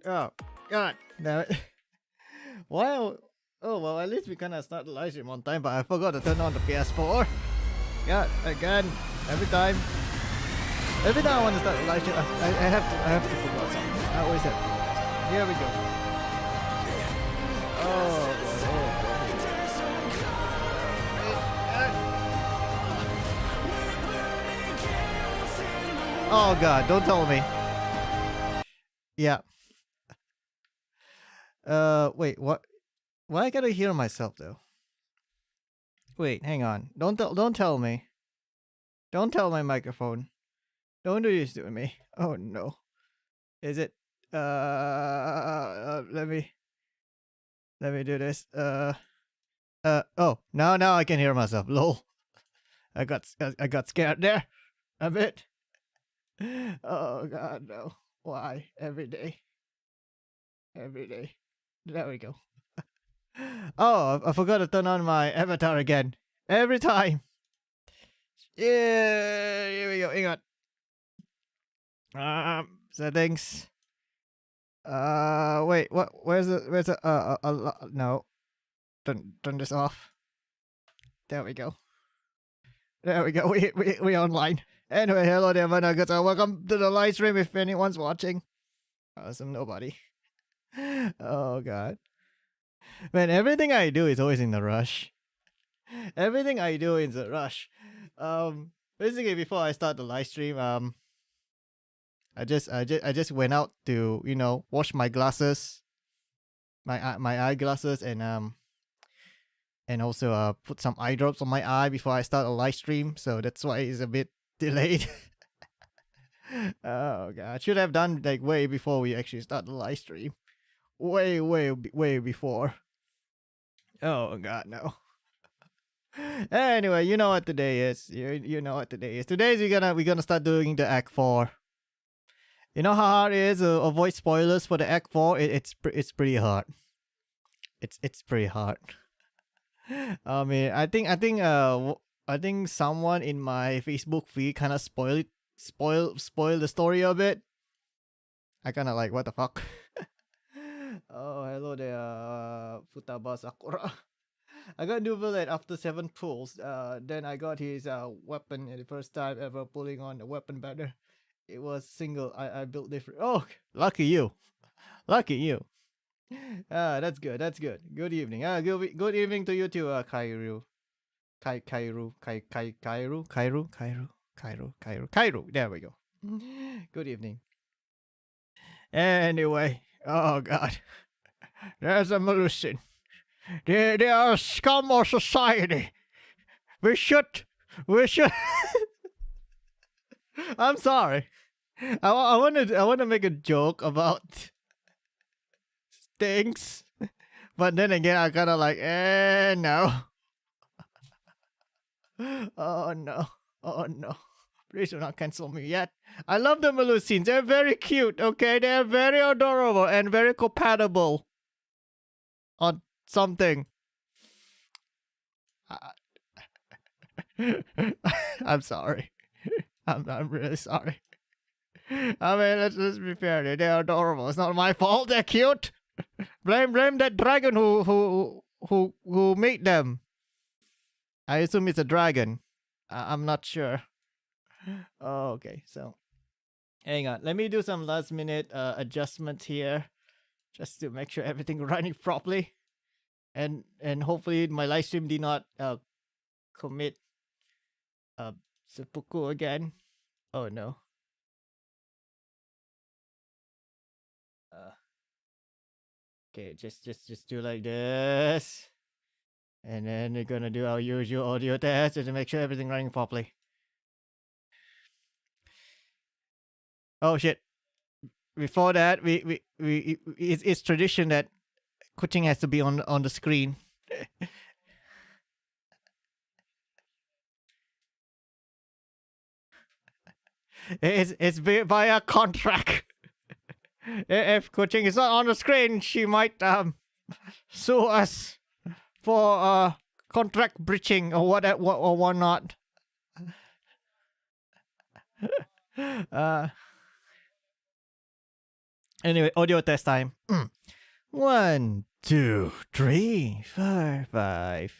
Oh, God. Damn it. Why? Oh, well, at least we kind of start the live stream on time, but I forgot to turn on the PS4. Yeah, again, every time I want to start the live stream, I have to forget something. I always have to forget something. Here we go. Oh, oh God, don't tell me. Yeah. Wait, what? Why I gotta hear myself though? Wait, hang on. Don't tell me. Don't tell my microphone. Don't do this to me. Oh no. Is it? Let me do this. Oh, now I can hear myself. Lol. I got scared there a bit. Oh God, no. Why? Every day. There we go. Oh, I forgot to turn on my avatar again. Every time. Yeah, here we go. Hang on. Settings. Wait. What? Where's the? No. Turn this off. There we go. We online. Anyway, hello there, nuggets. Welcome to the live stream. If anyone's watching, awesome. Nobody. Oh God. Man, everything I do is always in a rush. Everything I do is a rush. Basically, before I start the live stream, I just went out to wash my glasses, my eyeglasses, and also put some eye drops on my eye before I start a live stream. So that's why it's a bit delayed. Oh God, I should have done like way before we actually start the live stream. Way before. Oh God, no. Anyway, you know what today is. You know what today is. Today's we're gonna start doing the Act 4. You know how hard it is to avoid spoilers for the Act 4? It's pretty hard. It's pretty hard. I mean, I think someone in my Facebook feed kind of spoil the story a bit. I kind of like, what the fuck. Oh, hello there, Futaba Sakura. I got new bullet after 7 pulls. Then I got his weapon the first time ever pulling on the weapon banner. It was single. I built different. Oh, lucky you. Lucky you. That's good. Good evening. Good evening to you too, Kairu. Kairu. There we go. Good evening. Anyway, oh God, there's a Malusian. They are scum of society. We should. I'm sorry. I want to make a joke about things, but then again, I kind of like, no. Oh no. Please do not cancel me yet. I love the Malusines. They're very cute, okay? They're very adorable and very compatible on something. I'm sorry. I'm really sorry. I mean, let's be fair. They're adorable. It's not my fault. They're cute. Blame that dragon who made them. I assume it's a dragon. I'm not sure. Oh, okay, so hang on. Let me do some last minute adjustments here, just to make sure everything running properly, and hopefully my live stream did not commit seppuku again. Oh no. Okay, just do like this, and then we're gonna do our usual audio test to make sure everything running properly. Oh shit! Before that, it's tradition that Kuching has to be on the screen. It's via contract. If Kuching is not on the screen, she might sue us for contract breaching or whatnot. Anyway, audio test time. 1, 2, 3, 4, 5.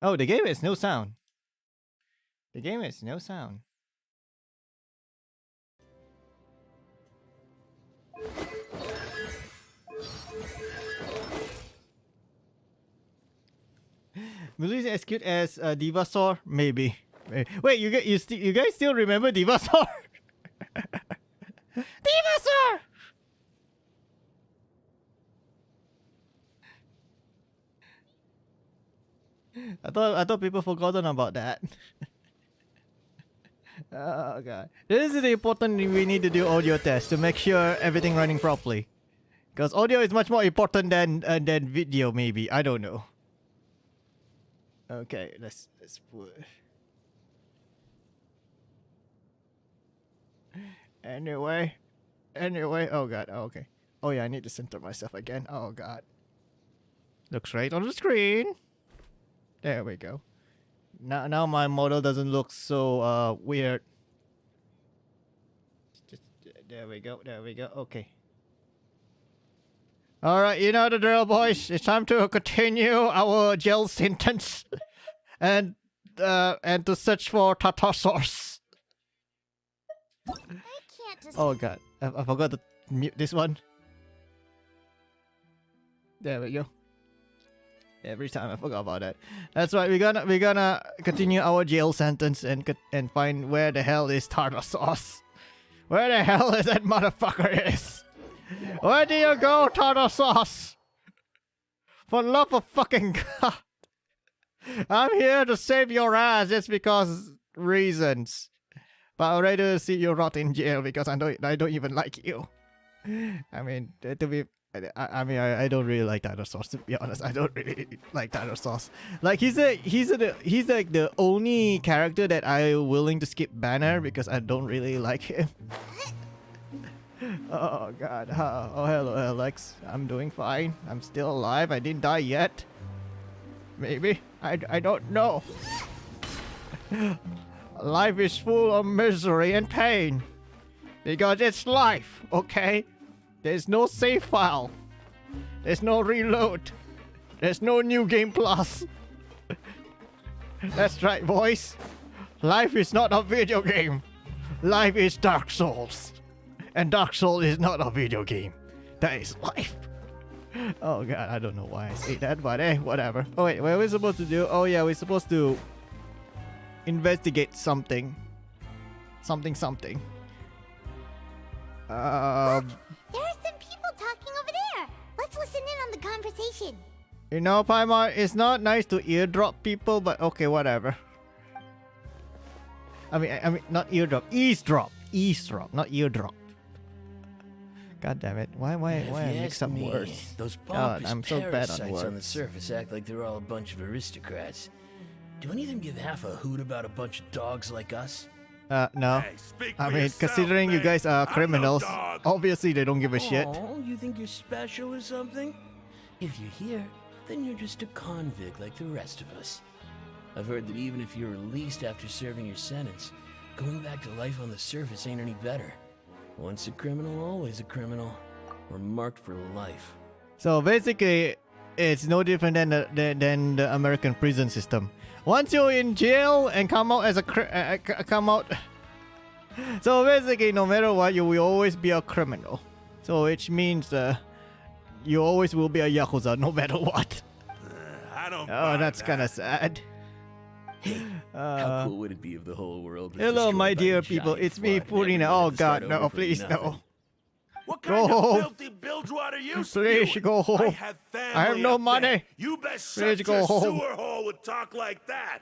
Oh, the game has no sound. The game has no sound. Will it as cute as Divasaur? Maybe. Wait, you guys still remember Divasaur? Divasaur! I thought people forgotten about that. Oh god. This is the important thing we need to do audio test to make sure everything running properly. Because audio is much more important than video maybe. I don't know. Okay, let's put. Anyway, oh god, oh, okay. Oh yeah, I need to center myself again. Oh god. Looks right on the screen. There we go. Now my model doesn't look so weird. Just there we go. Okay. All right, you know the drill, boys. It's time to continue our jail sentence, and to search for Tartarsaurs. Oh god, I forgot to mute this one. There we go. Every time I forgot about that. That's right. We're gonna continue our jail sentence and find where the hell is Tartarsaurus. Where the hell is that motherfucker is? Where do you go, Tartarsaurus? For love of fucking God. I'm here to save your ass just because reasons. But I'd rather see you rot in jail because I don't even like you. I mean, to be... I don't really like dinosaurs, to be honest. I don't really like dinosaurs. Like he's like the only character that I'm willing to skip banner because I don't really like him. Oh god. Oh hello Alex. I'm doing fine. I'm still alive. I didn't die yet. Maybe. I don't know. Life is full of misery and pain. Because it's life, okay? There's no save file. There's no reload. There's no new game plus. That's right, boys. Life is not a video game. Life is Dark Souls. And Dark Souls is not a video game. That is life. Oh god, I don't know why I say that, but whatever. Oh wait, what are we supposed to do? Oh yeah, we're supposed to investigate something. Something. There are some people talking over there. Let's listen in on the conversation. You know, Paimon, it's not nice to eardrop people, but okay, whatever. I mean, not eardrop, eavesdrop, not eardrop. God damn it! Why I mix up words? Those God, pompous I'm so bad on parasites words. on the surface act like they're all a bunch of aristocrats. Do any of them give half a hoot about a bunch of dogs like us? No. Hey, speak I for mean, yourself, considering you man. guys are I'm no criminals, dog. obviously they don't give a shit. Oh, you think you're special or something? If you're here, then you're just a convict like the rest of us. I've heard that even if you're released after serving your sentence, going back to life on the surface ain't any better. Once a criminal, always a criminal. We're marked for life. So basically, it's no different than the American prison system. Once you're in jail and come out as so basically, no matter what, you will always be a criminal. So which means you always will be a yakuza, no matter what. I don't. Oh, buy that's that. kind of sad. How cool would it be if the whole world was Hello, destroyed my by dear a people. giant It's me, flood and Purina. everyone Oh had to start God, no! over from Please, nothing? no! What Go kind home. of filthy bilgewater are you Please spewing? go home. I have family I have no up money. there. You bet Please such go a home. sewer hole would talk like that.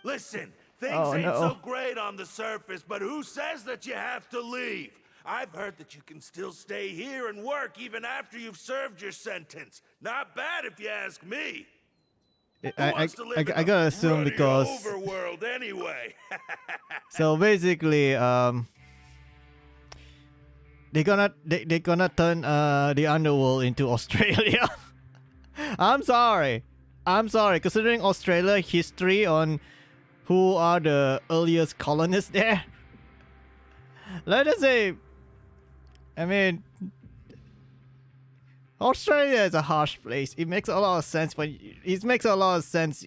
Listen, things Oh, ain't no. so great on the surface, but who says that you have to leave? I've heard that you can still stay here and work even after you've served your sentence. Not bad if you ask me. Who wants to live in I gotta the assume ruddy because overworld anyway. so basically they're gonna turn the underworld into Australia. I'm sorry. I'm sorry, considering Australia history on who are the earliest colonists there. Let us say, I mean, Australia is a harsh place. It makes a lot of sense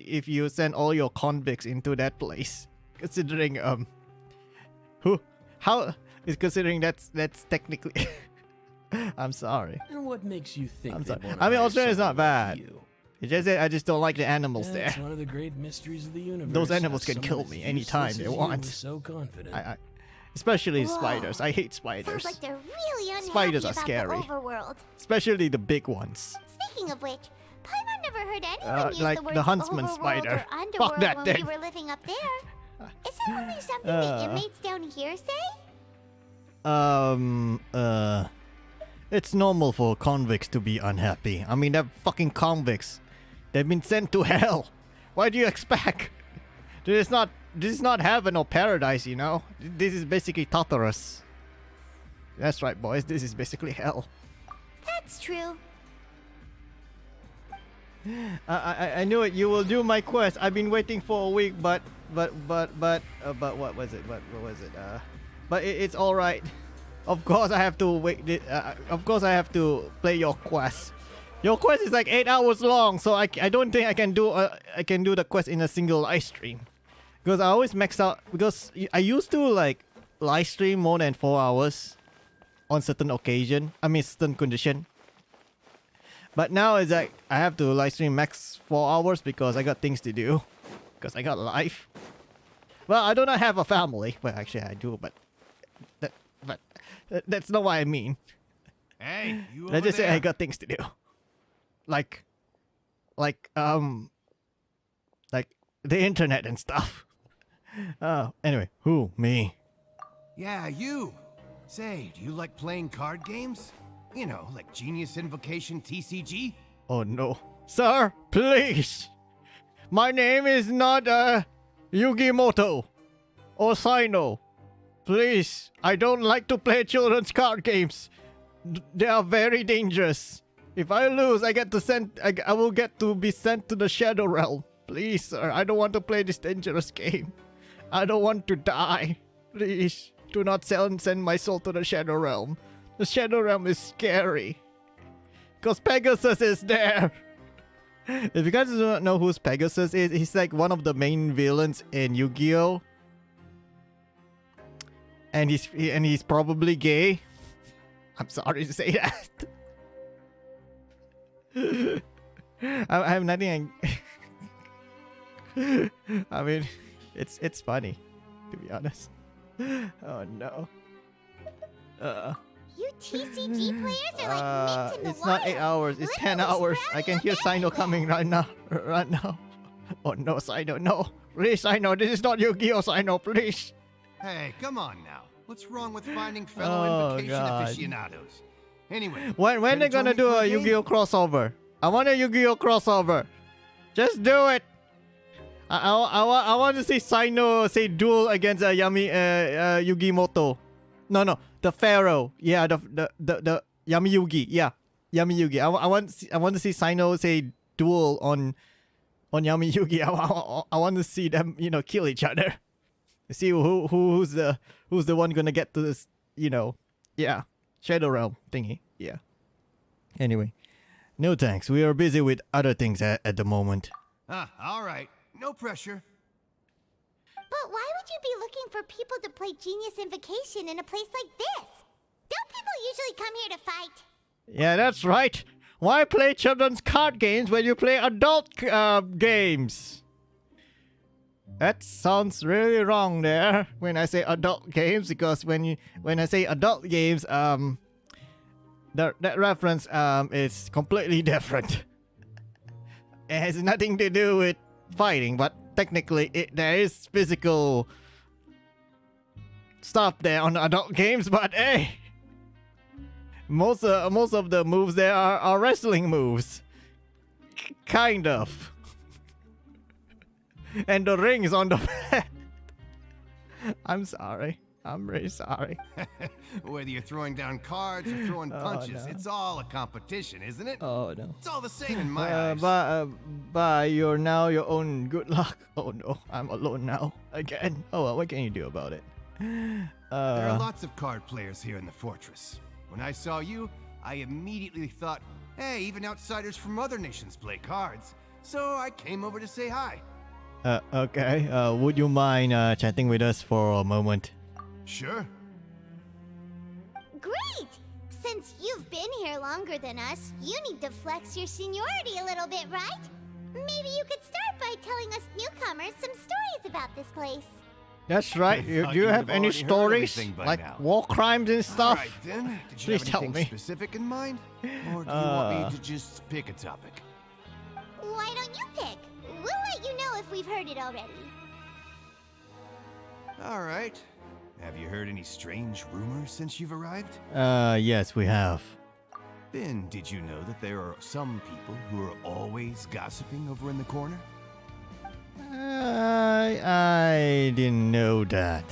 if you send all your convicts into that place. Considering considering that's technically. I'm sorry. And what makes you think? I'm sorry. they'd wanna I mean, hire Australia's not someone like bad. you? It's just that I just don't like the animals That's there. one of the great mysteries of the universe. Those animals how can someone kill as me anytime useless they as you want. was So confident. Especially Whoa. spiders. I hate Sounds spiders. like they're really unhappy Spiders are about scary. the overworld. Especially the big ones. Speaking of which, Paimon never heard anyone use like the words the huntsman overworld spider. or Fuck underworld that when thing. we were living up there. Is it only something the inmates down here say? It's normal for convicts to be unhappy. I mean, they're fucking convicts. They've been sent to hell. What do you expect? This is not heaven or paradise, you know? This is basically Tartarus. That's right, boys. This is basically hell. That's true. I knew it. You will do my quest. I've been waiting for a week, but what was it? What was it? But it's all right. Of course, I have to wait. Of course, I have to play your quest. Your quest is like 8 hours long, so I don't think I can do the quest in a single live stream, because I always max out. Because I used to like live stream more than 4 hours on certain occasion. I mean certain condition. But now it's like I have to live stream max 4 hours because I got things to do, because I got life. Well, I do not have a family. Well, actually I do, but that's not what I mean. Hey, you Let's over just say there? I got things to do. Like the internet and stuff. Oh, anyway, who? Me. Yeah, you. Say, do you like playing card games? You know, like Genius Invocation TCG? Oh no. Sir, please. My name is not Yugimoto or Sino. Please, I don't like to play children's card games. They are very dangerous. If I lose, I will get to be sent to the Shadow Realm. Please, sir, I don't want to play this dangerous game. I don't want to die. Please, do not send my soul to the Shadow Realm. The Shadow Realm is scary. Because Pegasus is there. If you guys do not know who Pegasus is, he's like one of the main villains in Yu-Gi-Oh! And he's probably gay. I'm sorry to say that. I have nothing. I mean, it's funny, to be honest. Oh no. You TCG players are like mint in the It's water. not 8 hours. It's 10 Literally hours. I can hear sprouting Sino up coming right now. Right now. Oh no, Sino, no. Please, Sino, this is not Yu-Gi-Oh, Sino, please. Hey, come on now. What's wrong with finding fellow Oh, invocation God. aficionados? Anyway, When they're gonna join me do for a game? Yu-Gi-Oh crossover? I want a Yu-Gi-Oh crossover. Just do it. I want to see Sino say duel against Yugimoto. No, the Pharaoh. Yeah, the Yami Yugi. Yeah, Yami Yugi. I want to see Sino say duel on Yami Yugi. I want to see them, kill each other. See who's the one gonna get to this, yeah, Shadow Realm thingy. Yeah. Anyway, no thanks. We are busy with other things at the moment. all right. No pressure. But why would you be looking for people to play Genius Invocation in a place like this? Don't people usually come here to fight? Yeah, that's right. Why play children's card games when you play adult games? That sounds really wrong there when I say adult games, because when I say adult games, that reference is completely different. It has nothing to do with fighting, but technically there is physical stuff there on adult games. But hey, most of the moves there are wrestling moves, kind of. And the ring is on the bed. I'm sorry. I'm really sorry. Whether you're throwing down cards or throwing Oh, punches, no. it's all a competition, isn't it? Oh no. It's all the same in my eyes. But you're now your own good luck. Oh no, I'm alone now again. Oh well, what can you do about it? There are lots of card players here in the fortress. When I saw you, I immediately thought, hey, even outsiders from other nations play cards. So I came over to say hi. Okay. Would you mind chatting with us for a moment? Sure. Great! Since you've been here longer than us, you need to flex your seniority a little bit, right? Maybe you could start by telling us newcomers some stories about this place. That's right. I thought Do you you'd have have any already heard stories everything by like now. war crimes and stuff? All right, then. Did you Please have tell anything me. specific in mind? Or do you want me to just pick a topic? Why don't you pick? We'll let you know if we've heard it already. All right. Have you heard any strange rumors since you've arrived? Yes, we have. Then, did you know that there are some people who are always gossiping over in the corner? I didn't know that.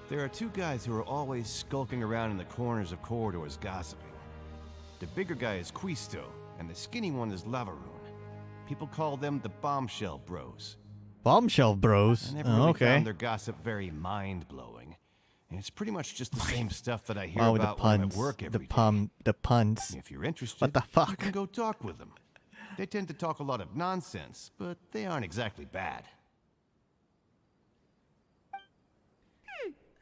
There are two guys who are always skulking around in the corners of corridors gossiping. The bigger guy is Quisto, and the skinny one is Lavaroon. People call them the Bombshell Bros. Bombshell Bros. I never really Okay. found their gossip very mind-blowing. And it's pretty much just the same stuff that I hear Wow, the about when I'm puns. at work every The day. puns. If you're interested, What the you fuck? can go talk with them. They tend to talk a lot of nonsense, but they aren't exactly bad.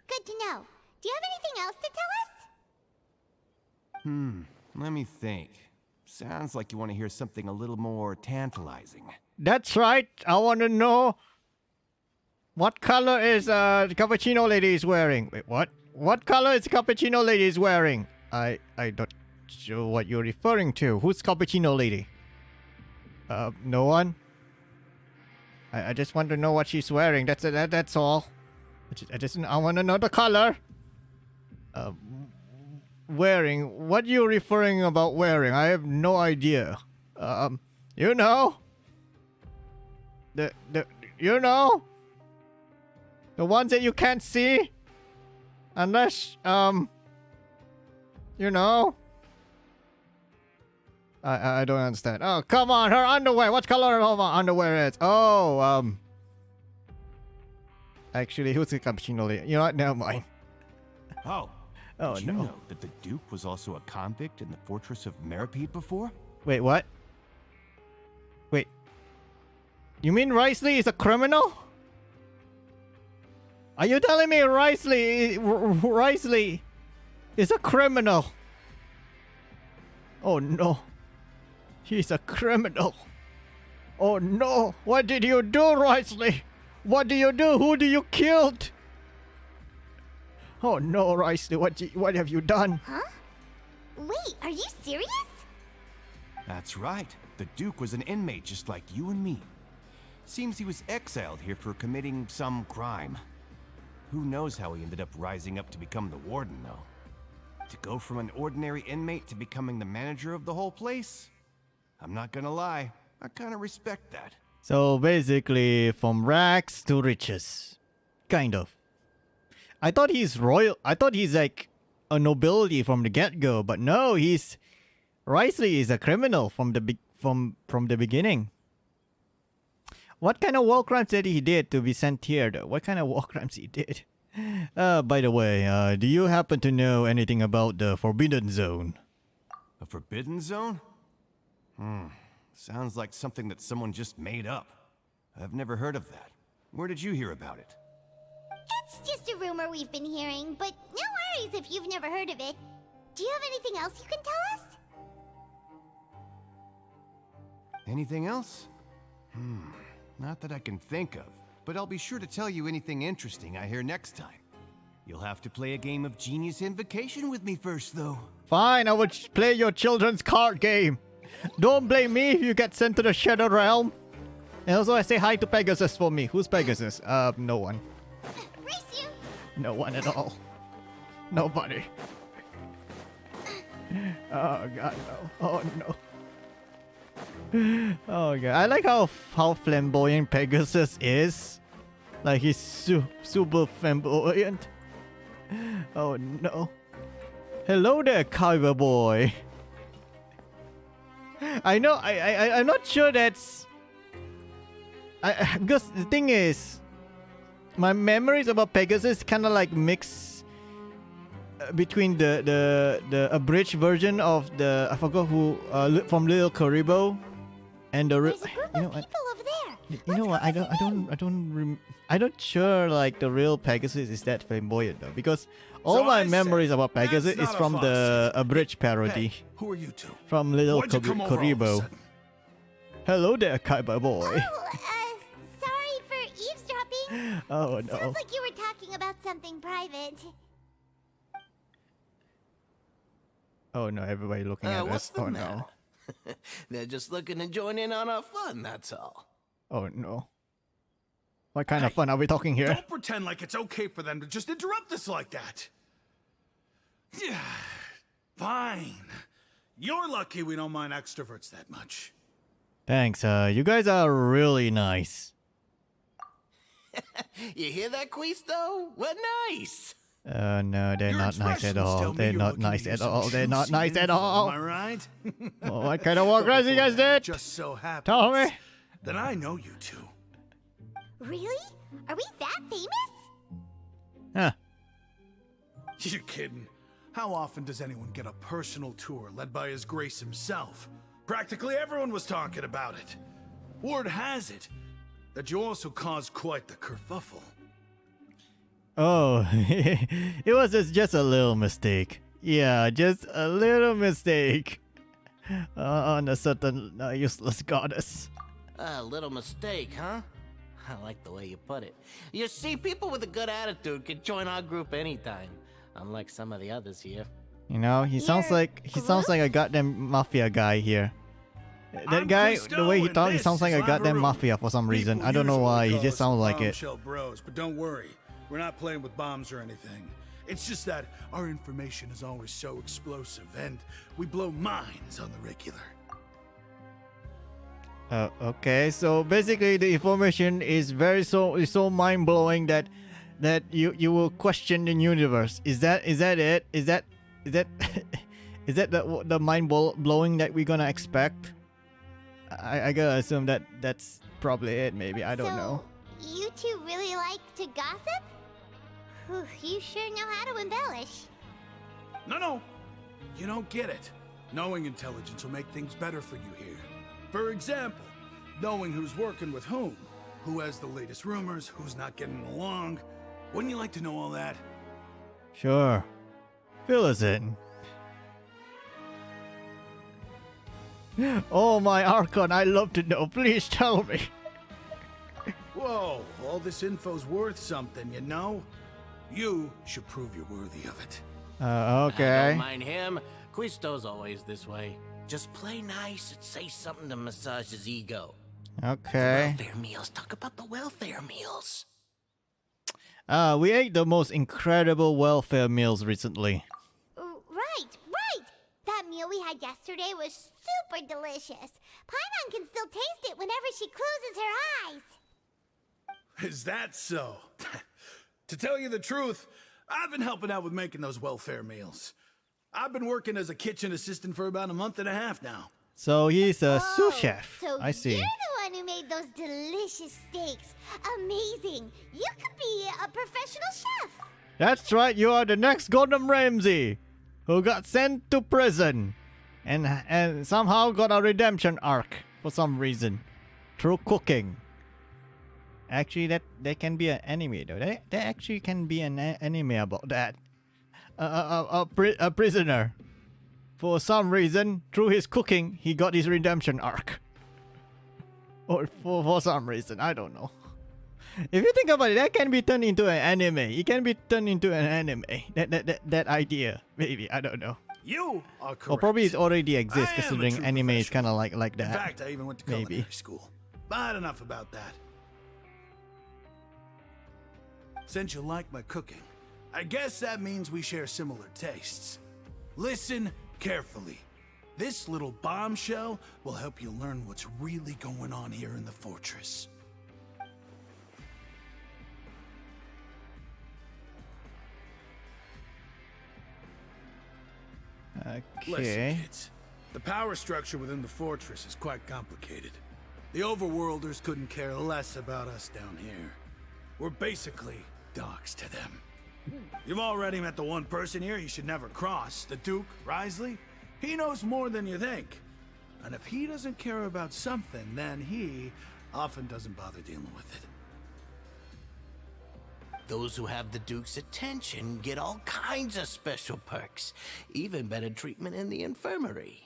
Good to know. Do you have anything else to tell us? Let me think. Sounds like you want to hear something a little more tantalizing. That's right. I want to know what color is the cappuccino lady is wearing. Wait, what? What color is the cappuccino lady is wearing? I don't know what you're referring to. Who's cappuccino lady? No one. I just want to know what she's wearing. That's all. I want to know the color. Wearing. What you referring about wearing? I have no idea. You know. You know. The ones that you can't see. Unless you know. I don't understand. Oh, come on, her underwear. What color of her underwear is? Oh, actually, who's the cappuccino lady? You know what? Never mind. Oh, Oh, did you no. know that the Duke was also a convict in the fortress of Meripede before? Wait, what? Wait. You mean Risley is a criminal? Are you telling me Risley is a criminal? Oh no. He's a criminal. Oh no. What did you do, Risley? What do you do? Who do you killed? Oh no, Risley, what have you done? Huh? Wait, are you serious? That's right. The Duke was an inmate just like you and me. Seems he was exiled here for committing some crime. Who knows how he ended up rising up to become the warden, though. To go from an ordinary inmate to becoming the manager of the whole place? I'm not gonna lie, I kinda respect that. So basically, from rags to riches. Kind of. I thought he's royal. I thought he's like a nobility from the get-go, but no, Risley is a criminal from the beginning. What kind of war crimes did he did to be sent here, though? What kind of war crimes he did? By the way, do you happen to know anything about the Forbidden Zone? A forbidden zone? Sounds like something that someone just made up. I've never heard of that. Where did you hear about it? It's just a rumor we've been hearing, but no worries if you've never heard of it. Do you have anything else you can tell us? Anything else? Not that I can think of, but I'll be sure to tell you anything interesting I hear next time. You'll have to play a game of Genius Invocation with me first, though. Fine, I will play your children's card game. Don't blame me if you get sent to the Shadow Realm. And also, I say hi to Pegasus for me. Who's Pegasus? No one. Race you! No one at all. Nobody. Oh god, no. Oh no. Oh god. I like how flamboyant Pegasus is. Like he's super flamboyant. Oh no. Hello there, Kyber boy. I know. I'm not sure that's. Because the thing is, my memories about Pegasus kind of like mix between the abridged version of the I forgot who from Little Karibo and the There's a group of people over there. you know what? I'm not sure like the real Pegasus is that flamboyant though, because all So my I say, memories about Pegasus that's is not a from fun the city. abridged parody Hey, who are you two? from Little Why'd you come over all of a Karibo. sudden? Hello there, Kyber boy. Oh, sorry for eavesdropping. Oh no. Sounds like you were talking about something private. Oh no, everybody looking at What's us. the Oh matter? no. They're just looking to join in on our fun, that's all. Oh no. What kind of fun are we talking here? Don't pretend like it's okay for them to just interrupt us like that. Yeah, fine. You're lucky we don't mind extroverts that much. Thanks, you guys are really nice. You hear that, Quisto? What nice! No, they're Your not nice at expressions all. tell me They're you're not looking nice to at use some all. They're not juicy nice at info, all. Am I right? Oh, what kind of war crimes you guys did? Just so happens Tell me. that I know you two. Really? Are we that famous? Huh. You're kidding. How often does anyone get a personal tour led by His Grace himself? Practically everyone was talking about it. Word has it that you also caused quite the kerfuffle. Oh, it was just a little mistake. Yeah, just a little mistake. On a certain useless goddess. A little mistake, huh? I like the way you put it. You see, people with a good attitude can join our group anytime, unlike some of the others here. You know, he sounds Your like a goddamn mafia guy here. That I'm guy, Christo, the way he and talks, he this sounds like is a goddamn Laveroon. mafia for some reason. People I don't know usually why. He call just us sounds the like it. Bombshell Bros, but don't worry, we're not playing with bombs or anything. It's just that our information is always so explosive, and we blow minds on the regular. Okay, so basically the information is so mind blowing that you will question the universe. Is that it? Is that is that the mind blowing that we're gonna expect? I gotta assume that's probably it. Maybe I don't know. You two really like to gossip? Whew, you sure know how to embellish. No, you don't get it. Knowing intelligence will make things better for you here. For example, knowing who's working with whom, who has the latest rumors, who's not getting along. Wouldn't you like to know all that? Sure, fill us in. Oh my Archon, I love to know. Please tell me. Whoa, all this info's worth something, you know? You should prove you're worthy of it. I Okay. don't mind him. Quisto's always this way. Just play nice and say something to massage his ego. Okay. Welfare meals. Talk about the welfare meals. We ate the most incredible welfare meals recently. Right. That meal we had yesterday was super delicious. Paimon can still taste it whenever she closes her eyes. Is that so? To tell you the truth, I've been helping out with making those welfare meals. I've been working as a kitchen assistant for about a month and a half now. So he's a Oh, sous chef. So I see. you're the one who made those delicious steaks. Amazing. You could be a professional chef. That's right, you are the next Gordon Ramsay, who got sent to prison, and somehow got a redemption arc for some reason, through cooking. Actually, that can be an anime though. There actually can be an anime about that. A prisoner, for some reason, through his cooking, he got his redemption arc. Or for some reason, I don't know. If you think about it, that can be turned into an anime. It can be turned into an anime. That idea, maybe, I don't know. You are correct. Or probably it already I exists, am a considering true anime is kind of professional. like that. In fact, I even went to culinary Maybe. school. But enough about that. Since you like my cooking, I guess that means we share similar tastes. Listen carefully. This little bombshell will help you learn what's really going on here in the fortress. Listen, Okay. kids. The power structure within the fortress is quite complicated. The overworlders couldn't care less about us down here. We're basically dogs to them. You've already met the one person here you should never cross, the Duke, Risley. He knows more than you think. And if he doesn't care about something, then he often doesn't bother dealing with it. Those who have the Duke's attention get all kinds of special perks, even better treatment in the infirmary.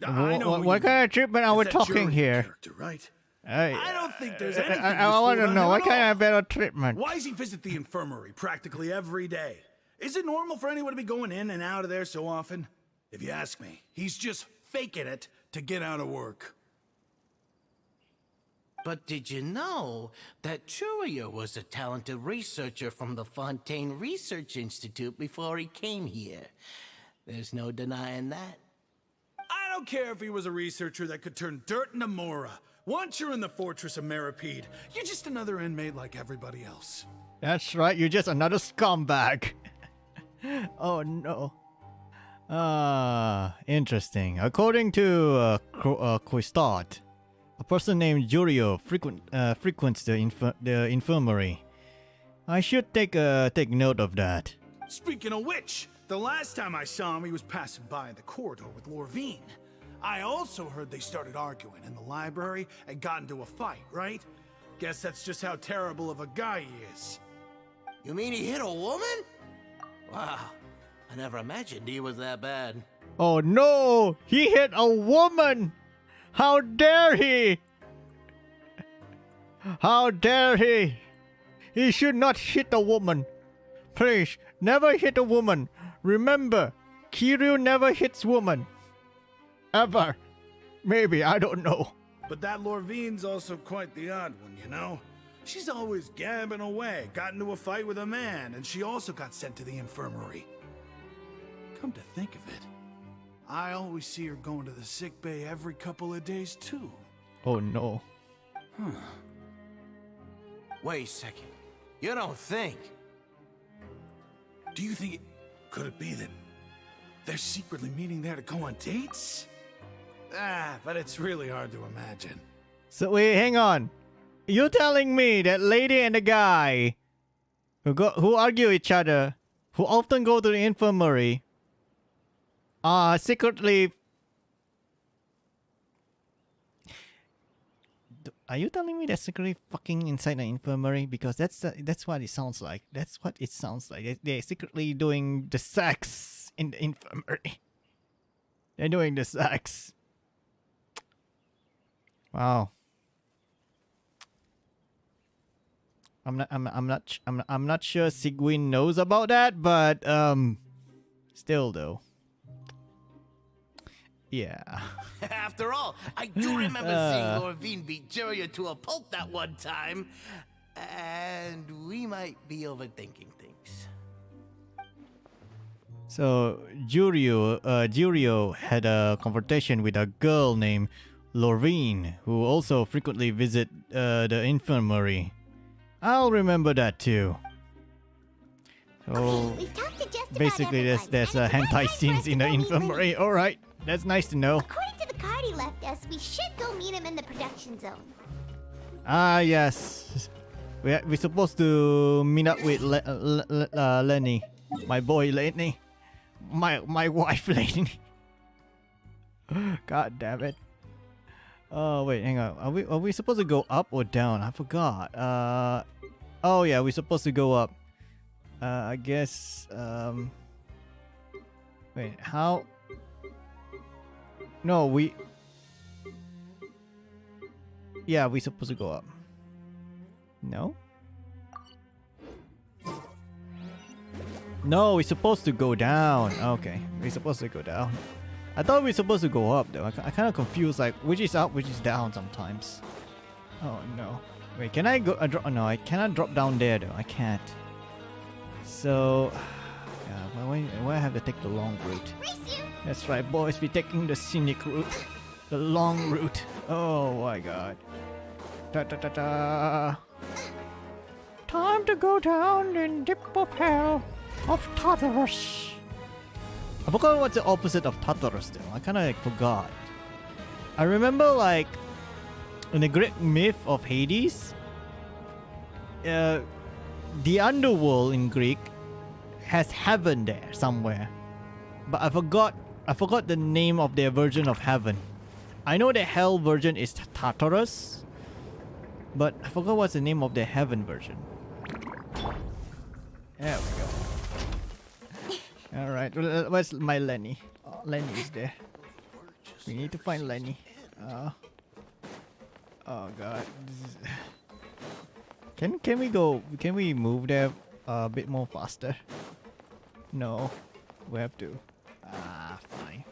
I know who What you kind of treatment are we It's that talking jury here? Character, right? I don't think there's anything I want to useful know about what him at kind all. of better treatment. Why does he visit the infirmary practically every day? Is it normal for anyone to be going in and out of there so often? If you ask me, he's just faking it to get out of work. But did you know that Churio was a talented researcher from the Fontaine Research Institute before he came here? There's no denying that. I don't care if he was a researcher that could turn dirt into Mora. Once you're in the fortress of Meripede, you're just another inmate like everybody else. That's right, you're just another scumbag. Oh no. Interesting. According to Quistot, a person named Jurio frequents the infirmary. I should take note of that. Speaking of which, the last time I saw him, he was passing by the corridor with Lorvine. I also heard they started arguing in the library and got into a fight, right? Guess that's just how terrible of a guy he is. You mean he hit a woman? Wow, I never imagined he was that bad. Oh no! He hit a woman! How dare he! How dare he! He should not hit a woman. Please, never hit a woman. Remember, Kiryu never hits woman. Ever. Maybe, I don't know. But that Lorvine's also quite the odd one, you know? She's always gabbing away, got into a fight with a man, and she also got sent to the infirmary. Come to think of it, I always see her going to the sick bay every couple of days, too. Oh no. Wait a second. You don't think? Do you think it... Could it be that they're secretly meeting there to go on dates? But it's really hard to imagine. So wait, hang on. You're telling me that lady and the guy who argue each other, who often go to the infirmary, are secretly... Are you telling me they're secretly fucking inside the infirmary? Because that's what it sounds like. That's what it sounds like. They're secretly doing the sex in the infirmary. They're doing the sex. Wow. I'm not sure Sigwin knows about that, but still though. Yeah. After all, I do remember seeing Lorvine beat Juria to a pulp that one time. And we might be overthinking things. So Jurio had a confrontation with a girl named Lorvine, who also frequently visit the infirmary. I'll remember that too. So We've talked to just about basically, there's everyone, and it's about hentai time for us scenes to in the go meet infirmary. Lily. All right, that's nice to know. According to the card he left us, we should go meet him in the production zone. Ah yes, we're supposed to meet up with Lenny, my boy Lenny, my wife Lenny. God damn it. Oh wait, hang on. Are we supposed to go up or down? I forgot. Oh yeah, we're supposed to go up. I guess. Wait, how? No, we. Yeah, we're supposed to go up. No. No, we're supposed to go down. Okay, we're supposed to go down. I thought we were supposed to go up though. I kind of confused, like which is up, which is down sometimes. Oh no. Wait, can I go? Drop? No, I cannot drop down there though. I can't. So, yeah, why I have to take the long route? That's right, boys. We're taking the scenic route, the long route. Oh my god. Da da da da. Time to go down in dip of hell of Tartarus. I forgot what's the opposite of Tartarus still. I kind of like forgot. I remember like in the Greek myth of Hades, the underworld in Greek has heaven there somewhere, but I forgot the name of their version of heaven. I know the hell version is Tartarus, but I forgot what's the name of the heaven version. There we go. All right, where's my Lenny? Oh, Lenny is there. We need to find Lenny. Oh god. Can we go? Can we move there a bit more faster? No, we have to. Fine.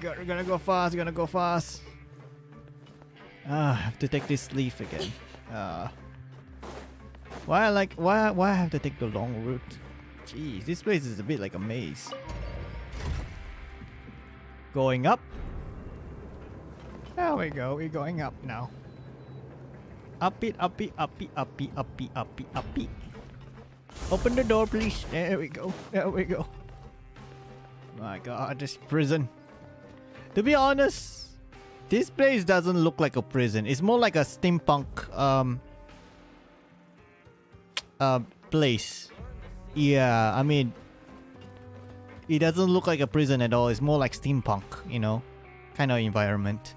Gonna go fast. Gonna go fast. I have to take this leaf again. Why I have to take the long route? Jeez, this place is a bit like a maze. Going up. There we go. We're going up now. Up it, up it, up it, up it, up it, up it, up it. Open the door, please. There we go. There we go. My god, this prison. To be honest, this place doesn't look like a prison. It's more like a steampunk place. Yeah, I mean, it doesn't look like a prison at all. It's more like steampunk, you know, kind of environment.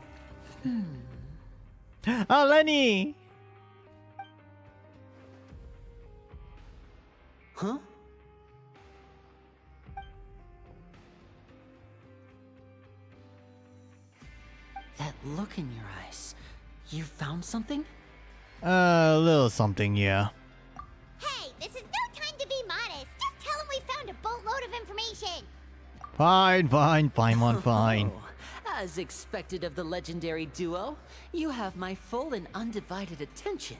Oh, Lenny! Huh? That look in your eyes. You found something? A little something, yeah. Hey, this is no time to be modest. Just tell him we found a boatload of information. Fine, Paimon, fine. Oh, as expected of the legendary duo, you have my full and undivided attention.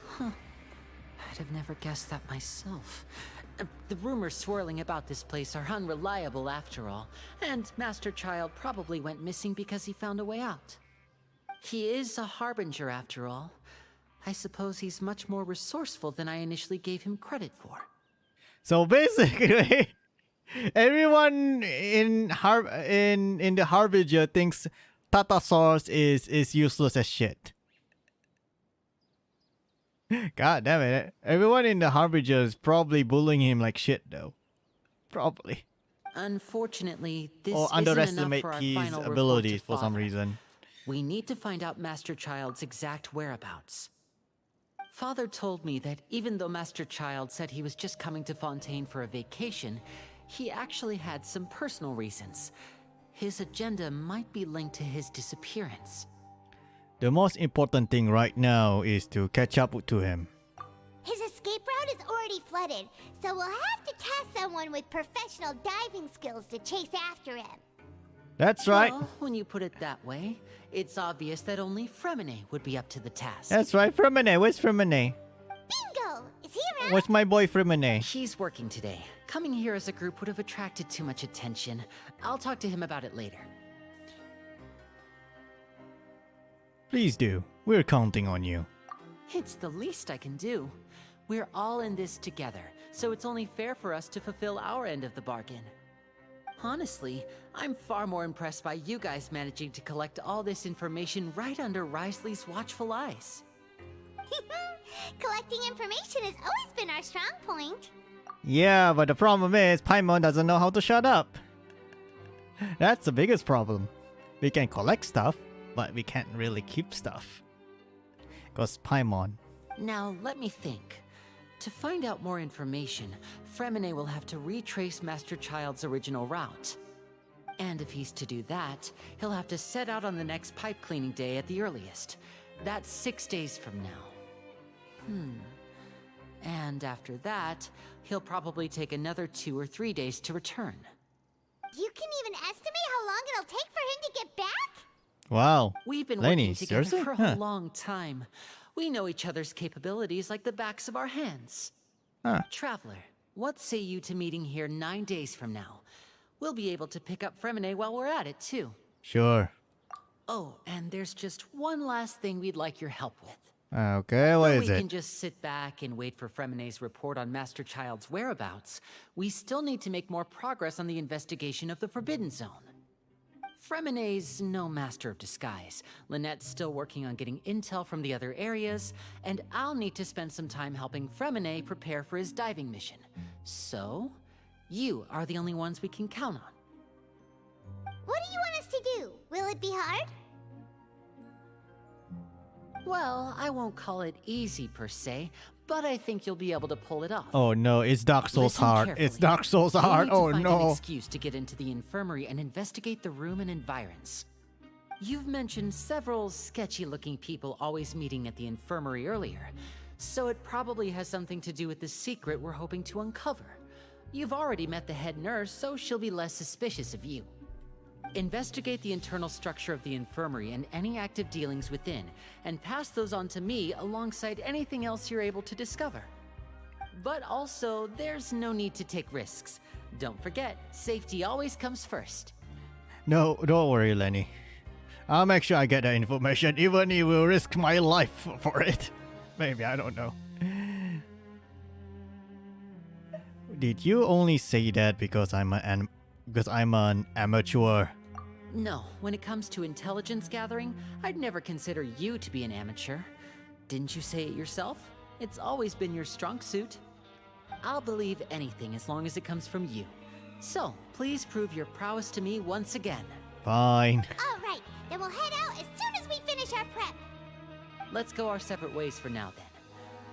Huh. I'd have never guessed that myself. The rumors swirling about this place are unreliable after all, and Master Child probably went missing because he found a way out. He is a harbinger after all. I suppose he's much more resourceful than I initially gave him credit for. So basically, everyone in the Harbinger thinks Tatasaurus is useless as shit. God damn it. Everyone in the Harbinger is probably bullying him like shit though. Probably. Unfortunately, this or isn't underestimate enough for our his final report to abilities for some Father. reason. We need to find out Master Child's exact whereabouts. Father told me that even though Master Child said he was just coming to Fontaine for a vacation, he actually had some personal reasons. His agenda might be linked to his disappearance. The most important thing right now is to catch up to him. His escape route is already flooded, so we'll have to task someone with professional diving skills to chase after him. That's right. Well, when you put it that way, it's obvious that only Fremine would be up to the task. That's right. Fremine. Where's Fremine? Bingo! Is he around? Where's my boy Fremine? He's working today. Coming here as a group would have attracted too much attention. I'll talk to him about it later. Please do. We're counting on you. It's the least I can do. We're all in this together, so it's only fair for us to fulfill our end of the bargain. Honestly, I'm far more impressed by you guys managing to collect all this information right under Risley's watchful eyes. Collecting information has always been our strong point. Yeah, but the problem is Paimon doesn't know how to shut up. That's the biggest problem. We can collect stuff, but we can't really keep stuff. Because Paimon. Now, let me think. To find out more information, Fremine will have to retrace Master Child's original route. And if he's to do that, he'll have to set out on the next pipe cleaning day at the earliest. That's 6 days from now. And after that, he'll probably take another 2 or 3 days to return. You can even estimate how long it'll take for him to get back? Wow. We've been Lenny, working together seriously? for Huh. a long time. We know each other's capabilities like the backs of our hands. Huh. Traveler, what say you to meeting here 9 days from now? We'll be able to pick up Fremine while we're at it, too. Sure. Oh, and there's just one last thing we'd like your help with. Okay, what Though is we it? can just sit back and wait for Fremene's report on Master Child's whereabouts, we still need to make more progress on the investigation of the Forbidden Zone. Fremene's no master of disguise. Lynette's still working on getting intel from the other areas, and I'll need to spend some time helping Fremene prepare for his diving mission. So, you are the only ones we can count on. What do you want us to do? Will it be hard? Well, I won't call it easy per se, but I think you'll be able to pull it off. Oh no, it's Dark Souls Listen hard. It's carefully. Dark Souls You'll hard. need to Oh find an no. excuse to get into the infirmary and investigate the room and environs. You've mentioned several sketchy-looking people always meeting at the infirmary earlier, so it probably has something to do with the secret we're hoping to uncover. You've already met the head nurse, so she'll be less suspicious of you. Investigate the internal structure of the infirmary and any active dealings within, and pass those on to me alongside anything else you're able to discover. But also, there's no need to take risks. Don't forget, safety always comes first. No, don't worry, Lenny. I'll make sure I get that information, even if it will risk my life for it. Maybe, I don't know. Did you only say that because I'm an amateur? No, when it comes to intelligence gathering, I'd never consider you to be an amateur. Didn't you say it yourself? It's always been your strong suit. I'll believe anything as long as it comes from you. So, please prove your prowess to me once again. Fine. All right, then we'll head out as soon as we finish our prep. Let's go our separate ways for now then.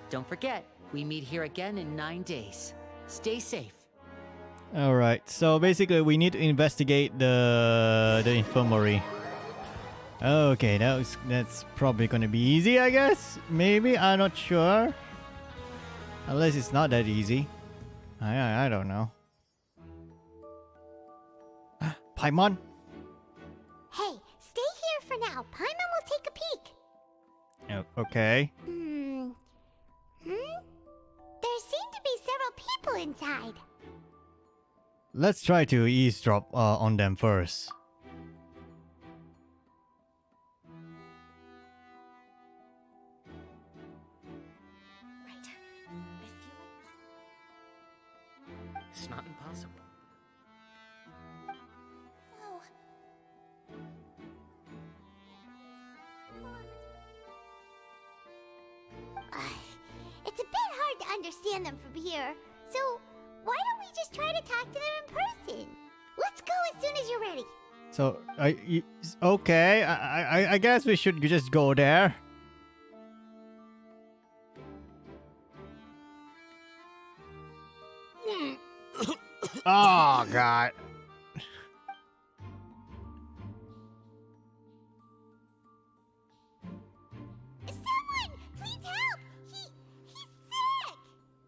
Don't forget, we meet here again in 9 days. Stay safe. Alright, so basically we need to investigate the infirmary. Okay, that's probably gonna be easy, I guess? Maybe, I'm not sure. Unless it's not that easy. I don't know. Paimon? Hey, stay here for now. Paimon will take a peek. Okay. There seem to be several people inside. Let's try to eavesdrop on them first. Right. I feel like it's not impossible. Oh. It's a bit hard to understand them from here, so why don't we just try to talk to them in person? Let's go as soon as you're ready. So, okay, I guess we should just go there. Oh, God. Someone, please help! He's sick!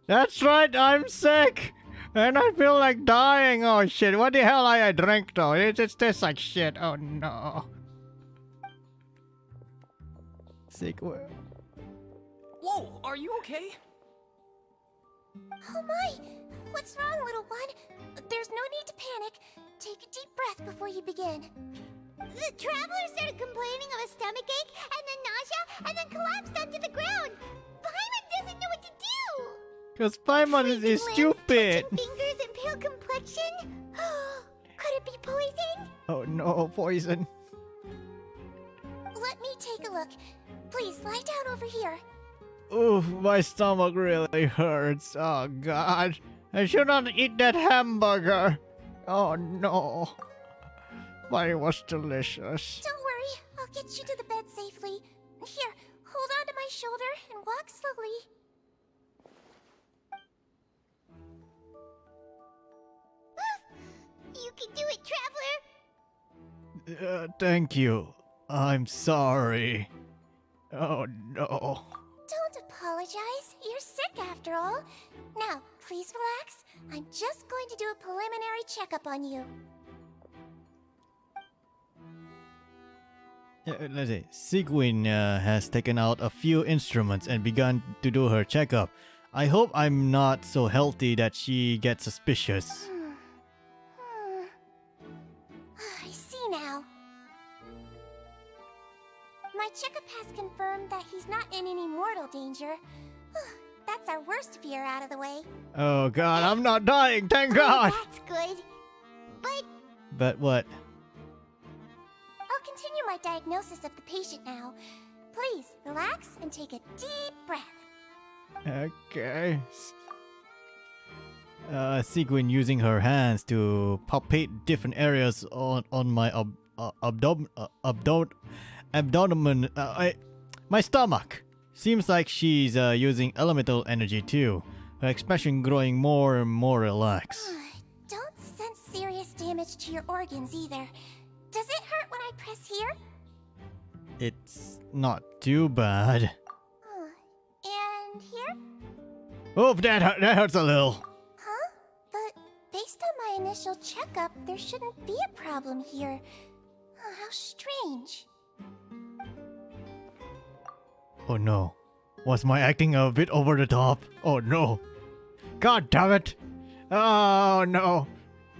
That's right, I'm sick! And I feel like dying. Oh shit, what the hell I drank though? It just tastes like shit. Oh no. Sick. Whoa, are you okay? Oh my! What's wrong, little one? There's no need to panic. Take a deep breath before you begin. The traveler started complaining of a stomachache, and then nausea, and then collapsed onto the ground. Paimon doesn't know what to do! Because Paimon is Freezing limbs, stupid. twitching fingers, and pale complexion? Could it be poison? Oh no, poison. Let me take a look. Please, lie down over here. Oof, my stomach really hurts. Oh god. I should not eat that hamburger. Oh no. But it was delicious. Don't worry, I'll get you to the bed safely. Here, hold on to my shoulder and walk slowly. You can do it, traveler! Thank you. I'm sorry. Oh no. Don't apologize. You're sick after all. Now, please relax. I'm just going to do a preliminary checkup on you. Let's see. Sigwin has taken out a few instruments and begun to do her checkup. I hope I'm not so healthy that she gets suspicious. I see now. My checkup has confirmed that he's not in any mortal danger. That's our worst fear out of the way. Oh god, I'm not dying, thank god! That's good. But what? I'll continue my diagnosis of the patient now. Please, relax and take a deep breath. Okay. Sigwin using her hands to palpate different areas on my abdomen, my stomach. Seems like she's using elemental energy too. Her expression growing more and more relaxed. Don't sense serious damage to your organs either. Does it hurt when I press here? It's not too bad. And here? Oh, that hurts a little. Huh? But based on my initial checkup, there shouldn't be a problem here. Oh, how strange. Oh no. Was my acting a bit over the top? Oh no. God damn it. Oh no.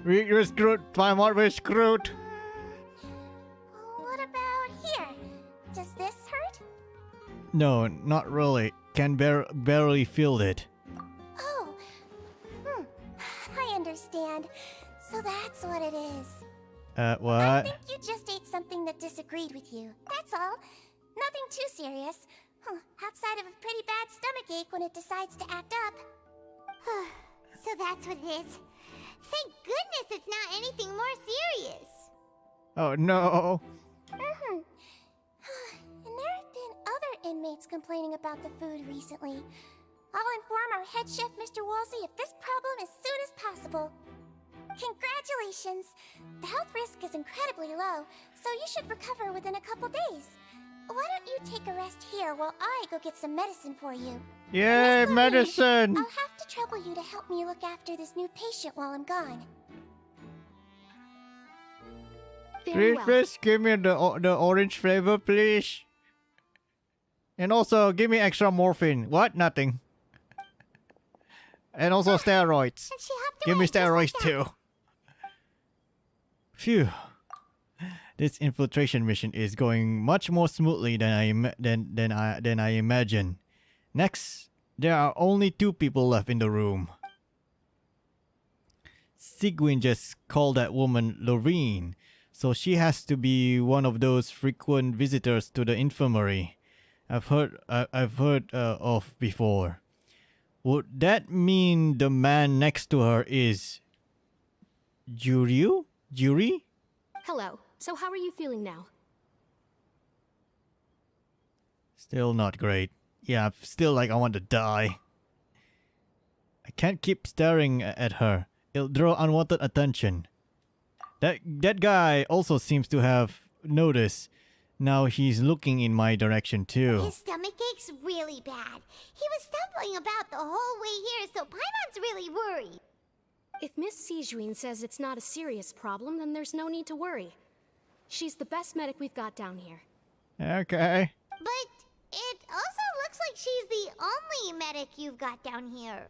We're screwed. We're screwed. What about here? Does this hurt? No, not really. Can barely feel it. Oh. I understand. So that's what it is. What? I think you just ate something that disagreed with you. That's all. Nothing too serious. Outside of a pretty bad stomachache when it decides to act up. So that's what it is. Thank goodness it's not anything more serious. Oh no. And there have been other inmates complaining about the food recently. I'll inform our head chef, Mr. Woolsey, of this problem as soon as possible. Congratulations! The health risk is incredibly low, so you should recover within a couple days. Why don't you take a rest here while I go get some medicine for you? Yay, Miss Lorraine, medicine! I'll have to trouble you to help me look after this new patient while I'm gone. Please, please give me the orange flavor, please. And also, give me extra morphine. What? Nothing. And also steroids. Give me steroids too. Phew. This infiltration mission is going much more smoothly than I imagined. Next, there are only 2 people left in the room. Sigwin just called that woman Lorraine, so she has to be one of those frequent visitors to the infirmary I've heard of before. Would that mean the man next to her is Juryu? Juri? Hello. So how are you feeling now? Still not great. Yeah, I'm still like I want to die. I can't keep staring at her. It'll draw unwanted attention. That guy also seems to have noticed. Now he's looking in my direction too. His stomachache's really bad. He was stumbling about the whole way here, so Paimon's really worried. If Miss Sijuin says it's not a serious problem, then there's no need to worry. She's the best medic we've got down here. Okay. But it also looks like she's the only medic you've got down here.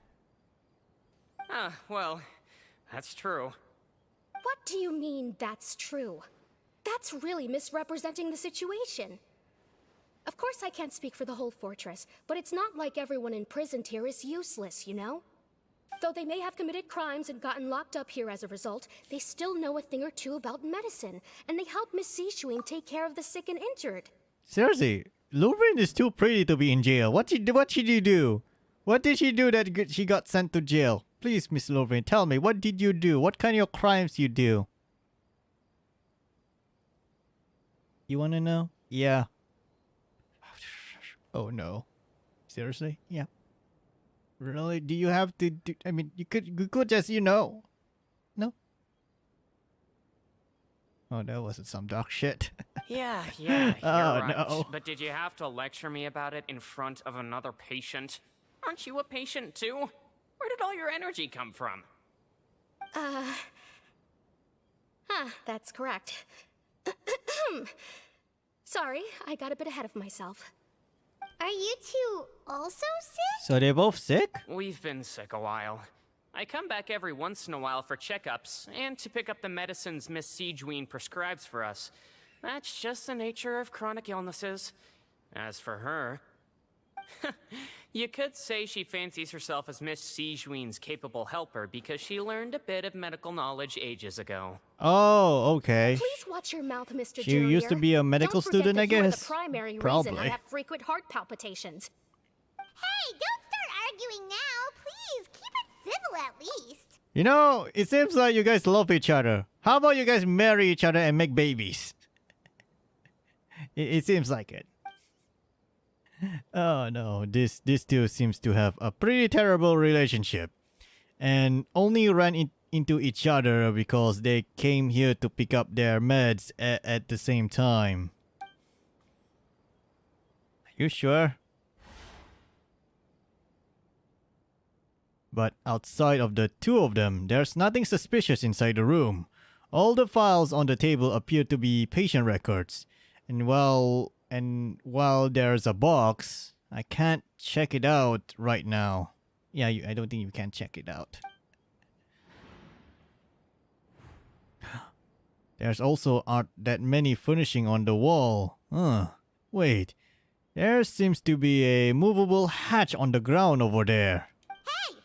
Well, that's true. What do you mean, that's true? That's really misrepresenting the situation. Of course I can't speak for the whole fortress, but it's not like everyone imprisoned here is useless, you know? Though they may have committed crimes and gotten locked up here as a result, they still know a thing or two about medicine, and they help Miss Sishuing take care of the sick and injured. Seriously, Lorraine is too pretty to be in jail. What should you do? What did she do that she got sent to jail? Please, Miss Lorraine, tell me, what did you do? What kind of crimes you do? You wanna know? Yeah. Oh no. Seriously? Yeah. Really? Do you have to do, I mean, you could just, no? No? Oh, that wasn't some dark shit. Yeah, you're Oh, right. no. But did you have to lecture me about it in front of another patient? Aren't you a patient too? Where did all your energy come from? That's correct. Sorry, I got a bit ahead of myself. Are you two also sick? So they're both sick? We've been sick a while. I come back every once in a while for checkups, and to pick up the medicines Miss Sijuin prescribes for us. That's just the nature of chronic illnesses. As for her, you could say she fancies herself as Miss Sijuin's capable helper because she learned a bit of medical knowledge ages ago. Oh, okay. Please watch your mouth, Mr. She used to be a medical Don't forget student, I that you are guess. the primary reason Probably. I have frequent heart palpitations. Hey, don't start arguing now. Please, keep it civil at least. You know, it seems like you guys love each other. How about you guys marry each other and make babies? It seems like it. Oh no, these two seems to have a pretty terrible relationship. And only ran into each other because they came here to pick up their meds at the same time. Are you sure? But outside of the two of them, there's nothing suspicious inside the room. All the files on the table appear to be patient records. And while there's a box, I can't check it out right now. Yeah, I don't think you can check it out. There's also aren't that many furnishing on the wall. Wait. There seems to be a movable hatch on the ground over there. Hey!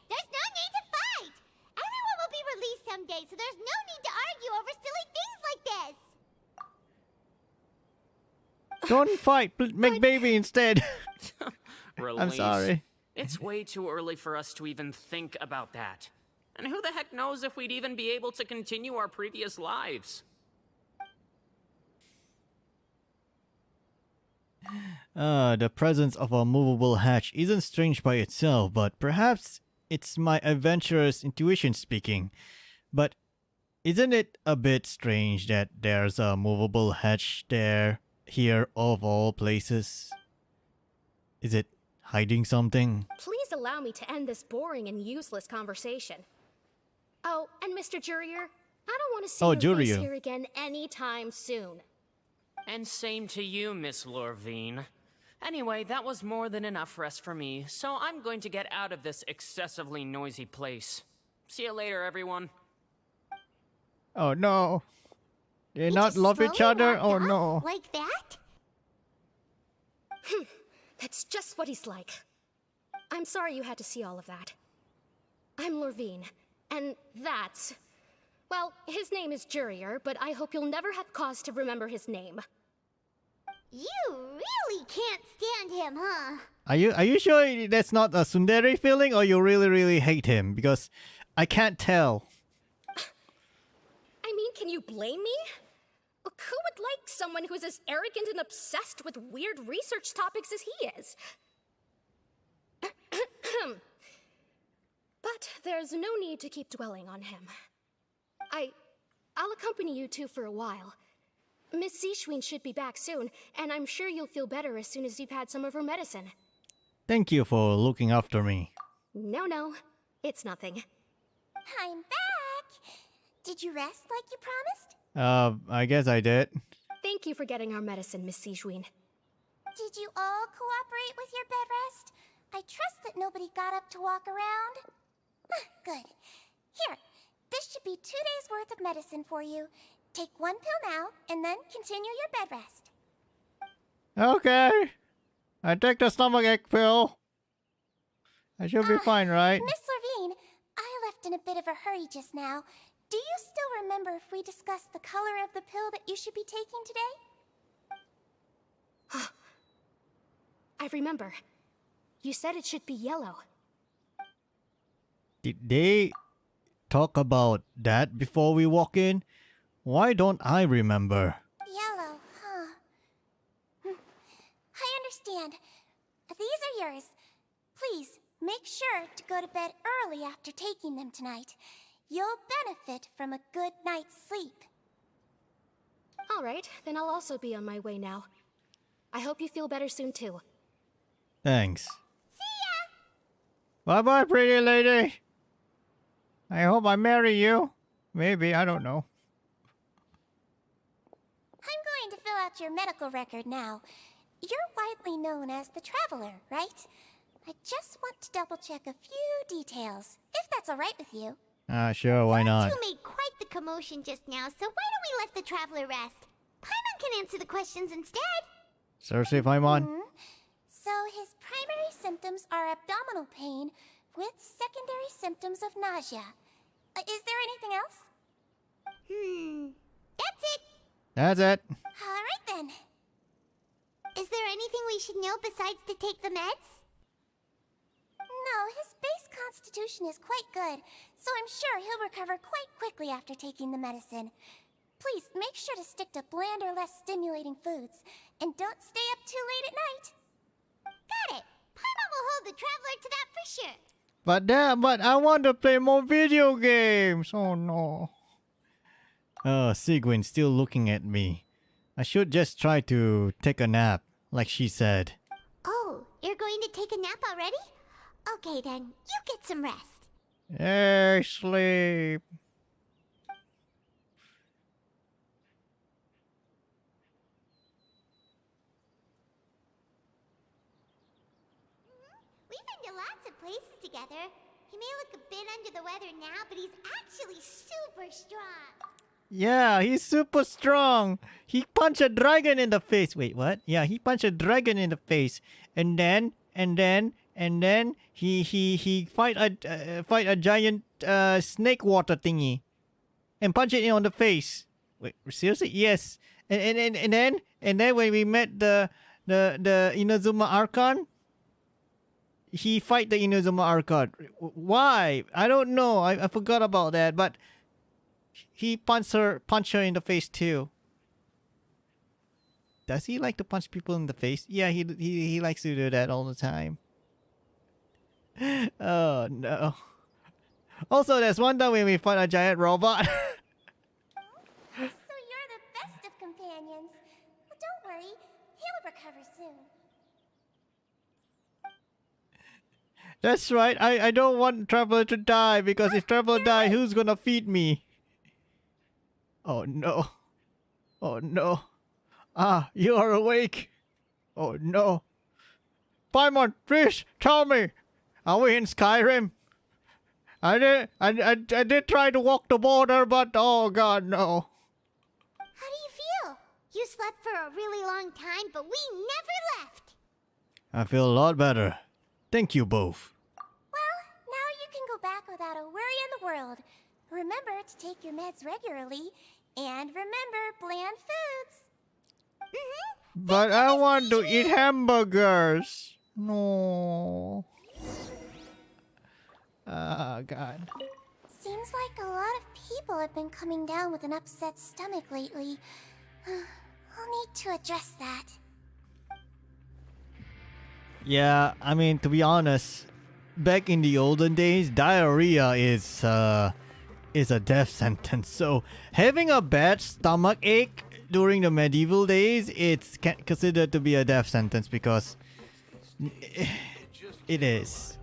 There's no need to fight! Everyone will be released someday, so there's no need to argue over silly things like this! Don't fight, make baby instead. I'm Release. sorry. It's way too early for us to even think about that. And who the heck knows if we'd even be able to continue our previous lives? The presence of a movable hatch isn't strange by itself, but perhaps it's my adventurous intuition speaking. But isn't it a bit strange that there's a movable hatch here of all places? Is it hiding something? Please allow me to end this boring and useless conversation. Oh, and Mr. Jurier, I don't want to see your face Jurier. here again anytime soon. And same to you, Miss Lorvine. Anyway, that was more than enough rest for me, so I'm going to get out of this excessively noisy place. See you later, everyone. Oh no. They You not just love each slowly other? walked Oh off no. Like that? That's just what he's like. I'm sorry you had to see all of that. I'm Lorvine, and that's... Well, his name is Jurier, but I hope you'll never have cause to remember his name. You really can't stand him, huh? Are you sure that's not a tsundere feeling, or you really hate him? Because I can't tell. I mean, can you blame me? Who would like someone who's as arrogant and obsessed with weird research topics as he is? But there's no need to keep dwelling on him. I'll accompany you two for a while. Miss Sijuin should be back soon, and I'm sure you'll feel better as soon as you've had some of her medicine. Thank you for looking after me. No, it's nothing. I'm back! Did you rest like you promised? I guess I did. Thank you for getting our medicine, Miss Sijuin. Did you all cooperate with your bed rest? I trust that nobody got up to walk around. Good. Here, this should be 2 days' worth of medicine for you. Take 1 pill now, and then continue your bed rest. Okay. I take the stomachache pill. I should be fine, right? Miss Lorvine, I left in a bit of a hurry just now. Do you still remember if we discussed the color of the pill that you should be taking today? I remember. You said it should be yellow. Did they talk about that before we walk in? Why don't I remember? Yellow, huh? I understand. These are yours. Please, make sure to go to bed early after taking them tonight. You'll benefit from a good night's sleep. All right, then I'll also be on my way now. I hope you feel better soon, too. Thanks. See ya! Bye-bye, pretty lady. I hope I marry you. Maybe, I don't know. I'm going to fill out your medical record now. You're widely known as the Traveler, right? I just want to double-check a few details, if that's all right with you. Sure, why not? You made quite the commotion just now, so why don't we let the Traveler rest? Pile can answer the questions instead. Seriously, Paimon? So his primary symptoms are abdominal pain with secondary symptoms of nausea. Is there anything else? That's it. That's it. All right then. Is there anything we should know besides to take the meds? No, his base constitution is quite good, so I'm sure he'll recover quite quickly after taking the medicine. Please make sure to stick to bland or less stimulating foods, and don't stay up too late at night. Got it. Paimon will hold the traveler to that for sure. But I want to play more video games. Oh no. Sigwin's still looking at me. I should just try to take a nap, like she said. Oh, you're going to take a nap already? Okay then, you get some rest. Hey, sleep. We've been to lots of places together. He may look a bit under the weather now, but he's actually super strong. Yeah, he's super strong. He punched a dragon in the face. Wait, what? Yeah, he punched a dragon in the face, and then he fight a giant snake water thingy, and punch it on the face. Wait, seriously? Yes. And then when we met the Inazuma Archon, he fight the Inazuma Archon. Why? I don't know. I forgot about that, but he punched her in the face too. Does he like to punch people in the face? Yeah, he likes to do that all the time. Oh no. Also, there's one time when we fight a giant robot. So you're the best of companions. Well, don't worry, he'll recover soon. That's right. I don't want Traveler to die, because if Traveler die, who's gonna feed me? Oh no. Oh no. Ah, you are awake. Oh no. Paimon, please tell me. Are we in Skyrim? I did try to walk the border, but oh god, no. How do you feel? You slept for a really long time, but we never left. I feel a lot better. Thank you both. Well, now you can go back without a worry in the world. Remember to take your meds regularly, and remember bland foods. But I want to eat hamburgers. No. Oh, God. Seems like a lot of people have been coming down with an upset stomach lately. I'll need to address that. Yeah, I mean, to be honest, back in the olden days, diarrhea is a death sentence. So having a bad stomach ache during the medieval days, it's considered to be a death sentence, because it is.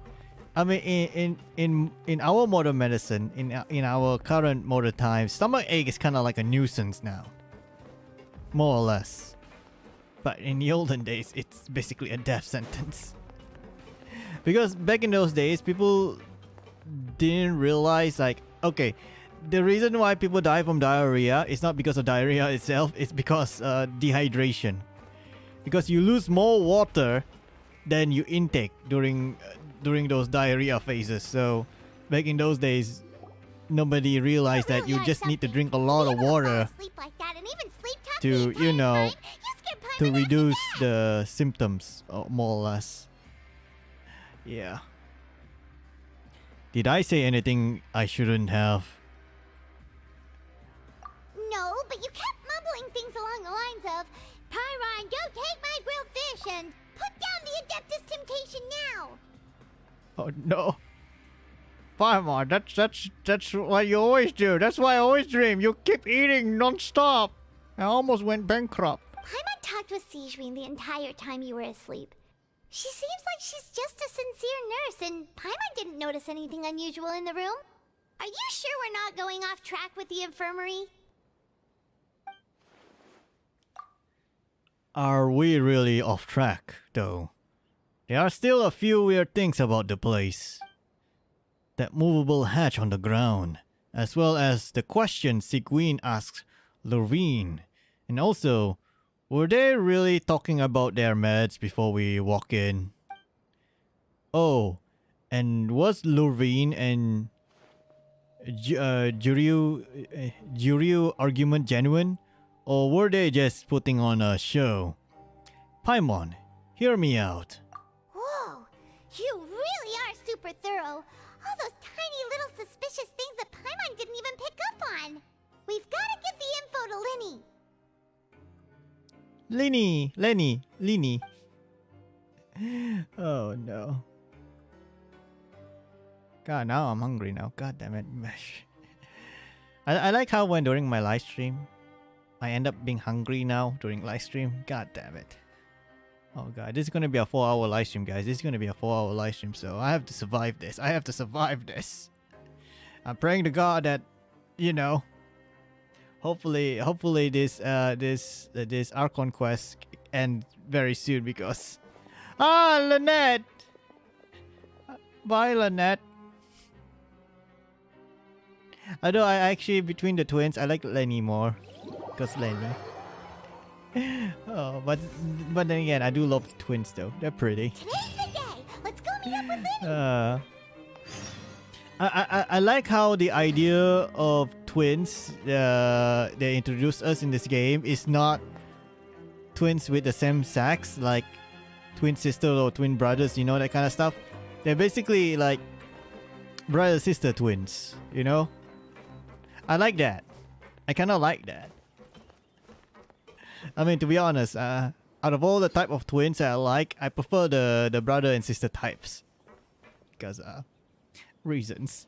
I mean, in our modern medicine, in our current modern times, stomach ache is kind of like a nuisance now, more or less. But in the olden days, it's basically a death sentence. Because back in those days, people didn't realize, like, okay, the reason why people die from diarrhea is not because of diarrhea itself, it's because dehydration. Because you lose more water than you intake during those diarrhea phases. So back in those days, nobody realized that you just need to drink a lot of water to, you know, to reduce the symptoms, more or less. Yeah. Did I say anything I shouldn't have? No, but you kept mumbling things along the lines of, Pyron, go take my grilled fish and put down the Adeptus Temptation now. Oh no. Paimon, that's what you always do. That's why I always dream. You keep eating non-stop. I almost went bankrupt. Paimon talked with Sigewin the entire time you were asleep. She seems like she's just a sincere nurse, and Paimon didn't notice anything unusual in the room. Are you sure we're not going off track with the infirmary? Are we really off track, though? There are still a few weird things about the place. That movable hatch on the ground, as well as the question Sigewin asked Loreen, and also Were they really talking about their meds before we walk in? Oh, and was Lurvine and Juryu argument genuine? Or were they just putting on a show? Paimon, hear me out. Whoa, you really are super thorough. All those tiny little suspicious things that Paimon didn't even pick up on. We've got to give the info to Linny. Lenny. Oh no. God, now I'm hungry now. God damn it. I like how when during my live stream, I end up being hungry now during live stream. God damn it. Oh god, this is gonna be a 4-hour live stream, guys. This is gonna be a 4-hour live stream, so I have to survive this. I'm praying to God that, you know, hopefully this Archon quest end very soon because Lynette. Bye, Lynette. Although I actually, between the twins, I like Lenny more. Because Lenny. Oh, but then again, I do love the twins though. They're pretty. Today's the day. Let's go meet up with Linny. I like how the idea of twins they introduced us in this game is not twins with the same sex, like twin sister or twin brothers, you know, that kind of stuff. They're basically like brother sister twins, you know. I like that. I kind of like that. I mean, to be honest, out of all the type of twins that I like, I prefer the brother and sister types because reasons.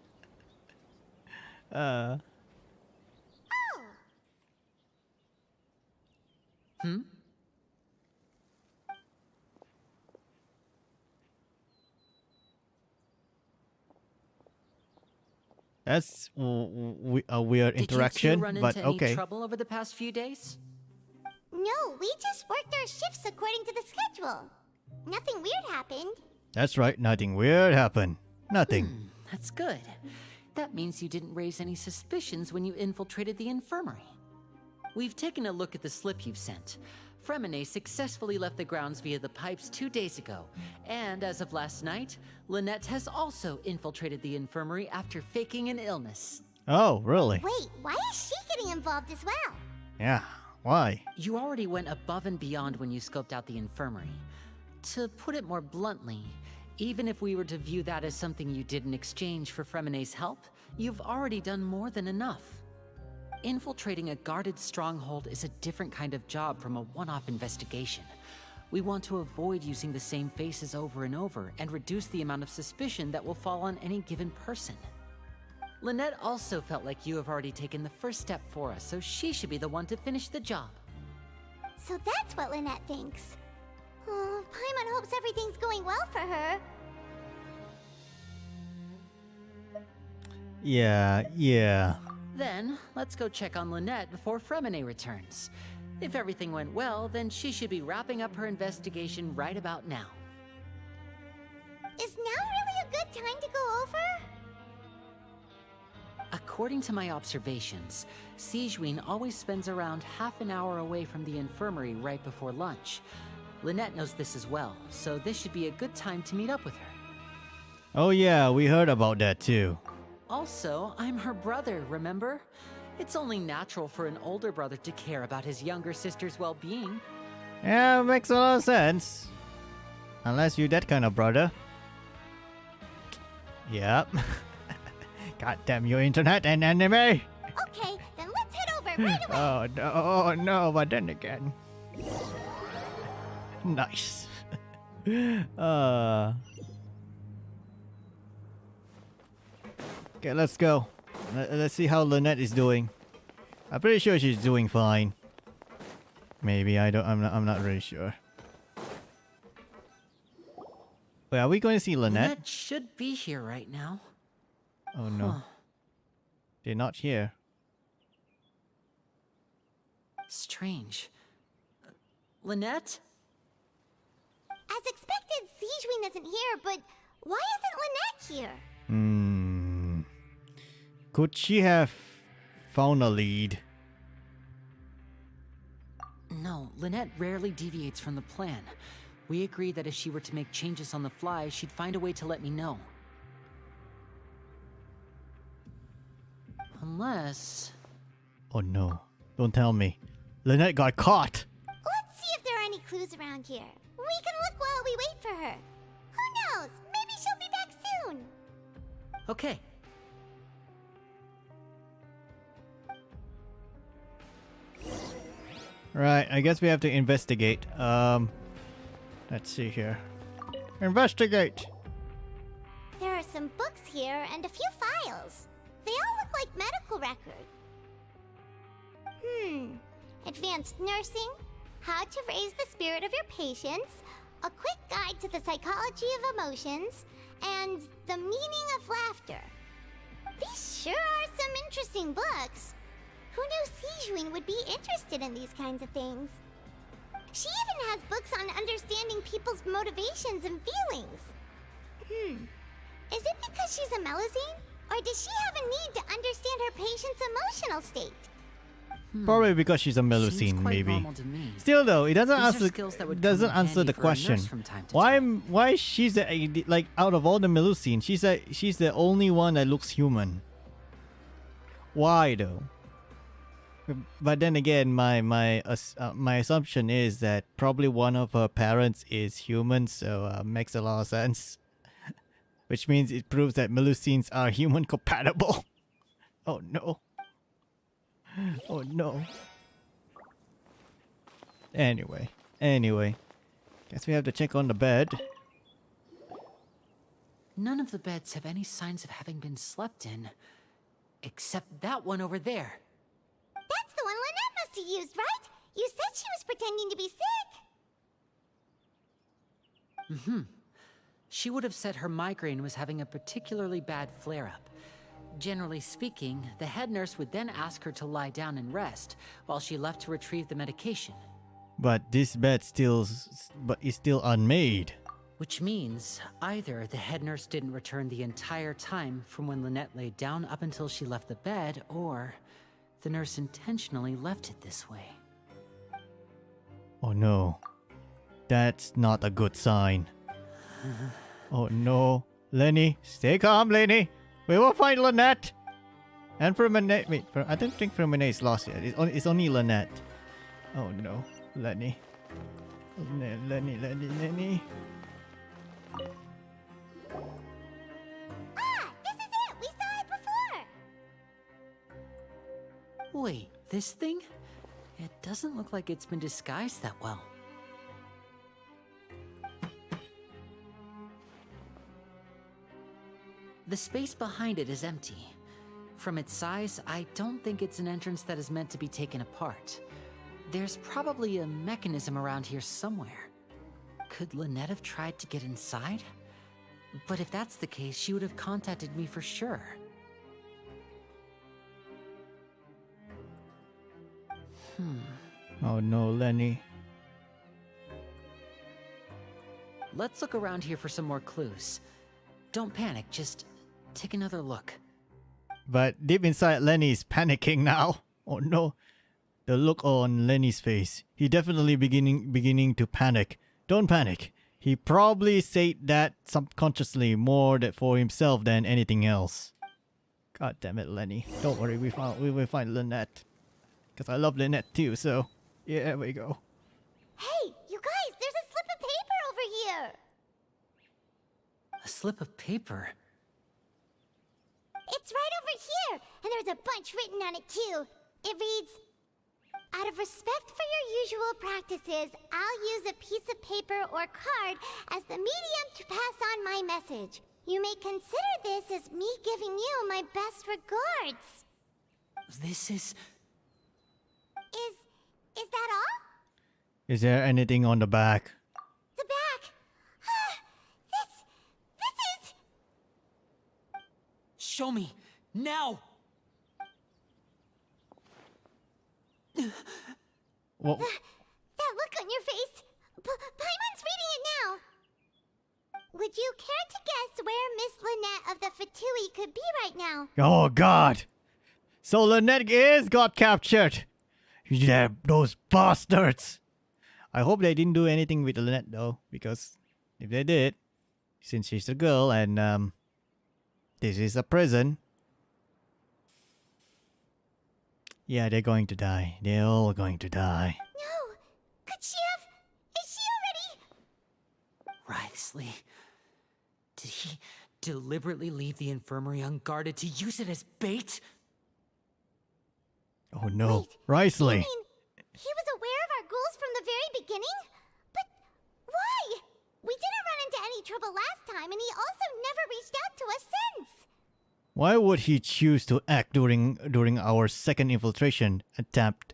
That's a weird interaction, Did you two run but into okay. any trouble over the past few days? No, we just worked our shifts according to the schedule. Nothing weird happened. That's right, nothing weird happened. Nothing. That's good. That means you didn't raise any suspicions when you infiltrated the infirmary. We've taken a look at the slip you've sent. Fremine successfully left the grounds via the pipes 2 days ago, and as of last night, Lynette has also infiltrated the infirmary after faking an illness. Oh, really? Wait, why is she getting involved as well? Yeah, why? You already went above and beyond when you scoped out the infirmary. To put it more bluntly, even if we were to view that as something you did in exchange for Fremine's help, you've already done more than enough. Infiltrating a guarded stronghold is a different kind of job from a one-off investigation. We want to avoid using the same faces over and over and reduce the amount of suspicion that will fall on any given person. Lynette also felt like you have already taken the first step for us, so she should be the one to finish the job. So that's what Lynette thinks. Oh, Paimon hopes everything's going well for her. Yeah. Then, let's go check on Lynette before Fremine returns. If everything went well, then she should be wrapping up her investigation right about now. Is now really a good time to go over? According to my observations, Sigewinne always spends around half an hour away from the infirmary right before lunch. Lynette knows this as well, so this should be a good time to meet up with her. Oh yeah, we heard about that too. Also, I'm her brother, remember? It's only natural for an older brother to care about his younger sister's well-being. Yeah, makes a lot of sense. Unless you're that kind of brother. Yep. God damn your internet and anime! Okay, then let's head over right away. Oh no, but then again. Nice. Okay, let's go. Let's see how Lynette is doing. I'm pretty sure she's doing fine. Maybe I'm not really sure. Wait, are we going to see Lynette? Lynette should be here right now. Oh no. Huh. They're not here. Strange. Lynette? As expected, Sigewinne isn't here, but why isn't Lynette here? Could she have found a lead? No, Lynette rarely deviates from the plan. We agreed that if she were to make changes on the fly, she'd find a way to let me know. Unless... Oh no. Don't tell me. Lynette got caught. Let's see if there are any clues around here. We can look while we wait for her. Who knows? Maybe she'll be back soon. Okay. Right, I guess we have to investigate. Let's see here. Investigate! There are some books here and a few files. They all look like medical records. Advanced nursing, how to raise the spirit of your patients, a quick guide to the psychology of emotions, and the meaning of laughter. These sure are some interesting books. Who knew Sijuin would be interested in these kinds of things? She even has books on understanding people's motivations and feelings. Is it because she's a Melusine? Or does she have a need to understand her patient's emotional state? Probably because she's a Seems Melusine, quite maybe. normal to me. Still though, it doesn't These are answer skills that would doesn't come in answer handy the for a question. nurse from time to Why time. why she's the like out of all the Melusine, she's the only one that looks human. Why though? But then again, my assumption is that probably one of her parents is human, so makes a lot of sense. Which means it proves that Melusines are human compatible. Oh no. Oh no. Anyway. Guess we have to check on the bed. None of the beds have any signs of having been slept in. Except that one over there. That's the one Lynette must have used, right? You said she was pretending to be sick. She would have said her migraine was having a particularly bad flare-up. Generally speaking, the head nurse would then ask her to lie down and rest, while she left to retrieve the medication. But this bed is still unmade. Which means either the head nurse didn't return the entire time from when Lynette laid down up until she left the bed, or the nurse intentionally left it this way. Oh no. That's not a good sign. Oh no. Lenny, stay calm, Lenny. We will find Lynette. And Ferminate. Wait, I don't think Ferminate is lost yet. It's only Lynette. Oh no. Lenny. Lenny. Ah, this is it! We saw it before! Wait, this thing? It doesn't look like it's been disguised that well. The space behind it is empty. From its size, I don't think it's an entrance that is meant to be taken apart. There's probably a mechanism around here somewhere. Could Lynette have tried to get inside? But if that's the case, she would have contacted me for sure. Oh no, Lenny. Let's look around here for some more clues. Don't panic, just take another look. But deep inside, Lenny's panicking now. Oh no. The look on Lenny's face. He definitely beginning to panic. Don't panic. He probably said that subconsciously more for himself than anything else. God damn it, Lenny. Don't worry, we will find Lynette. Because I love Lynette too, so yeah, there we go. Hey, you guys, there's a slip of paper over here! A slip of paper? It's right over here, and there's a bunch written on it too. It reads, "Out of respect for your usual practices, I'll use a piece of paper or card as the medium to pass on my message. You may consider this as me giving you my best regards." This is... Is that all? Is there anything on the back? The back. This is... Show me! Now! What? That look on your face. Paimon's reading it now. Would you care to guess where Miss Lynette of the Fatui could be right now? Oh god! So Lynette got captured! Yeah, those bastards! I hope they didn't do anything with Lynette though, because if they did, since she's a girl and this is a prison, yeah, they're going to die. They're all going to die. No! Could she have... Is she already... Wriothesley, did he deliberately leave the infirmary unguarded to use it as bait? Oh no, Wait, Risley! I mean, he was aware of our goals from the very beginning? But why? We didn't run into any trouble last time, and he also never reached out to us since. Why would he choose to act during our second infiltration attempt?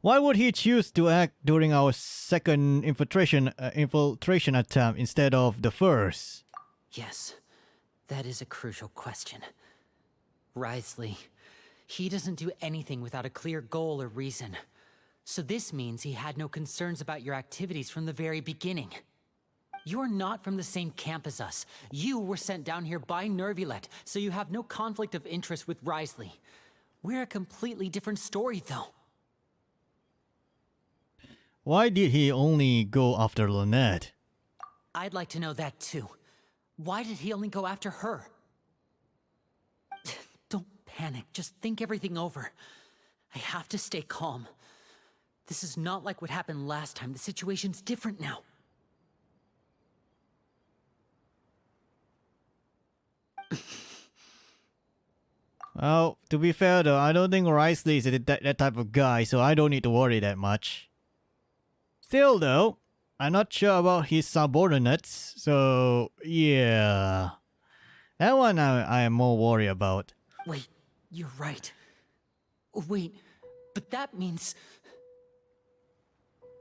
Why would he choose to act during our second infiltration attempt instead of the first? Yes, that is a crucial question. Wriothesley, he doesn't do anything without a clear goal or reason. So this means he had no concerns about your activities from the very beginning. You're not from the same camp as us. You were sent down here by Nervilet, so you have no conflict of interest with Wriothesley. We're a completely different story, though. Why did he only go after Lynette? I'd like to know that, too. Why did he only go after her? Don't panic. Just think everything over. I have to stay calm. This is not like what happened last time. The situation's different now. Well, to be fair though, I don't think Risley is that type of guy, so I don't need to worry that much. Still though, I'm not sure about his subordinates, so yeah. That one I am more worried about. Wait, you're right. Wait, but that means...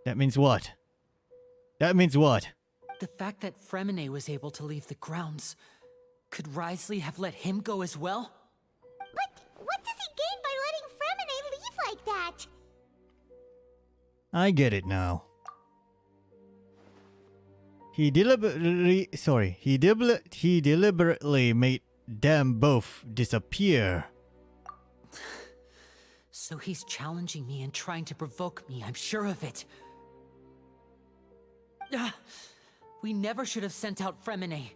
That means what? That means what? The fact that Fremine was able to leave the grounds. Could Wriothesley have let him go as well? But what does he gain by letting Fremine leave like that? I get it now. He deliberately made them both disappear. So he's challenging me and trying to provoke me, I'm sure of it. We never should have sent out Fremine.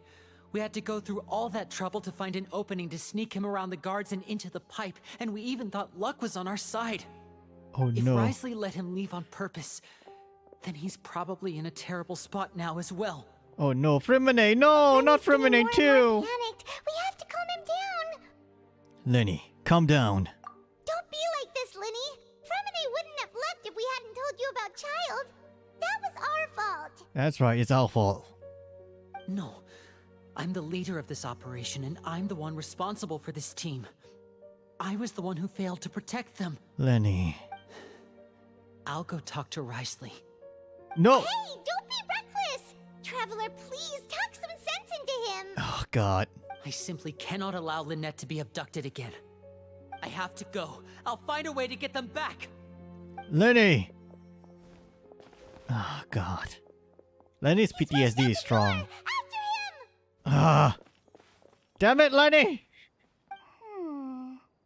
We had to go through all that trouble to find an opening to sneak him around the guards and into the pipe, and we even thought luck was on our side. Oh If no. Wriothesley let him leave on purpose, then he's probably in a terrible spot now as well. Oh no, Fremine, no, not Lenny's getting Fremine more and too. more panicked. We have to calm him down. Lenny, calm down. Don't be like this, Lenny. Fremine wouldn't have left if we hadn't told you about Child. That was our fault. That's right, it's our fault. No, I'm the leader of this operation, and I'm the one responsible for this team. I was the one who failed to protect them. Lenny. I'll go talk to Wriothesley. No! Hey, don't be reckless. Traveler, please talk some sense into him. Oh god. I simply cannot allow Lynette to be abducted again. I have to go. I'll find a way to get them back. Lenny! Oh god. Lenny's PTSD is strong. After him. Ah! Damn it, Lenny!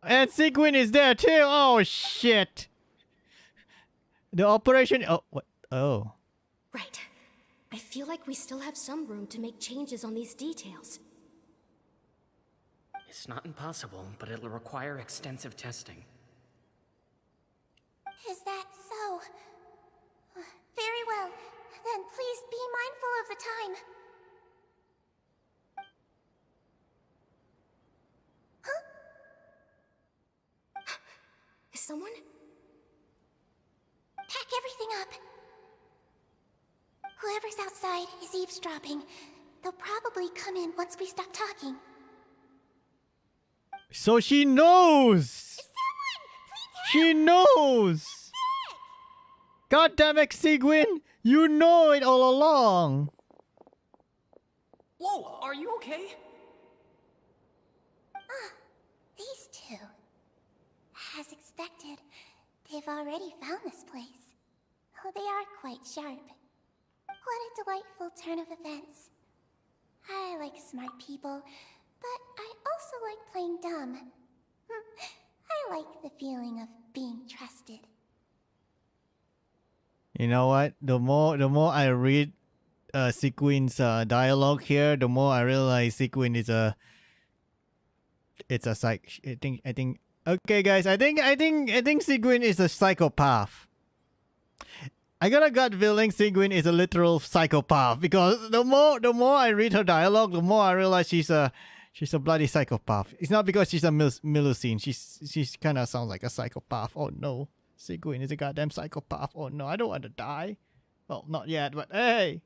And Sigwin is there too! Oh shit! The operation... Oh, what? Oh. Right. I feel like we still have some room to make changes on these details. It's not impossible, but it'll require extensive testing. Is that so? Very well. Then please be mindful of the time. Huh? Is someone? Pack everything up. Whoever's outside is eavesdropping. They'll probably come in once we stop talking. So she knows! Someone! Please help! She knows! God damn it, Sigwin! You know it all along! Whoa, are you okay? These two. As expected, they've already found this place. Oh, they are quite sharp. What a delightful turn of events. I like smart people, but I also like playing dumb. I I like the feeling of being trusted. You know what? The more I read Sequin's dialogue here, the more I realize Sequin is a psych. I think. Okay, guys. I think Sequin is a psychopath. I got a gut feeling Sequin is a literal psychopath because the more I read her dialogue, the more I realize she's a bloody psychopath. It's not because she's a Melusine. She's kind of sounds like a psychopath. Oh no. Sequin is a goddamn psychopath. Oh no, I don't want to die. Well, not yet, but hey.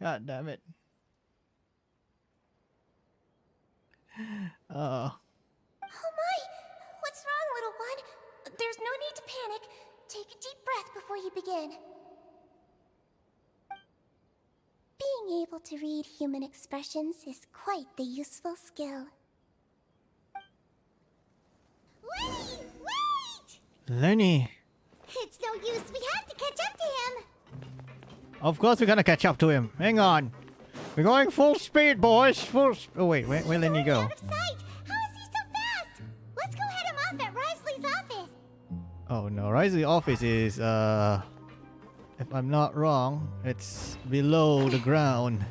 God damn it. Oh my! What's wrong, little one? There's no need to panic. Take a deep breath before you begin. Being able to read human expressions is quite the useful skill. Lenny! Wait! Lenny. It's no use. We have to catch up to him. Of course we're gonna catch up to him. Hang on. We're going full speed, boys. Oh wait, where Lenny go? Out of sight. How is he so fast? Let's go head him off at Risley's office. Oh no, Risley's office is if I'm not wrong, it's below the ground.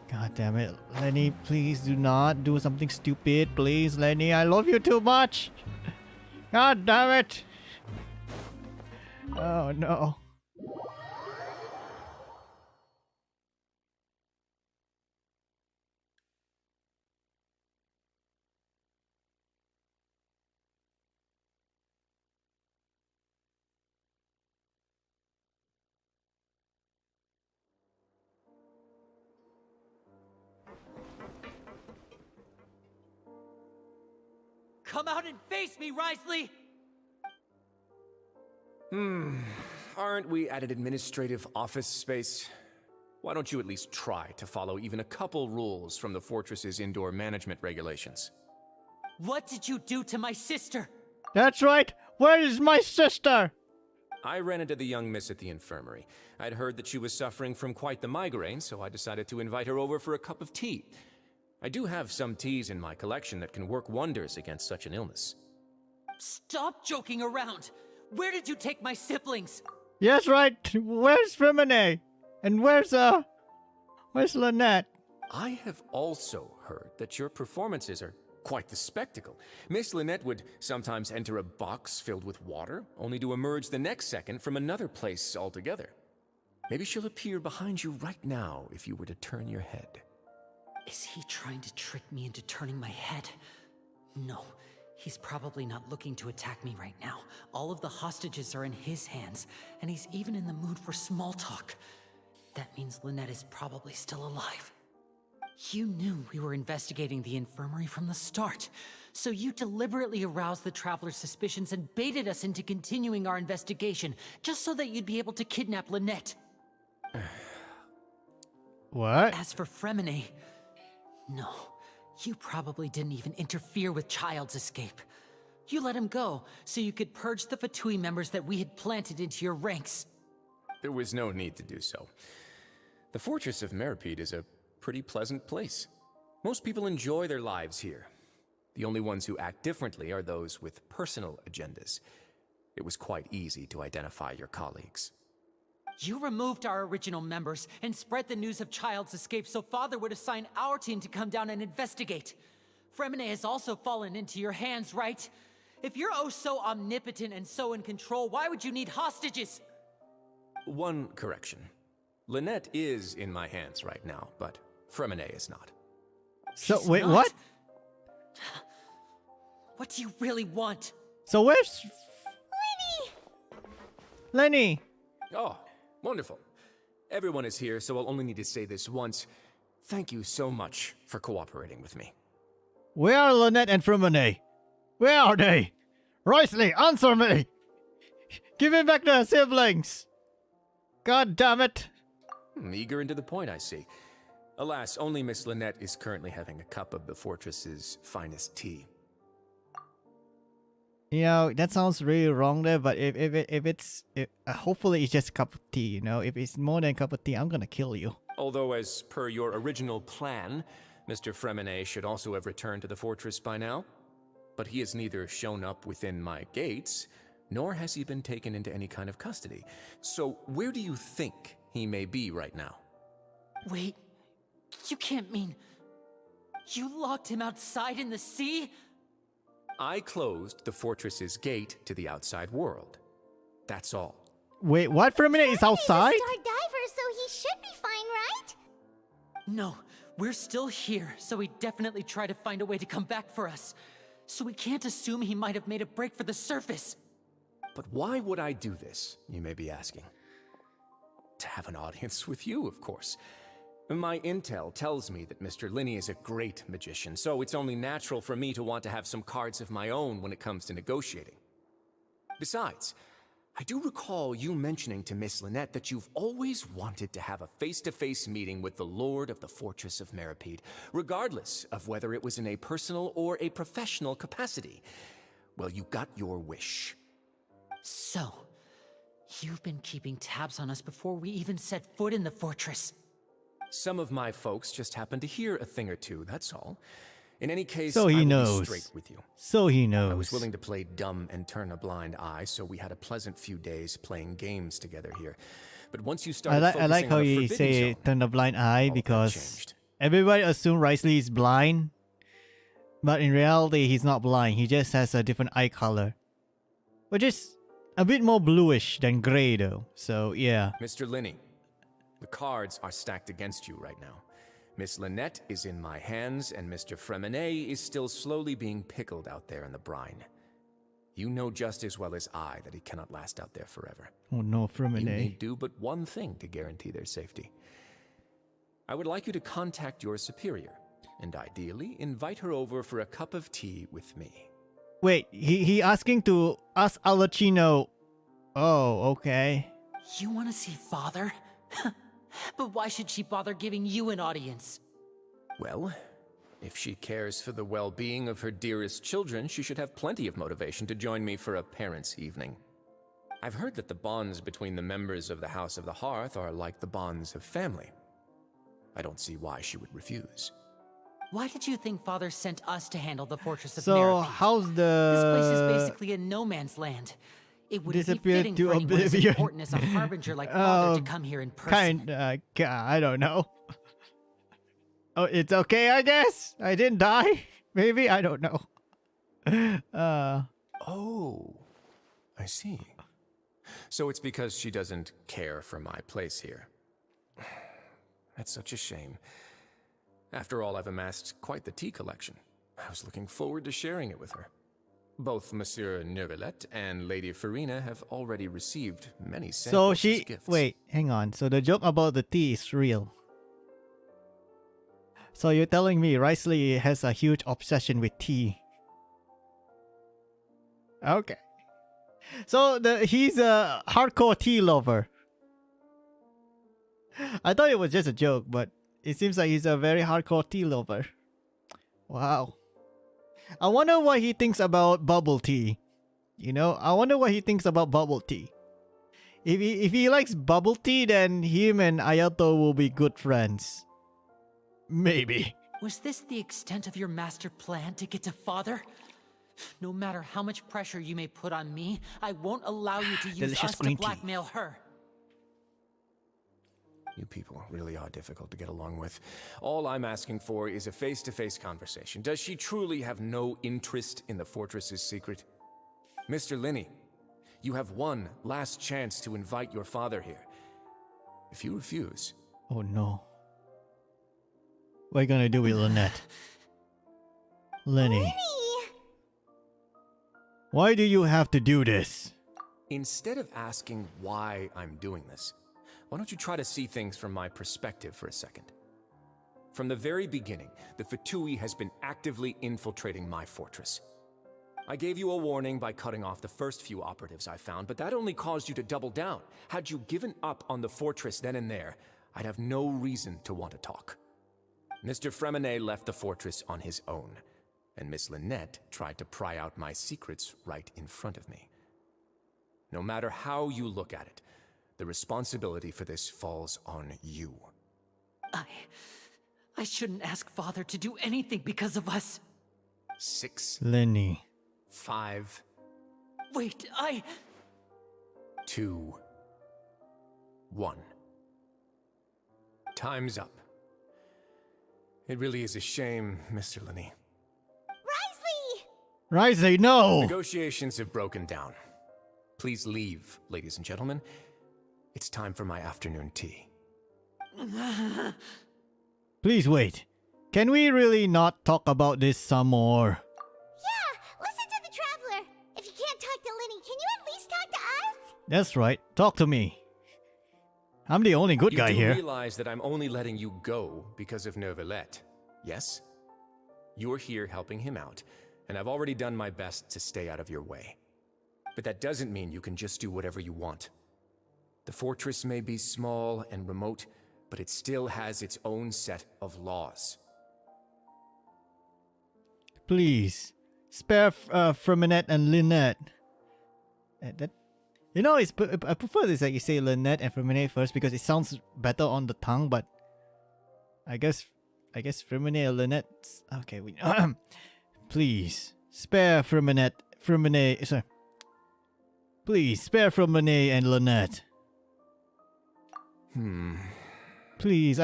God damn it. Lenny, please do not do something stupid. Please, Lenny, I love you too much. God damn it. Oh no. Come out and face me, Risley! Aren't we at an administrative office space? Why don't you at least try to follow even a couple rules from the fortress's indoor management regulations? What did you do to my sister? That's right. Where is my sister? I ran into the young miss at the infirmary. I'd heard that she was suffering from quite the migraine, so I decided to invite her over for a cup of tea. I do have some teas in my collection that can work wonders against such an illness. Stop joking around! Where did you take my siblings? Yes, right. Where's Remine? And where's Lynette? I have also heard that your performances are quite the spectacle. Miss Lynette would sometimes enter a box filled with water, only to emerge the next second from another place altogether. Maybe she'll appear behind you right now if you were to turn your head. Is he trying to trick me into turning my head? No, he's probably not looking to attack me right now. All of the hostages are in his hands, and he's even in the mood for small talk. That means Lynette is probably still alive. You knew we were investigating the infirmary from the start, so you deliberately aroused the Traveler's suspicions and baited us into continuing our investigation, just so that you'd be able to kidnap Lynette. What? As for Fremine, no, you probably didn't even interfere with Child's escape. You let him go, so you could purge the Fatui members that we had planted into your ranks. There was no need to do so. The Fortress of Meripede is a pretty pleasant place. Most people enjoy their lives here. The only ones who act differently are those with personal agendas. It was quite easy to identify your colleagues. You removed our original members and spread the news of Child's escape so Father would assign our team to come down and investigate. Fremine has also fallen into your hands, right? If you're oh so omnipotent and so in control, why would you need hostages? One correction. Lynette is in my hands right now, but Fremine is not. So She's wait, not? what? What do you really want? So where's Lenny! Lenny? Oh, wonderful. Everyone is here, so I'll only need to say this once. Thank you so much for cooperating with me. Where are Lynette and Fremine? Where are they? Risley, answer me! Give me back the siblings! God damn it! Eager and to the point, I see. Alas, only Miss Lynette is currently having a cup of the fortress's finest tea. You know, that sounds really wrong there, but hopefully it's just a cup of tea, you know? If it's more than a cup of tea, I'm gonna kill you. Although, as per your original plan, Mr. Fremine should also have returned to the fortress by now. But he has neither shown up within my gates, nor has he been taken into any kind of custody. So where do you think he may be right now? Wait, you can't mean... You locked him outside in the sea? I closed the fortress's gate to the outside world. That's all. Wait, what? For a minute, he's outside? He's a star diver, so he should be fine, right? No, we're still here, so he definitely tried to find a way to come back for us. So we can't assume he might have made a break for the surface. But why would I do this, you may be asking? To have an audience with you, of course. My intel tells me that Mr. Linney is a great magician, so it's only natural for me to want to have some cards of my own when it comes to negotiating. Besides, I do recall you mentioning to Miss Lynette that you've always wanted to have a face-to-face meeting with the Lord of the Fortress of Meripede, regardless of whether it was in a personal or a professional capacity. Well, you got your wish. So, you've been keeping tabs on us before we even set foot in the fortress. Some of my folks just happened to hear a thing or two, that's all. In any case, So I he will knows. be straight with you. So he I knows. was willing to play dumb and turn a blind eye, so we had a pleasant few days playing games together here. But once you started I like focusing how on a you forbidden say zone, turn a blind eye all that because changed. everybody assume Risley is blind. But in reality, he's not blind. He just has a different eye color. Which is a bit more bluish than gray though. So yeah. Mr. Linney, the cards are stacked against you right now. Miss Lynette is in my hands, and Mr. Freminet is still slowly being pickled out there in the brine. You know just as well as I that he cannot last out there forever. Oh no, You Freminet. need do but one thing to guarantee their safety. I would like you to contact your superior, and ideally invite her over for a cup of tea with me. Wait, he asking to us Alachino. Oh, okay. You want to see Father? But why should she bother giving you an audience? Well, if she cares for the well-being of her dearest children, she should have plenty of motivation to join me for a parents' evening. I've heard that the bonds between the members of the House of the Hearth are like the bonds of family. I don't see why she would refuse. Why did you think Father sent us to handle the Fortress of So Meripede? how's This place is the basically a no man's land. It wouldn't be disappeared fitting to for anyone as oblivion. important as a harbinger like Father to come here in person. I don't know. Oh, it's okay, I guess. I didn't die. Maybe, I don't know. Oh, I see. So it's because she doesn't care for my place here. That's such a shame. After all, I've amassed quite the tea collection. I was looking forward to sharing it with her. Both Monsieur Neuvillette and Lady Farina have already received many So samples she as gifts. wait, hang on. So the joke about the tea is real. So you're telling me Risley has a huge obsession with tea. Okay. So he's a hardcore tea lover. I thought it was just a joke, but it seems like he's a very hardcore tea lover. Wow. I wonder what he thinks about bubble tea. You know, I wonder what he thinks about bubble tea. If he likes bubble tea, then him and Ayato will be good friends. Maybe. Was this the extent of your master plan to get to Father? No matter how much pressure you may put on me, I won't allow you to use Delicious us to green tea. blackmail her. You people really are difficult to get along with. All I'm asking for is a face-to-face conversation. Does she truly have no interest in the fortress's secret? Mr. Linney, you have one last chance to invite your father here. If you refuse... Oh no. What are you gonna do with Lynette? Lenny. Why do you have to do this? Instead of asking why I'm doing this, why don't you try to see things from my perspective for a second? From the very beginning, the Fatui has been actively infiltrating my fortress. I gave you a warning by cutting off the first few operatives I found, but that only caused you to double down. Had you given up on the fortress then and there, I'd have no reason to want to talk. Mr. Freminet left the fortress on his own, and Miss Lynette tried to pry out my secrets right in front of me. No matter how you look at it, the responsibility for this falls on you. I shouldn't ask Father to do anything because of us. 6, Lenny. 5, Wait, 2, 1. Time's up. It really is a shame, Mr. Lenny. Risey, no! Negotiations have broken down. Please leave, ladies and gentlemen. It's time for my afternoon tea. Please wait. Can we really not talk about this some more? Yeah, listen to the Traveler. If you can't talk to Lenny, can you at least talk to us? That's right. Talk to me. I'm the only good guy You do here. realize that I'm only letting you go because of Neuvillette, yes? You're here helping him out, and I've already done my best to stay out of your way. But that doesn't mean you can just do whatever you want. The fortress may be small and remote, but it still has its own set of laws. Please. Spare Firminette and Lynette. I prefer this that you say Lynette and Firminette first because it sounds better on the tongue, but I guess Firminette or Lynette. Okay, please spare Firminette. Sorry. Please spare Firminette and Lynette. Please,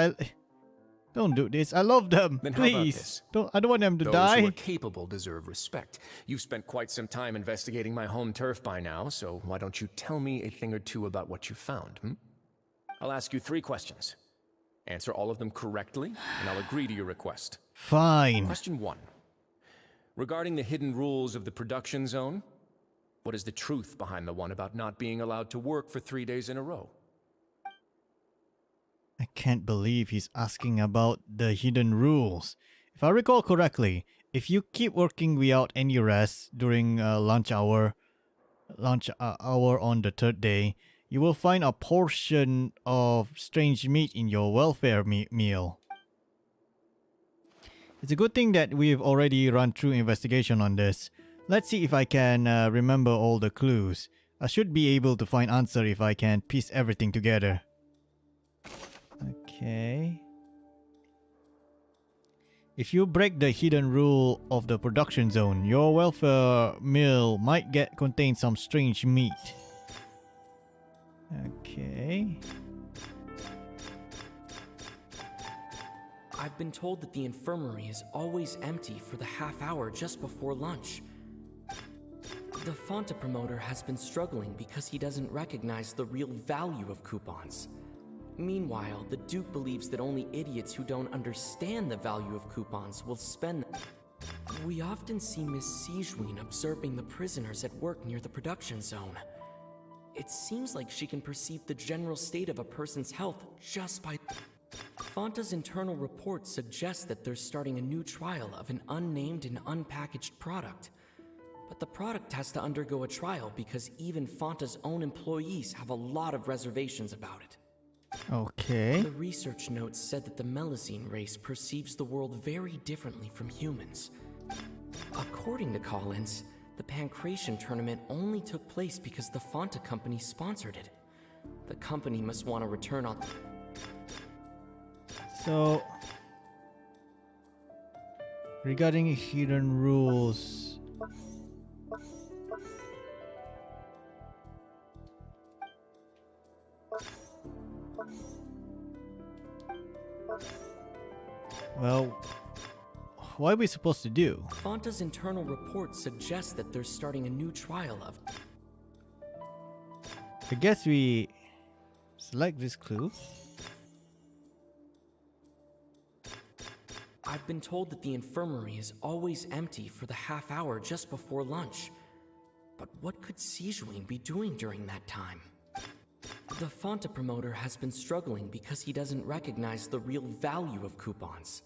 don't do this. I love them. Then how about Please, this? I don't want them to Those die. who are capable deserve respect. You've spent quite some time investigating my home turf by now, so why don't you tell me a thing or two about what you found, I'll ask you 3 questions. Answer all of them correctly, and I'll agree to your request. Fine. Question 1. Regarding the hidden rules of the production zone, what is the truth behind the one about not being allowed to work for 3 days in a row? I can't believe he's asking about the hidden rules. If I recall correctly, if you keep working without any rest during lunch hour on the 3rd day, you will find a portion of strange meat in your welfare meal. It's a good thing that we've already run through investigation on this. Let's see if I can remember all the clues. I should be able to find answer if I can piece everything together. Okay. If you break the hidden rule of the production zone, your welfare meal might contain some strange meat. Okay. I've been told that the infirmary is always empty for the half hour just before lunch. The Fonta promoter has been struggling because he doesn't recognize the real value of coupons. Meanwhile, the Duke believes that only idiots who don't understand the value of coupons will spend them. We often see Miss Sijween observing the prisoners at work near the production zone. It seems like she can perceive the general state of a person's health just by... Fonta's internal report suggests that they're starting a new trial of an unnamed and unpackaged product. But the product has to undergo a trial because even Fonta's own employees have a lot of reservations about it. Okay. The research notes said that the Melusine race perceives the world very differently from humans. According to Collins, the Pancration tournament only took place because the Fonta company sponsored it. The company must want to return on... So, regarding hidden rules, well, what are we supposed to do? Fonta's internal report suggests that they're starting a new trial of... I guess we select this clue. I've been told that the infirmary is always empty for the half hour just before lunch. But what could Sijween be doing during that time? The Fonta promoter has been struggling because he doesn't recognize the real value of coupons.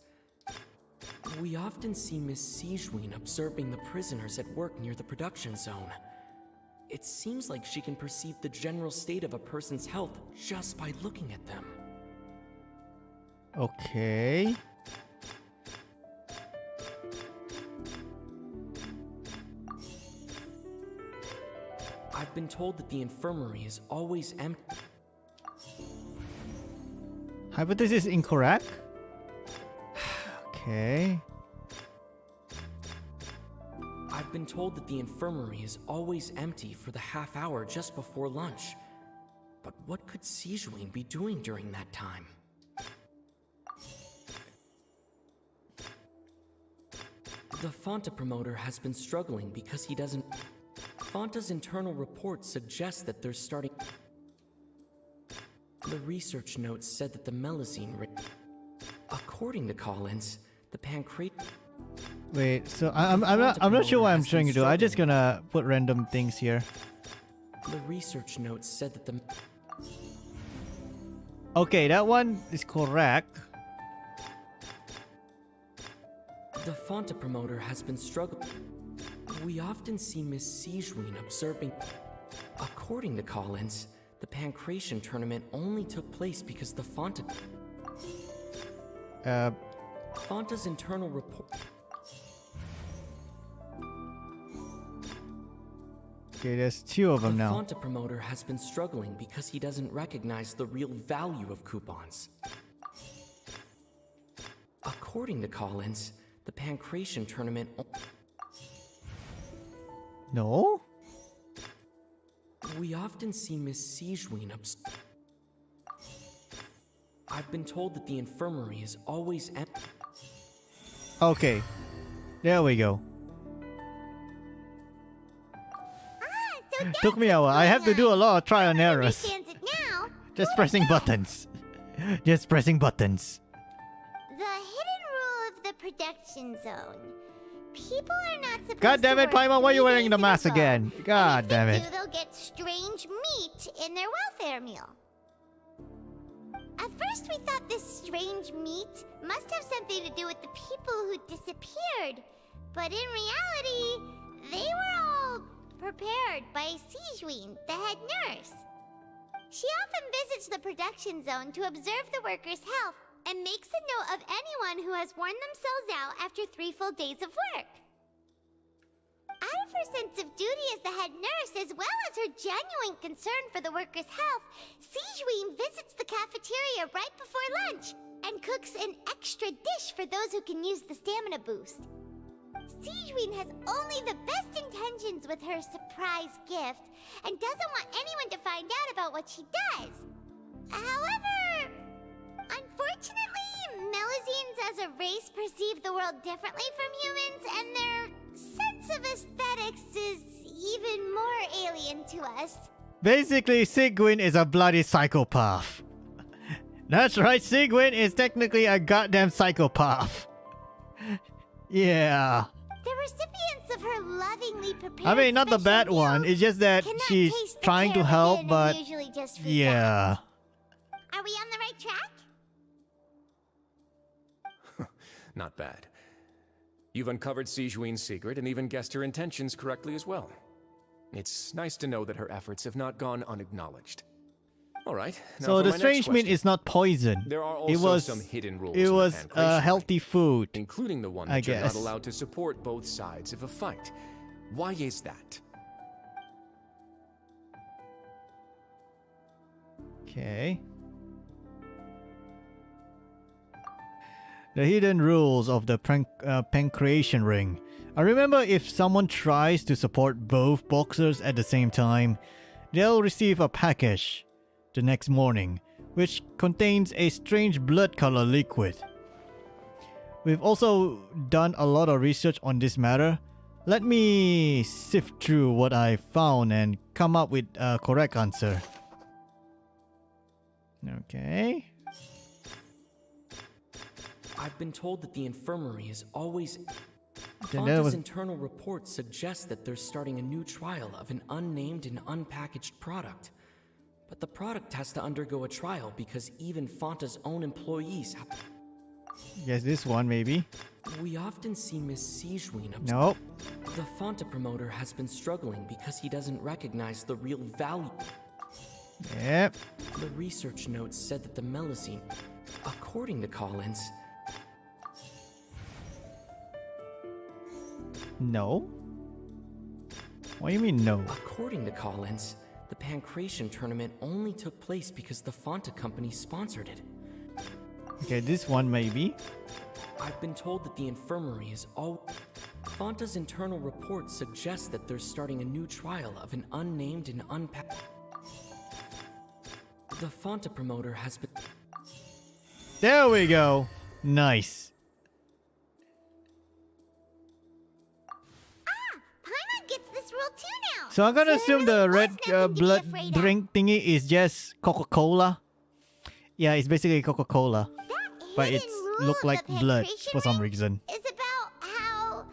We often see Miss Sijween observing the prisoners at work near the production zone. It seems like she can perceive the general state of a person's health just by looking at them. Okay. I've been told that the infirmary is always empty. Hypothesis incorrect? Okay. I've been told that the infirmary is always empty for the half hour just before lunch. But what could Sijuin be doing during that time? The Fonta promoter has been struggling because he doesn't... Fonta's internal report suggests that they're starting... The research notes said that the melusine... According to Collins, the pancreas... Wait, so I'm not sure what I'm trying to do. I'm just gonna put random things here. The research notes said that the... Okay, that one is correct. The Fonta promoter has been struggling. We often see Miss Sijuin observing... According to Collins, the Pancration tournament only took place because the Fonta... Fonta's internal report... Okay, there's two of them The now. Fonta promoter has been struggling because he doesn't recognize the real value of coupons. According to Collins, the Pancration tournament... No? We often see Miss Sijuin I've been told that the infirmary is always empty. Okay. There we go. Took me a while. I have to do a lot of trial and errors. Understands it now. Just pressing buttons. Just pressing buttons. The hidden rule of the production zone. People are not supposed God damn to it, work Paimon, why are you 3 wearing days the in a mask row. again? God damn And it. if they do, they'll get strange meat in their welfare meal. At first we thought this strange meat must have something to do with the people who disappeared. But in reality, they were all prepared by Sijuin, the head nurse. She often visits the production zone to observe the workers' health and makes a note of anyone who has worn themselves out after 3 full days of work. Out of her sense of duty as the head nurse, as well as her genuine concern for the workers' health, Sijuin visits the cafeteria right before lunch and cooks an extra dish for those who can use the stamina boost. Sijuin has only the best intentions with her surprise gift and doesn't want anyone to find out about what she does. However, unfortunately, Melusines as a race perceive the world differently from humans, and their sense of aesthetics is even more alien to us. Basically, Sigwin is a bloody psychopath. That's right, Sigwin is technically a goddamn psychopath. Yeah. The recipients of her lovingly prepared I mean, not the special bad one. meals It's just that cannot she's taste the trying to care help, within but and usually just freak yeah. out. Are we on the right track? Not bad. You've uncovered Sijuin's secret and even guessed her intentions correctly as well. It's nice to know that her efforts have not gone unacknowledged. All right. Now So for the my next strange meat question. is not poison. There are It also was some hidden rules. It in the was Pancration healthy food, including the one I that you're not guess. allowed to support both sides of a fight. Why is that? Okay. The hidden rules of the pancreation ring. I remember if someone tries to support both boxers at the same time, they'll receive a package the next morning, which contains a strange blood color liquid. We've also done a lot of research on this matter. Let me sift through what I found and come up with a correct answer. Okay. I've been told that the infirmary is always... Then that Fonta's was- internal report suggests that they're starting a new trial of an unnamed and unpackaged product. But the product has to undergo a trial because even Fonta's own employees have... Guess this one maybe. We often see Miss Sijuin Nope. The Fonta promoter has been struggling because he doesn't recognize the real value. Yep. The research notes said that the melusine... According to Collins... No. What do you mean no? According to Collins, the Pancration tournament only took place because the Fonta company sponsored it. Okay, this one maybe. I've been told that the infirmary is all... Fonta's internal report suggests that they're starting a new trial of an unnamed and unpacked. The Fonta promoter has been. There we go. Nice. Paimon gets this rule too now. So I'm gonna there assume really the was red nothing to be blood afraid of. drink thingy is just Coca-Cola. Yeah, it's basically Coca-Cola, That but hidden it's rule look of like the blood pancreation for some ring reason. is about how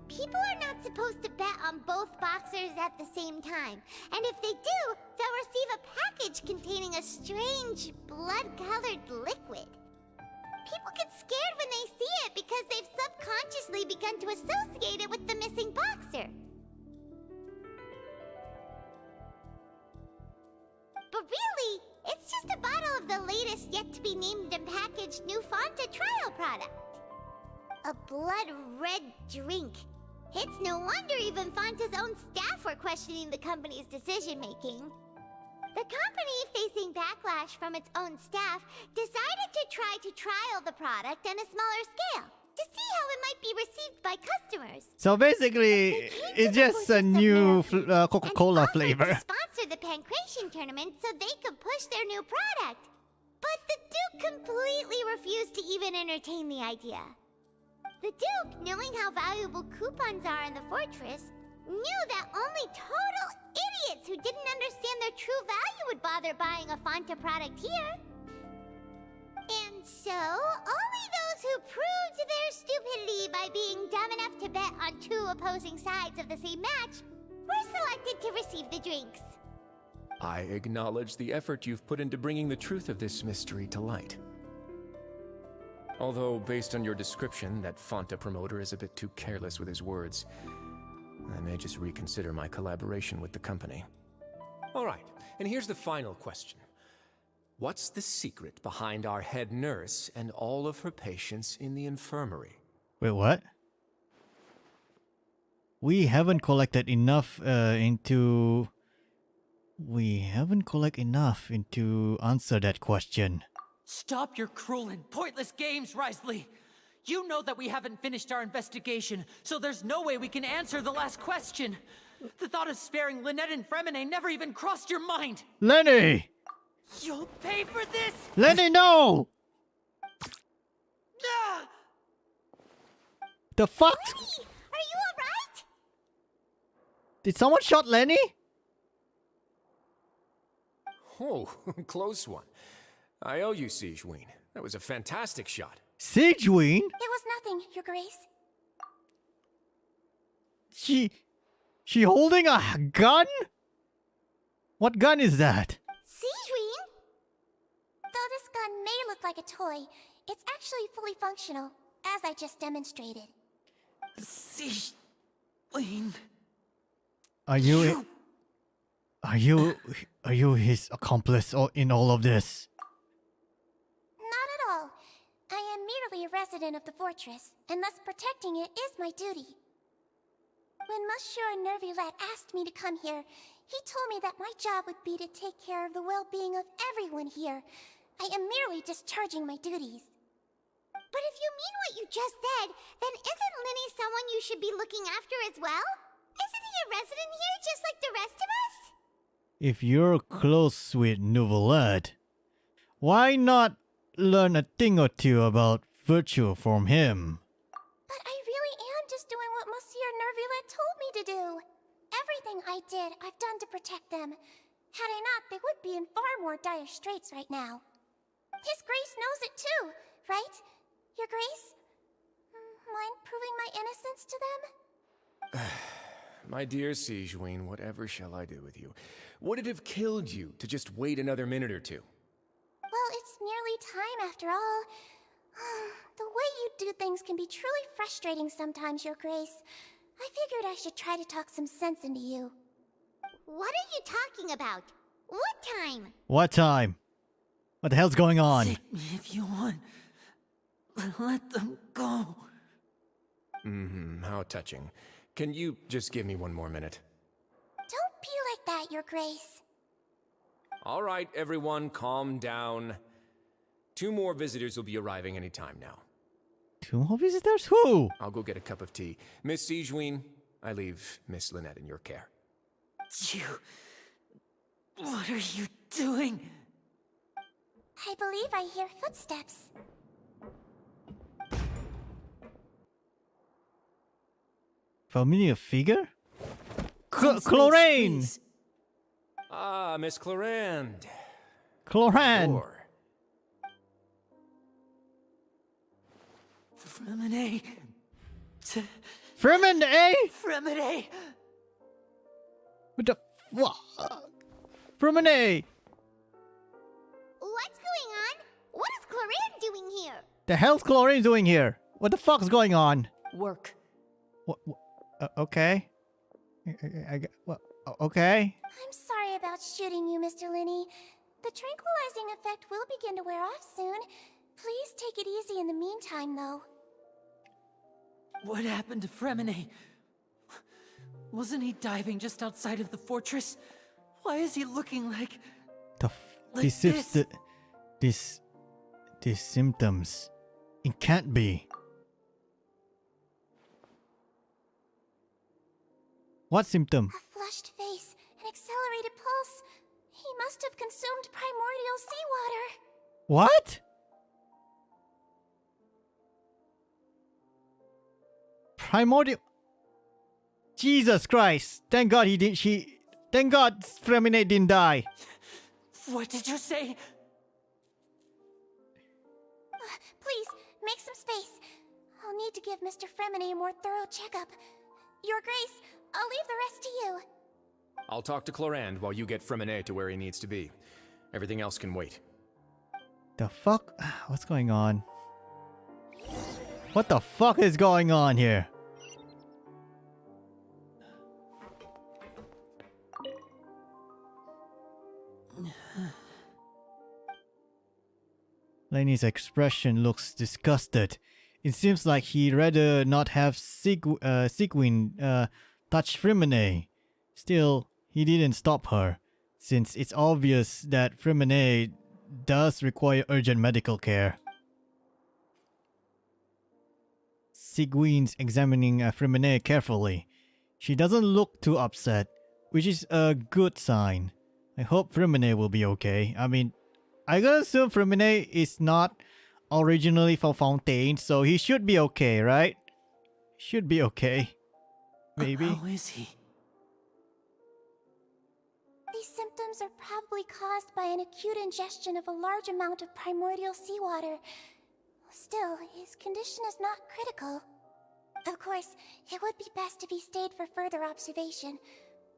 people are not supposed to bet on both boxers at the same time. And if they do, they'll receive a package containing a strange blood-colored liquid. People get scared when they see it because they've subconsciously begun to associate it with the missing boxer. But really, it's just a bottle of the latest yet-to-be-named and packaged new Fonta trial product. A blood-red drink. It's no wonder even Fonta's own staff were questioning the company's decision-making. The company, facing backlash from its own staff, decided to try to trial the product on a smaller scale to see how it might be received by customers. So basically, it's just a new Coca-Cola And offered flavor. to sponsor the Pancration tournament so they could push their new product. But the Duke completely refused to even entertain the idea. The Duke, knowing how valuable coupons are in the fortress, knew that only total idiots who didn't understand their true value would bother buying a Fonta product here. And so, only those who proved their stupidity by being dumb enough to bet on two opposing sides of the same match were selected to receive the drinks. I acknowledge the effort you've put into bringing the truth of this mystery to light. Although, based on your description, that Fonta promoter is a bit too careless with his words, I may just reconsider my collaboration with the company. All right, and here's the final question. What's the secret behind our head nurse and all of her patients in the infirmary? Wait, what? We haven't collected enough We haven't collected enough into answer that question. Stop your cruel and pointless games, Risley! You know that we haven't finished our investigation, so there's no way we can answer the last question. The thought of sparing Lynette and Fremine never even crossed your mind. Lenny! You'll pay for this! Lenny, no! Ah! The fuck? Lenny, are you alright? Did someone shot Lenny? Oh, close one. I owe you, Sigeween. That was a fantastic shot. Sigeween? It was nothing, Your Grace. She holding a gun? What gun is that? Sigeween? Though this gun may look like a toy, it's actually fully functional, as I just demonstrated. Sigeween. Are you his accomplice in all of this? Not at all. I am merely a resident of the fortress, and thus protecting it is my duty. When Monsieur Nervulette asked me to come here, he told me that my job would be to take care of the well-being of everyone here. I am merely discharging my duties. But if you mean what you just said, then isn't Linny someone you should be looking after as well? Isn't he a resident here just like the rest of us? If you're close with Nouvellette, why not learn a thing or two about virtue from him? But I really am just doing what Monsieur Nervulette told me to do. Everything I did, I've done to protect them. Had I not, they would be in far more dire straits right now. His Grace knows it too, right? Your Grace? Mind proving my innocence to them? My dear Sigeween, whatever shall I do with you? Would it have killed you to just wait another minute or two? Well, it's nearly time after all. The way you do things can be truly frustrating sometimes, Your Grace. I figured I should try to talk some sense into you. What are you talking about? What time? What time? What the hell's going on? Take me if you want. Let them go. How touching. Can you just give me one more minute? Don't be like that, Your Grace. All right, everyone, calm down. 2 more visitors will be arriving any time now. Two more visitors? Who? I'll go get a cup of tea. Miss Sijween, I leave Miss Lynette in your care. You... What are you doing? I believe I hear footsteps. Familiar figure? Some space, Chlorine! please. Ah, Miss Clorand. Chlorine! Door. Fremine... Fremen, eh? Fremine... What the fuck? Fremen, What's going on? What is Clorine doing here? the hell's Chlorine doing here? What the fuck's going on? Work. What? Okay. Okay. I'm sorry about shooting you, Mr. Linney. The tranquilizing effect will begin to wear off soon. Please take it easy in the meantime, though. What happened to Fremine? Wasn't he diving just outside of the fortress? Why is he looking like... like These symptoms. It can't be. What symptom? A flushed face, an accelerated pulse. He must have consumed primordial seawater. What? Primordial. Jesus Christ! Thank God he didn't. Thank God Freminate didn't die. What did you say? Please, make some space. I'll need to give Mr. Fremine a more thorough checkup. Your Grace, I'll leave the rest to you. I'll talk to Clorand while you get Fremine to where he needs to be. Everything else can wait. The fuck? What's going on? What the fuck is going on here? Lenny's expression looks disgusted. It seems like he'd rather not have Sigwin touch Fremine. Still, he didn't stop her, since it's obvious that Fremine does require urgent medical care. Sigwin's examining Fremine carefully. She doesn't look too upset, which is a good sign. I hope Fremine will be okay. I mean, I gotta assume Fremine is not originally from Fontaine, so he should be okay, right? Should be okay. Maybe. How is he? These symptoms are probably caused by an acute ingestion of a large amount of primordial seawater. Still, his condition is not critical. Of course, it would be best if he stayed for further observation.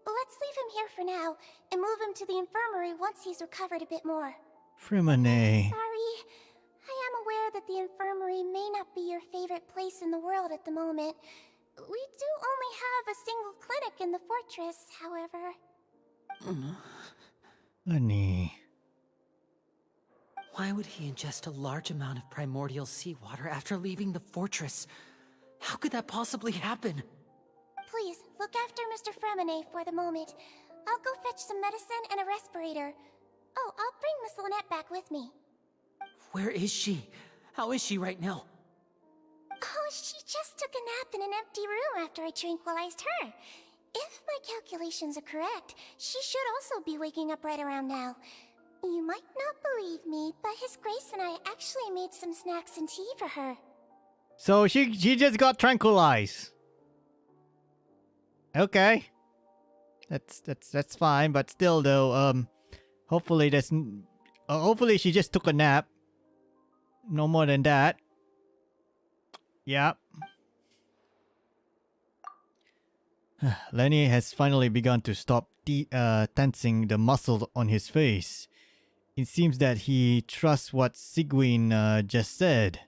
Let's leave him here for now, and move him to the infirmary once he's recovered a bit more. Fremine. Sorry. I am aware that the infirmary may not be your favorite place in the world at the moment. We do only have a single clinic in the fortress, however. Lenny. Why would he ingest a large amount of primordial seawater after leaving the fortress? How could that possibly happen? Please, look after Mr. Fremine for the moment. I'll go fetch some medicine and a respirator. Oh, I'll bring Miss Lynette back with me. Where is she? How is she right now? Oh, she just took a nap in an empty room after I tranquilized her. If my calculations are correct, she should also be waking up right around now. You might not believe me, but His Grace and I actually made some snacks and tea for her. So she just got tranquilized. Okay. That's fine, but still though, hopefully hopefully she just took a nap. No more than that. Yep. Lenny has finally begun to stop tensing the muscles on his face. It seems that he trusts what Sigwin just said.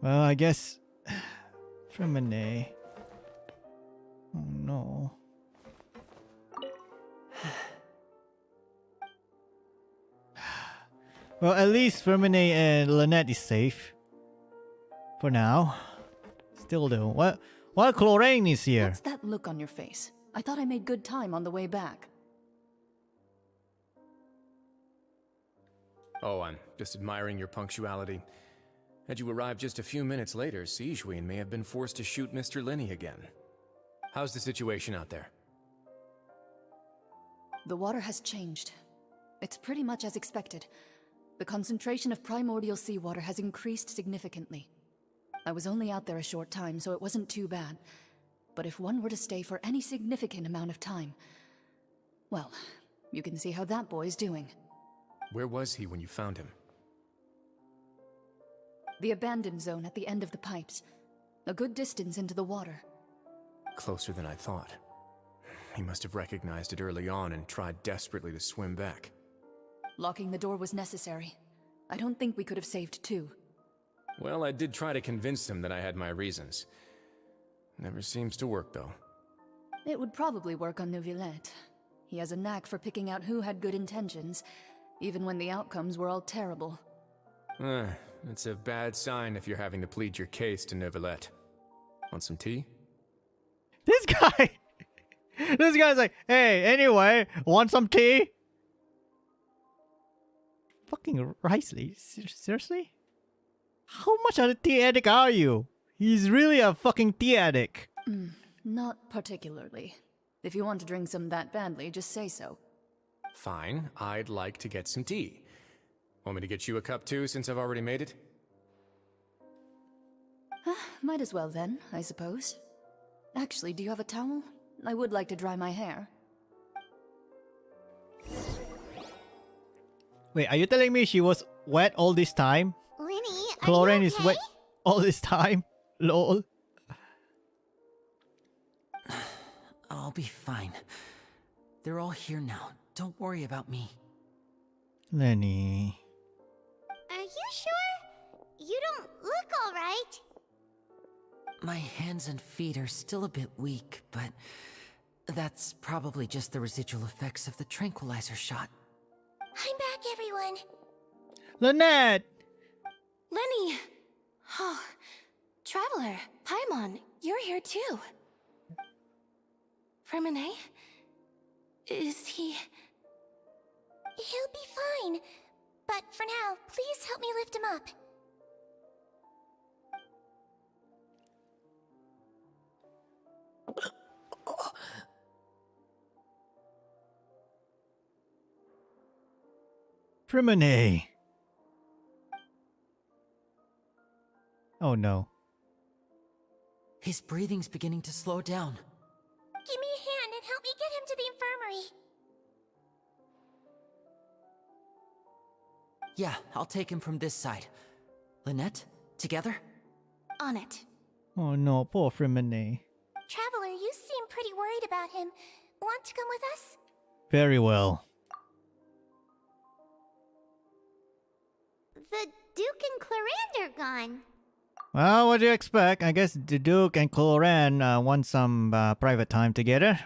Well, I guess... Fremine. Oh no. Well, at least Fremine and Lynette is safe. For now. Still though, while Chlorine is here. What's that look on your face? I thought I made good time on the way back. Oh, I'm just admiring your punctuality. Had you arrived just a few minutes later, Sigewinne may have been forced to shoot Mr. Lenny again. How's the situation out there? The water has changed. It's pretty much as expected. The concentration of primordial seawater has increased significantly. I was only out there a short time, so it wasn't too bad. But if one were to stay for any significant amount of time, well, you can see how that boy's doing. Where was he when you found him? The abandoned zone at the end of the pipes. A good distance into the water. Closer than I thought. He must have recognized it early on and tried desperately to swim back. Locking the door was necessary. I don't think we could have saved two. Well, I did try to convince him that I had my reasons. Never seems to work, though. It would probably work on Neuvillette. He has a knack for picking out who had good intentions, even when the outcomes were all terrible. It's a bad sign if you're having to plead your case to Neuvillette. Want some tea? This guy! This guy's like, hey, anyway, want some tea? Fucking Risley, seriously? How much of a tea addict are you? He's really a fucking tea addict. Not particularly. If you want to drink some that badly, just say so. Fine, I'd like to get some tea. Want me to get you a cup too, since I've already made it? Might as well then, I suppose. Actually, do you have a towel? I would like to dry my hair. Wait, are you telling me she was wet all this time? Lenny, are Chlorine you is okay? wet all this time? Lol. I'll be fine. They're all here now. Don't worry about me. Lenny. Are you sure? You don't look alright. My hands and feet are still a bit weak, but that's probably just the residual effects of the tranquilizer shot. I'm back, everyone. Lynette! Lenny! Oh, Traveler, Paimon, you're here too. Fremine? Is he... He'll be fine. But for now, please help me lift him up. Primine. Oh no. His breathing's beginning to slow down. Give me a hand and help me get him to the infirmary. Yeah, I'll take him from this side. Lynette, together? On it. Oh no, poor Primine. Traveler, you seem pretty worried about him. Want to come with us? Very well. The Duke and Clarande are gone. Well, what do you expect? I guess the Duke and Cloran want some private time together.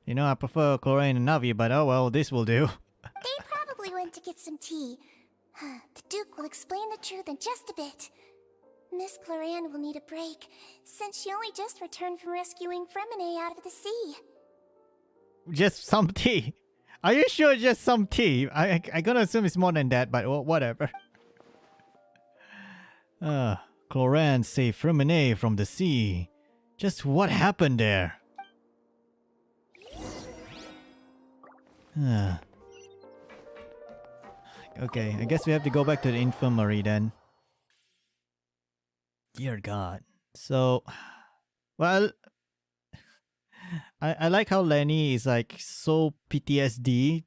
You know, I prefer Cloran and Navi, but oh well, this will do. They probably went to get some tea. The Duke will explain the truth in just a bit. Miss Clarande will need a break, since she only just returned from rescuing Fremine out of the sea. Just some tea. Are you sure just some tea? I'm gonna assume it's more than that, but whatever. Cloran saved Fremine from the sea. Just what happened there? Okay, I guess we have to go back to the infirmary then. Dear God. So, well, I like how Lenny is like so PTSD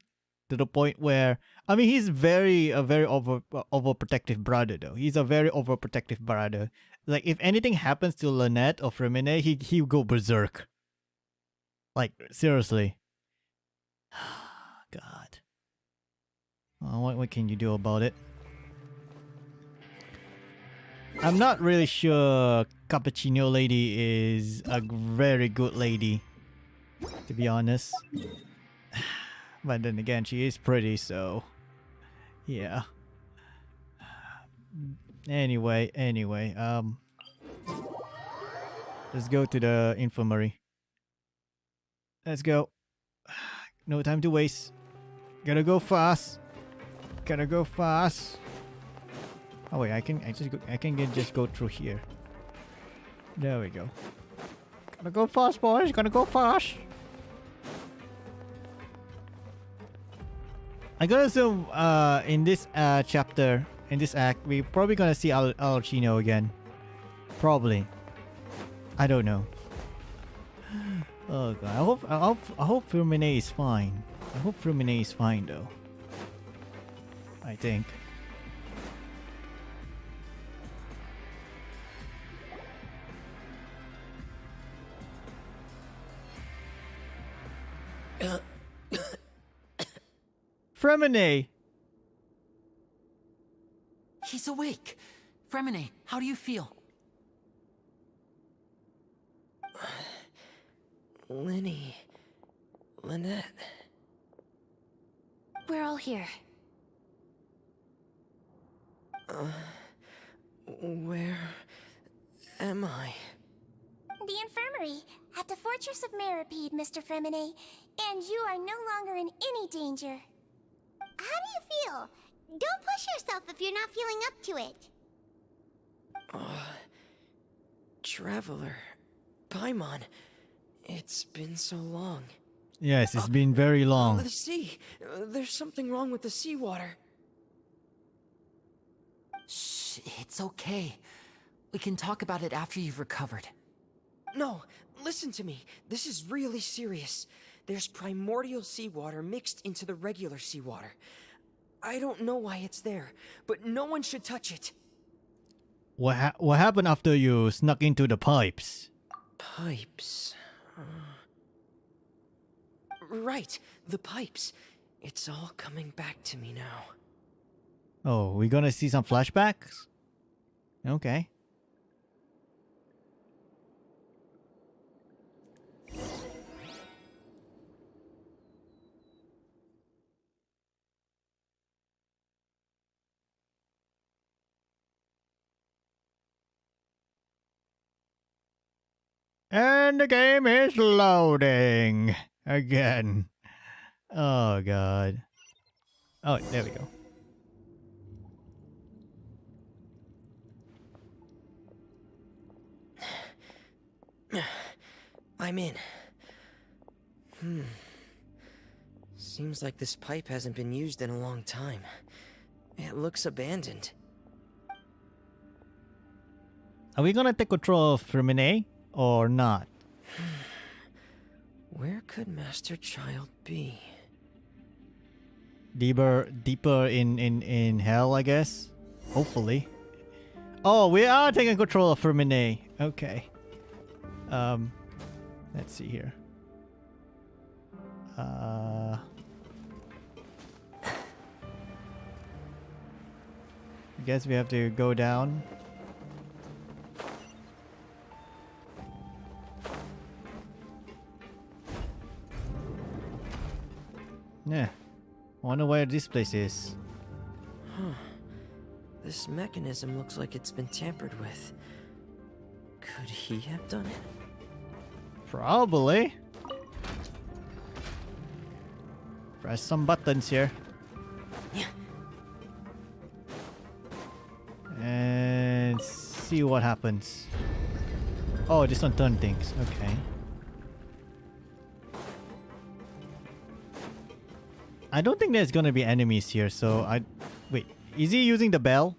to the point where, I mean, he's a very overprotective brother though. He's a very overprotective brother. Like if anything happens to Lynette or Fremine, he'll go berserk. Like seriously. God. Oh, what can you do about it? I'm not really sure Cappuccino Lady is a very good lady, to be honest. But then again, she is pretty, so yeah. Anyway, let's go to the infirmary. Let's go. No time to waste. Gotta go fast. Gotta go fast. Oh wait, I can just go through here. There we go. Gotta go fast, boys. Gotta go fast. I gotta assume in this chapter, in this act, we're probably gonna see Archino again. Probably. I don't know. Oh god. I hope Firmine is fine. I hope Firmine is fine though. I think. Fremine! He's awake. Fremine, how do you feel? Lenny. Lynette. We're all here. Where am I? The infirmary, at the Fortress of Meripede, Mr. Fremine. And you are no longer in any danger. How do you feel? Don't push yourself if you're not feeling up to it. Traveler. Paimon. It's been so long. Yes, it's been very long. The sea. There's something wrong with the seawater. Shh, it's okay. We can talk about it after you've recovered. No, listen to me. This is really serious. There's primordial seawater mixed into the regular seawater. I don't know why it's there, but no one should touch it. What happened after you snuck into the pipes? Pipes. Right, the pipes. It's all coming back to me now. Oh, we're gonna see some flashbacks? Okay. And the game is loading again. Oh god. Oh, there we go. I'm in. Seems like this pipe hasn't been used in a long time. It looks abandoned. Are we gonna take control of Firmine or not? Where could Master Child be? Deeper in hell, I guess. Hopefully. Oh, we are taking control of Firmine. Okay. Let's see here. I guess we have to go down. Yeah. Wonder where this place is. Huh. This mechanism looks like it's been tampered with. Could he have done it? Probably. Press some buttons here. Yeah. And see what happens. Oh, this one turn things. Okay. I don't think there's gonna be enemies here, so I... Wait, is he using the bell?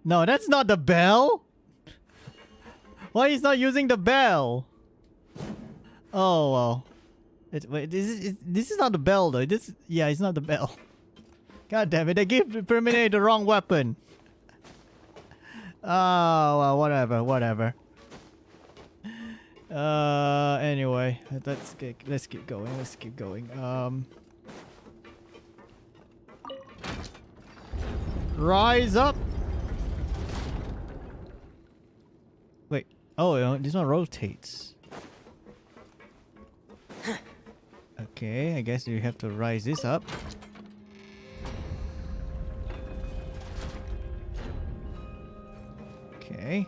No, that's not the bell! Why he's not using the bell? Oh, well. Wait, this is not the bell though. Yeah, it's not the bell. God damn it, they gave Firmine the wrong weapon. Oh, well, whatever. Anyway, let's keep going. Rise up. Wait. Oh, this one rotates. Okay, I guess you have to rise this up. Okay.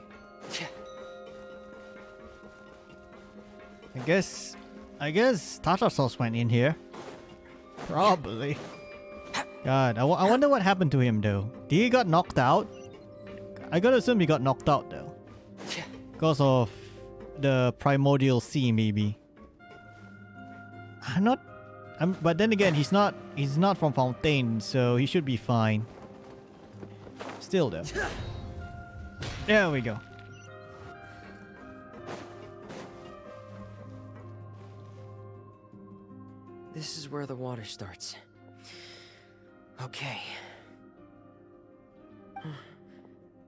I guess tartar sauce went in here. Probably. God, I wonder what happened to him though. Did he got knocked out? I gotta assume he got knocked out though. Because of the primordial sea, maybe. But then again, he's not from Fontaine, so he should be fine. Still though. There we go. This is where the water starts. Okay.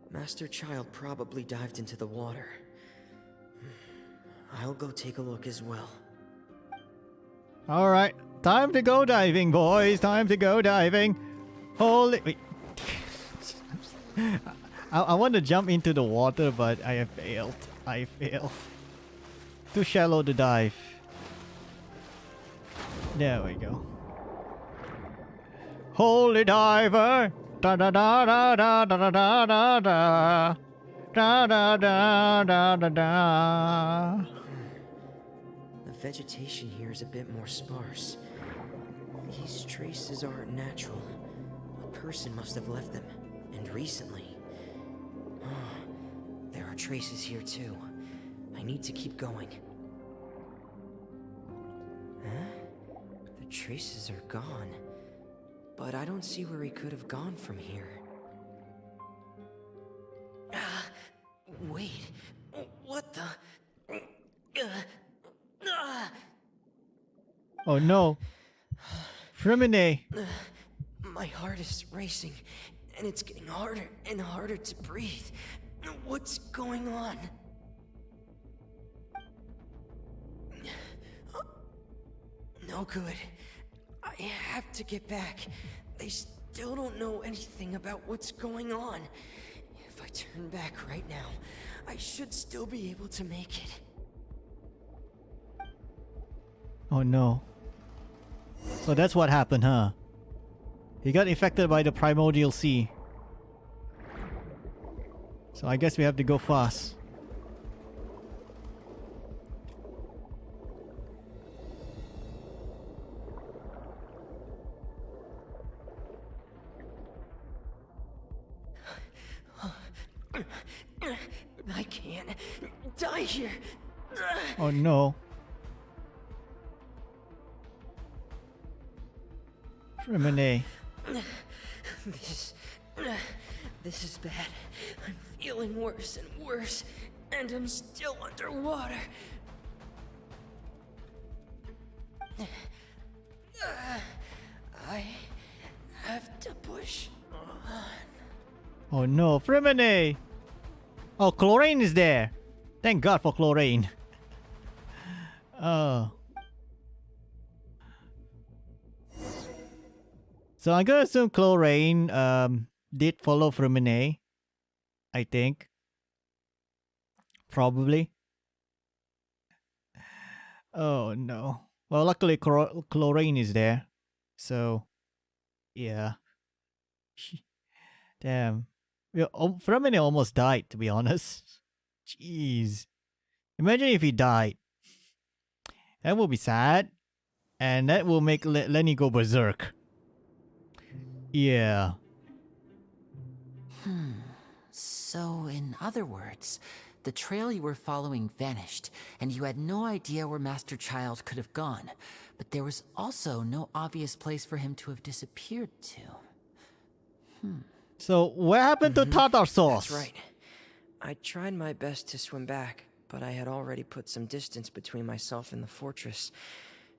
Master Child probably dived into the water. I'll go take a look as well. Alright, time to go diving, boys. Time to go diving. Holy... Wait. I want to jump into the water, but I have failed. I failed. Too shallow to dive. There we go. Holy diver! Da da da da da da da da da da da da da da da. The vegetation here is a bit more sparse. These traces aren't natural. A person must have left them, and recently. There are traces here too. I need to keep going. Huh? The traces are gone. But I don't see where he could have gone from here. Wait. What the? Oh no. Fremine. My heart is racing, and it's getting harder and harder to breathe. What's going on? No good. I have to get back. They still don't know anything about what's going on. If I turn back right now, I should still be able to make it. Oh no. So that's what happened, huh? He got infected by the primordial sea. So I guess we have to go fast. I can't die here. Oh no. Fremine. This is bad. I'm feeling worse and worse, and I'm still underwater. I have to push on. Oh no, Fremine! Oh, chlorine is there. Thank God for chlorine. Oh. So I'm gonna assume chlorine did follow Fremine. I think. Probably. Oh no. Well, luckily chlorine is there. So, yeah. Damn. Fremine almost died, to be honest. Jeez. Imagine if he died. That would be sad. And that will make Lenny go berserk. Yeah. So, in other words, the trail you were following vanished, and you had no idea where Master Child could have gone. But there was also no obvious place for him to have disappeared to. So, what happened to tartar sauce? That's right. I tried my best to swim back, but I had already put some distance between myself and the fortress,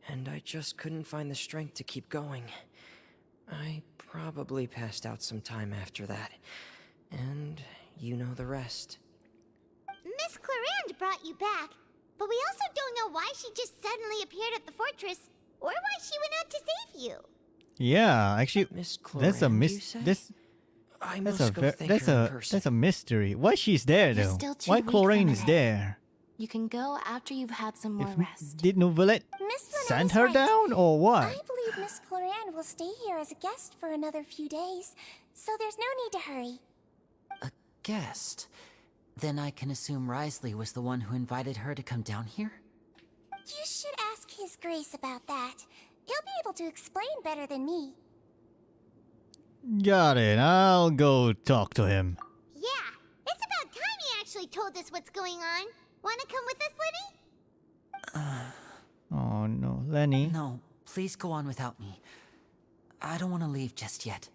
and I just couldn't find the strength to keep going. I probably passed out some time after that, and you know the rest. Miss Clarande brought you back, but we also don't know why she just suddenly appeared at the fortress, or why she went out to save you. Yeah, actually, Miss that's a Clarande, that's a mystery. Why she's there You're though? still too Why weak, chlorine is Fremine. there? You can go after you've had some more rest. Did Nouvellette Miss Lynette send is her right. down or what? I believe Miss Clarande will stay here as a guest for another few days, so there's no need to hurry. A guest? Then I can assume Risley was the one who invited her to come down here? You should ask His Grace about that. He'll be able to explain better than me. Got it. I'll go talk to him. Yeah, it's about time he actually told us what's going on. Wanna come with us, Lenny? Oh no, Lenny. No, please go on without me. I don't want to leave just yet.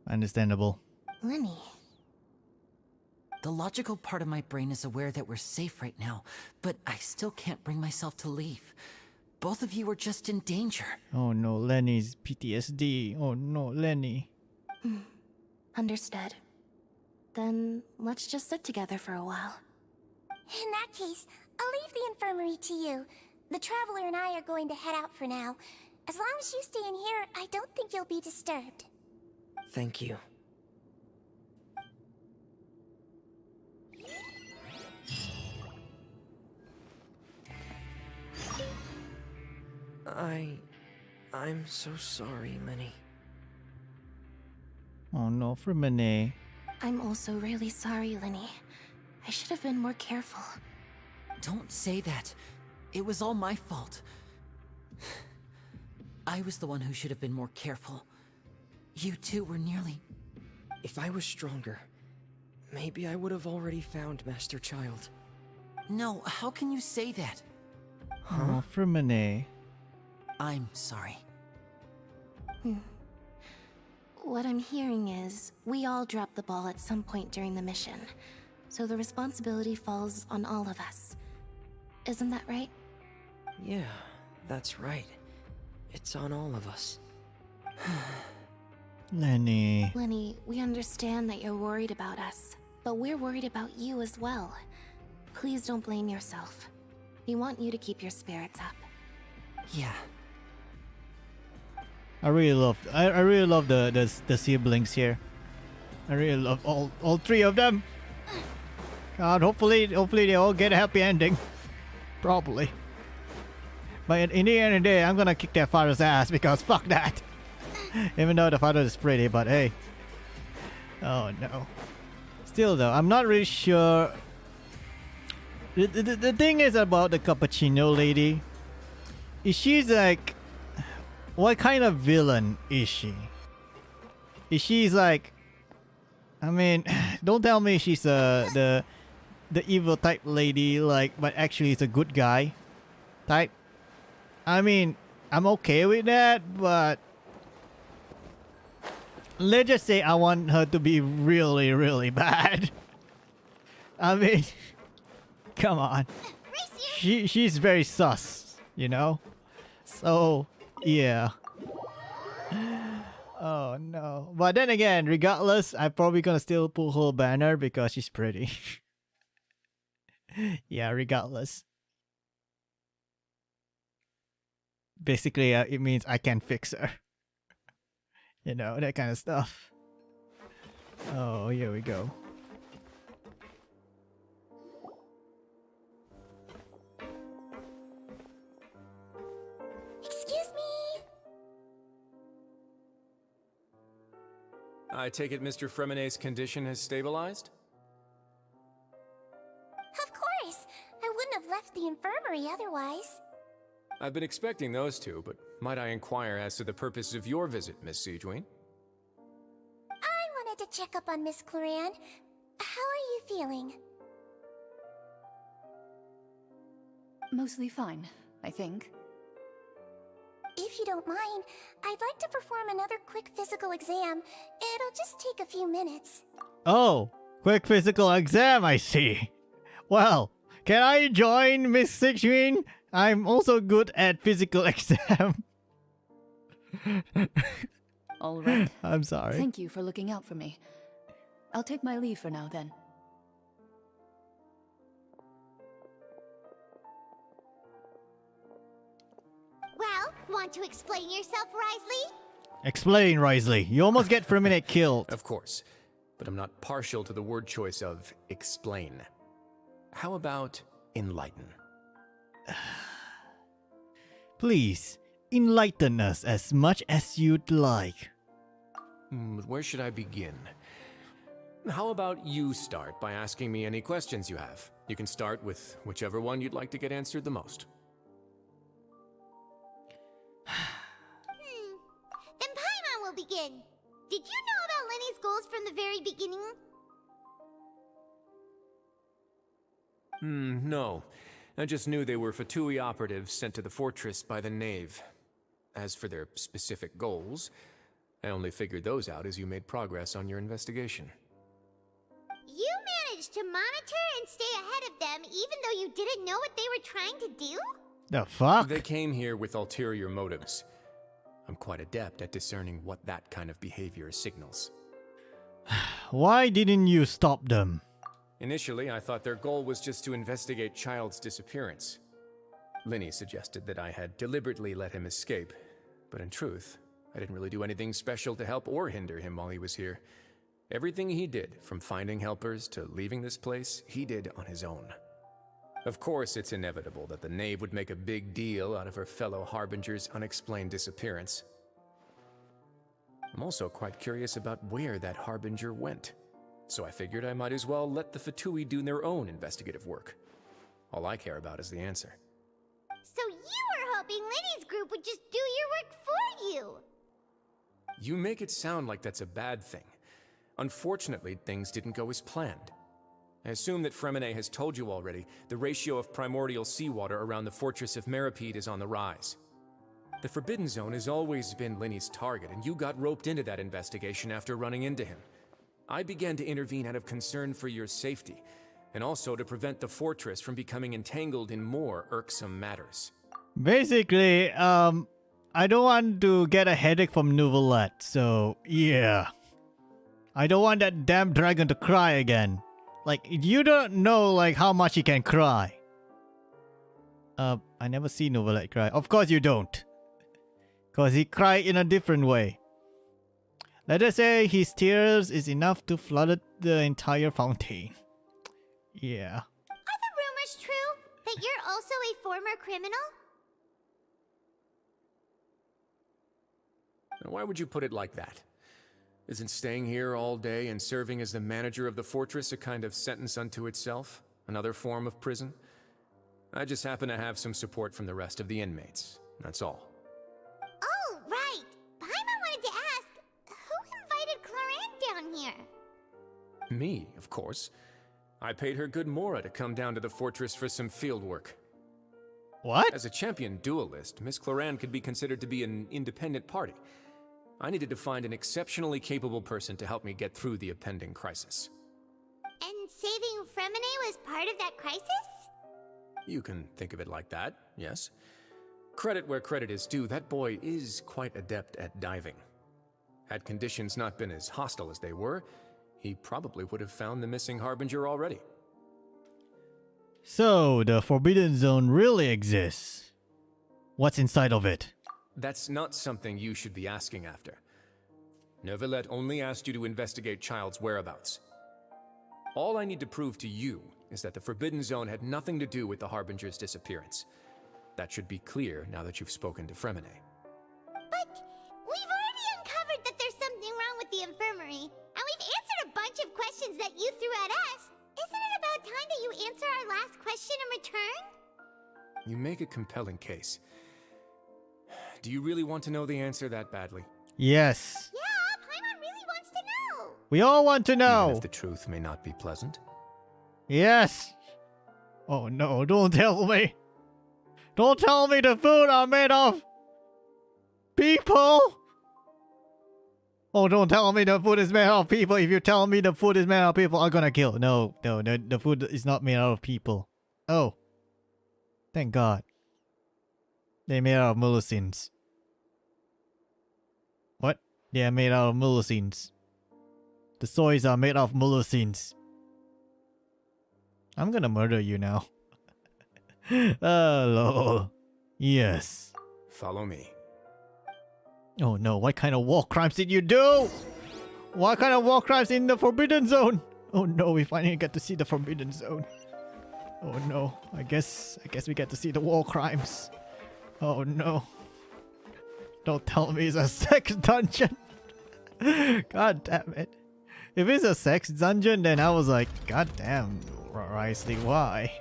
Understandable. Lenny. The logical part of my brain is aware that we're safe right now, but I still can't bring myself to leave. Both of you are just in danger. Oh no, Lenny's PTSD. Oh no, Lenny. Understood. Then let's just sit together for a while. In that case, I'll leave the infirmary to you. The Traveler and I are going to head out for now. As long as you stay in here, I don't think you'll be disturbed. Thank you. I'm so sorry, Lenny. Oh no, Freminet. I'm also really sorry, Lenny. I should have been more careful. Don't say that. It was all my fault. I was the one who should have been more careful. You two were nearly... If I was stronger, maybe I would have already found Master Child. No, how can you say that? Oh, Freminet. I'm sorry. What I'm hearing is, we all dropped the ball at some point during the mission. So the responsibility falls on all of us. Isn't that right? Yeah, that's right. It's on all of us. Lenny. Lenny, we understand that you're worried about us, but we're worried about you as well. Please don't blame yourself. We want you to keep your spirits up. Yeah. I really love the siblings here. I really love all three of them. God, hopefully they all get a happy ending. Probably. But in the end of the day, I'm gonna kick their father's ass because fuck that. Even though the father is pretty, but hey. Oh no. Still though, I'm not really sure. The thing is about the cappuccino lady. Is she's like, what kind of villain is she? Is she's like, I mean, don't tell me she's the evil type lady, like, but actually it's a good guy type. I mean, I'm okay with that, but let's just say I want her to be really, really bad. I mean, come on. She's very sus, you know? So, yeah. Oh no. But then again, regardless, I'm probably gonna still pull her banner because she's pretty. Yeah, regardless. Basically, it means I can fix her. You know, that kind of stuff. Oh, here we go. Excuse me? I take it Mr. Freminet's condition has stabilized? Of course! I wouldn't have left the infirmary otherwise. I've been expecting those two, but might I inquire as to the purpose of your visit, Miss Siegeween? I wanted to check up on Miss Cloran. How are you feeling? Mostly fine, I think. If you don't mind, I'd like to perform another quick physical exam. It'll just take a few minutes. Oh, quick physical exam, I see. Well, can I join Miss Siegeween? I'm also good at physical exam. All right. I'm sorry. Thank you for looking out for me. I'll take my leave for now then. Well, want to explain yourself, Risley? Explain, Risley. You almost get for a minute killed. Of course, but I'm not partial to the word choice of explain. How about enlighten? Please, enlighten us as much as you'd like. Where should I begin? How about you start by asking me any questions you have? You can start with whichever one you'd like to get answered the most. Then Paimon will begin. Did you know about Lenny's goals from the very beginning? No. I just knew they were Fatui operatives sent to the fortress by the Knave. As for their specific goals, I only figured those out as you made progress on your investigation. You managed to monitor and stay ahead of them even though you didn't know what they were trying to do? The fuck? They came here with ulterior motives. I'm quite adept at discerning what that kind of behavior signals. Why didn't you stop them? Initially, I thought their goal was just to investigate Child's disappearance. Linny suggested that I had deliberately let him escape, but in truth, I didn't really do anything special to help or hinder him while he was here. Everything he did, from finding helpers to leaving this place, he did on his own. Of course, it's inevitable that the Knave would make a big deal out of her fellow Harbinger's unexplained disappearance. I'm also quite curious about where that Harbinger went, so I figured I might as well let the Fatui do their own investigative work. All I care about is the answer. So you were hoping Lenny's group would just do your work for you! You make it sound like that's a bad thing. Unfortunately, things didn't go as planned. I assume that Fremine has told you already, the ratio of primordial seawater around the fortress of Meripede is on the rise. The Forbidden Zone has always been Linny's target, and you got roped into that investigation after running into him. I began to intervene out of concern for your safety, and also to prevent the fortress from becoming entangled in more irksome matters. Basically, I don't want to get a headache from Nouvellette, so yeah. I don't want that damn dragon to cry again. Like, you don't know, like, how much he can cry. I never see Nouvellette cry. Of course you don't. Because he cried in a different way. Let us say his tears is enough to flood the entire Fontaine. Yeah. Are the rumors true? That you're also a former criminal? Now, why would you put it like that? Isn't staying here all day and serving as the manager of the fortress a kind of sentence unto itself? Another form of prison? I just happen to have some support from the rest of the inmates. That's all. Oh, right! Paimon wanted to ask, who invited Cloran down here? Me, of course. I paid her good Mora to come down to the fortress for some field work. What? As a champion duelist, Miss Cloran could be considered to be an independent party. I needed to find an exceptionally capable person to help me get through the impending crisis. And saving Fremine was part of that crisis? You can think of it like that, yes. Credit where credit is due, that boy is quite adept at diving. Had conditions not been as hostile as they were, he probably would have found the missing Harbinger already. So, the Forbidden Zone really exists. What's inside of it? That's not something you should be asking after. Nouvellette only asked you to investigate Child's whereabouts. All I need to prove to you is that the Forbidden Zone had nothing to do with the Harbinger's disappearance. That should be clear now that you've spoken to Fremine. But we've already uncovered that there's something wrong with the infirmary, and we've answered a bunch of questions that you threw at us. Isn't it about time that you answer our last question in return? You make a compelling case. Do you really want to know the answer that badly? Yes. Yeah, Paimon really wants to know. We all want to know. Even if the truth may not be pleasant? Yes. Oh no, don't tell me. Don't tell me the food are made of people. Oh, don't tell me the food is made of people. If you tell me the food is made of people, I'm gonna kill. No, the food is not made out of people. Oh. Thank God. They're made out of mulusins. What? They are made out of mulusins. The soys are made of mulusins. I'm gonna murder you now. Oh, lol. Yes. Follow me. Oh no, what kind of war crimes did you do? What kind of war crimes in the Forbidden Zone? Oh no, we finally get to see the Forbidden Zone. Oh no, I guess we get to see the war crimes. Oh no. Don't tell me it's a sex dungeon. God damn it. If it's a sex dungeon, then I was like, God damn, Risley, why?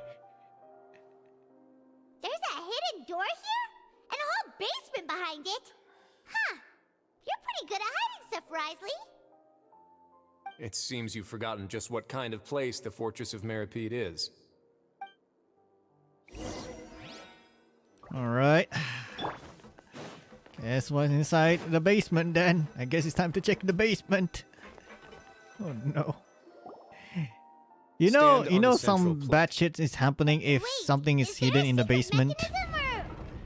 There's a hidden door here? And a whole basement behind it? Huh. You're pretty good at hiding stuff, Risley. It seems you've forgotten just what kind of place the Fortress of Meripede is. Alright. Guess what's inside the basement then? I guess it's time to check the basement. Oh no. You know some bad shit is happening if something is hidden in the basement.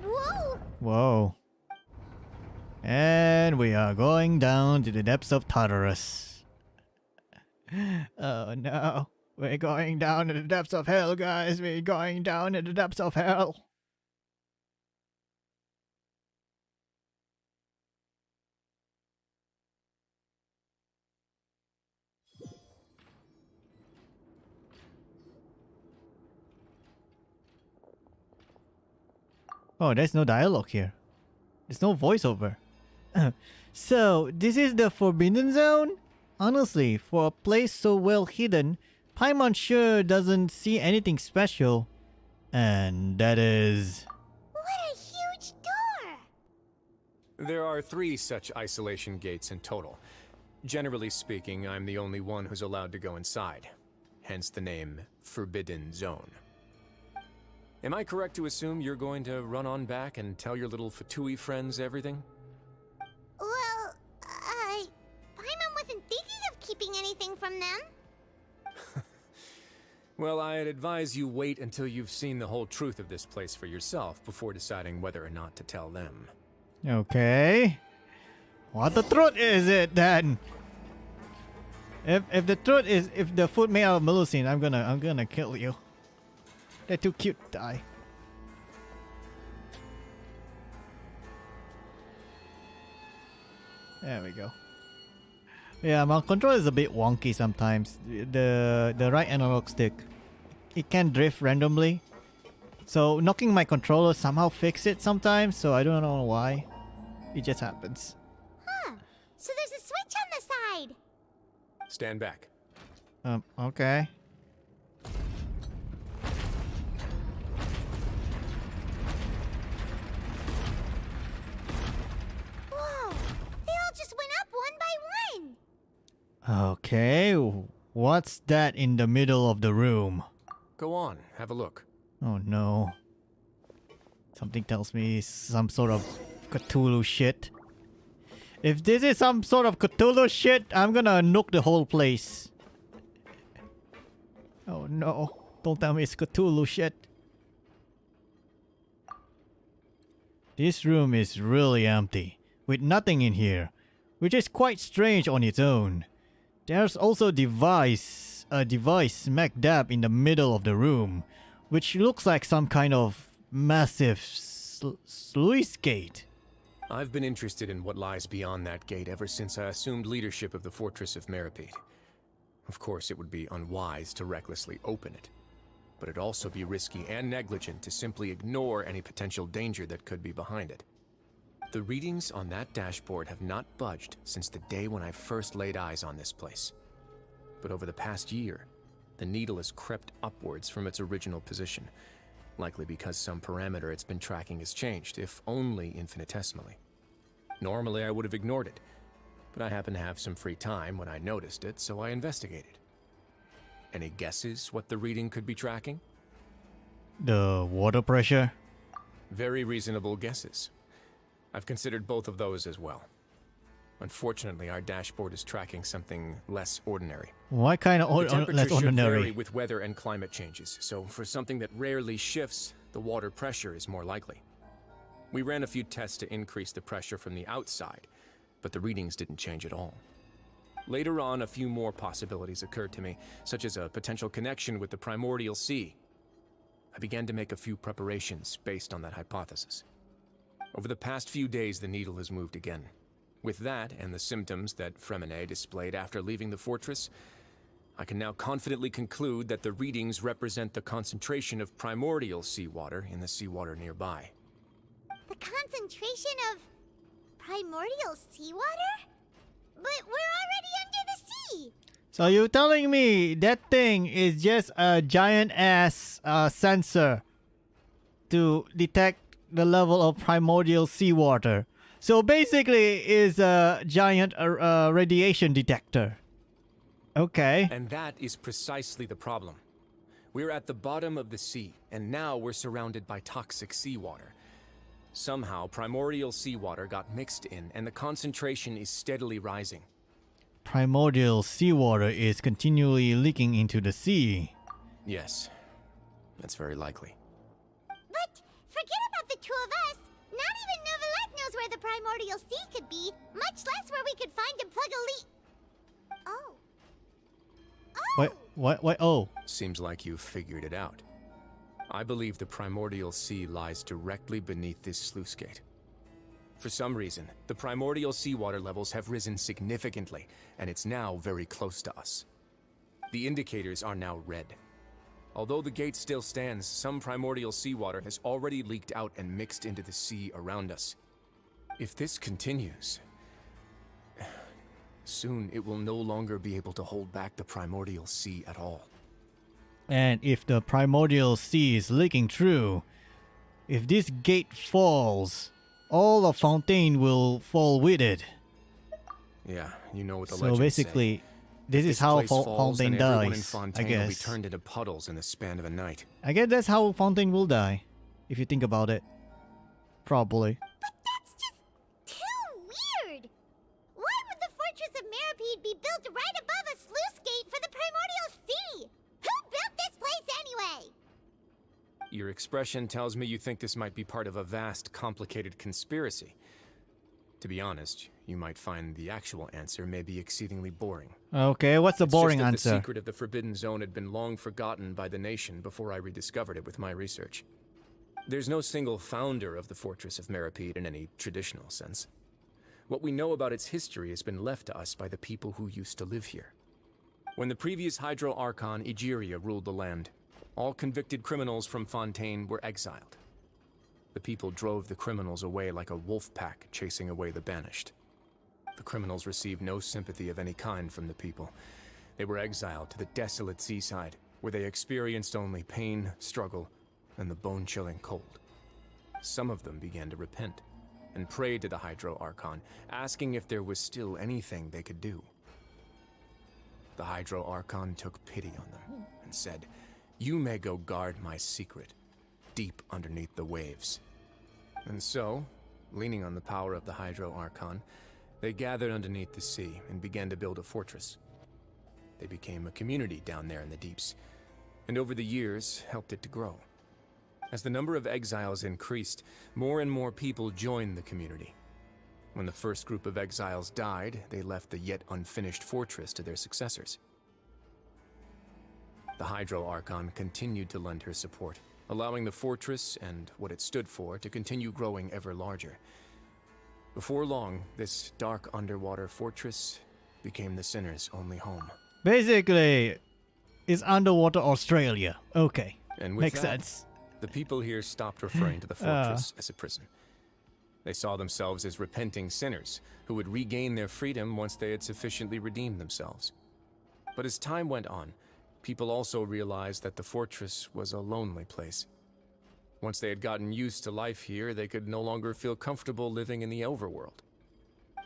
Whoa. Whoa. And we are going down to the depths of Tartarus. Oh no. We're going down to the depths of hell, guys. We're going down to the depths of hell. Oh, there's no dialogue here. There's no voiceover. So, this is the Forbidden Zone? Honestly, for a place so well hidden, Paimon sure doesn't see anything special. And that is... What a huge door! There are 3 such isolation gates in total. Generally speaking, I'm the only one who's allowed to go inside. Hence the name Forbidden Zone. Am I correct to assume you're going to run on back and tell your little Fatui friends everything? Well, Paimon wasn't thinking of keeping anything from them. Well, I'd advise you wait until you've seen the whole truth of this place for yourself before deciding whether or not to tell them. Okay. What the truth is it then? If the truth is if the food made out of Melusine, I'm gonna kill you. They're too cute to die. There we go. Yeah, my control is a bit wonky sometimes. The right analog stick, it can drift randomly. So knocking my controller somehow fix it sometimes, so I don't know why. It just happens. Huh. So there's a switch on the side. Stand back. Okay. Whoa. They all just went up one by one. Okay, what's that in the middle of the room? Go on, have a look. Oh no. Something tells me some sort of Cthulhu shit. If this is some sort of Cthulhu shit, I'm gonna nuke the whole place. Oh no. Don't tell me it's Cthulhu shit. This room is really empty, with nothing in here, which is quite strange on its own. There's also a device smack dab in the middle of the room, which looks like some kind of massive sluice gate. I've been interested in what lies beyond that gate ever since I assumed leadership of the Fortress of Meripede. Of course, it would be unwise to recklessly open it, but it'd also be risky and negligent to simply ignore any potential danger that could be behind it. The readings on that dashboard have not budged since the day when I first laid eyes on this place. But over the past year, the needle has crept upwards from its original position, likely because some parameter it's been tracking has changed, if only infinitesimally. Normally I would have ignored it, but I happened to have some free time when I noticed it, so I investigated. Any guesses what the reading could be tracking? The water pressure? Very reasonable guesses. I've considered both of those as well. Unfortunately, our dashboard is tracking something less ordinary. What kind of The temperature less should vary ordinary? with weather and climate changes, so for something that rarely shifts, the water pressure is more likely. We ran a few tests to increase the pressure from the outside, but the readings didn't change at all. Later on, a few more possibilities occurred to me, such as a potential connection with the primordial sea. I began to make a few preparations based on that hypothesis. Over the past few days, the needle has moved again. With that, and the symptoms that Fremine displayed after leaving the fortress, I can now confidently conclude that the readings represent the concentration of primordial seawater in the seawater nearby. The concentration of primordial seawater? But we're already under the sea! So you're telling me that thing is just a giant ass sensor to detect the level of primordial seawater. So basically is a giant radiation detector. Okay. And that is precisely the problem. We're at the bottom of the sea, and now we're surrounded by toxic seawater. Somehow, primordial seawater got mixed in, and the concentration is steadily rising. Primordial seawater is continually leaking into the sea. Yes, that's very likely. But forget about the two of us. Not even Novelette knows where the primordial sea could be, much less where we could find and plug a leak. Oh. Wait, oh. Seems like you've figured it out. I believe the primordial sea lies directly beneath this sluice gate. For some reason, the primordial seawater levels have risen significantly, and it's now very close to us. The indicators are now red. Although the gate still stands, some primordial seawater has already leaked out and mixed into the sea around us. If this continues, soon it will no longer be able to hold back the primordial sea at all. And if the primordial sea is leaking through, if this gate falls, all of Fontaine will fall with it. Yeah, you know what the so legends basically, say. this is how Fontaine everyone in dies, I Fontaine will be guess. turned into puddles in the span of a night. I guess that's how Fontaine will die, if you think about it. Probably. But that's just too weird. Why would the Fortress of Meripede be built right above a sluice gate for the primordial sea? Who built this place anyway? Your expression tells me you think this might be part of a vast, complicated conspiracy. To be honest, you might find the actual answer may be exceedingly boring. Okay, what's the boring just that answer? The secret of the Forbidden Zone had been long forgotten by the nation before I rediscovered it with my research. There's no single founder of the Fortress of Meripede in any traditional sense. What we know about its history has been left to us by the people who used to live here. When the previous Hydro Archon, Egeria, ruled the land, all convicted criminals from Fontaine were exiled. The people drove the criminals away like a wolf pack chasing away the banished. The criminals received no sympathy of any kind from the people. They were exiled to the desolate seaside, where they experienced only pain, struggle, and the bone-chilling cold. Some of them began to repent, and prayed to the Hydro Archon, asking if there was still anything they could do. The Hydro Archon took pity on them, and said, "You may go guard my secret, deep underneath the waves." And so, leaning on the power of the Hydro Archon, they gathered underneath the sea and began to build a fortress. They became a community down there in the deeps, and over the years helped it to grow. As the number of exiles increased, more and more people joined the community. When the first group of exiles died, they left the yet unfinished fortress to their successors. The Hydro Archon continued to lend her support, allowing the fortress and what it stood for to continue growing ever larger. Before long, this dark underwater fortress became the sinner's only home. Basically, it's underwater Australia. Okay, And with makes that, sense. the people here stopped referring to the fortress as a prison. They saw themselves as repenting sinners who would regain their freedom once they had sufficiently redeemed themselves. But as time went on, people also realized that the fortress was a lonely place. Once they had gotten used to life here, they could no longer feel comfortable living in the overworld.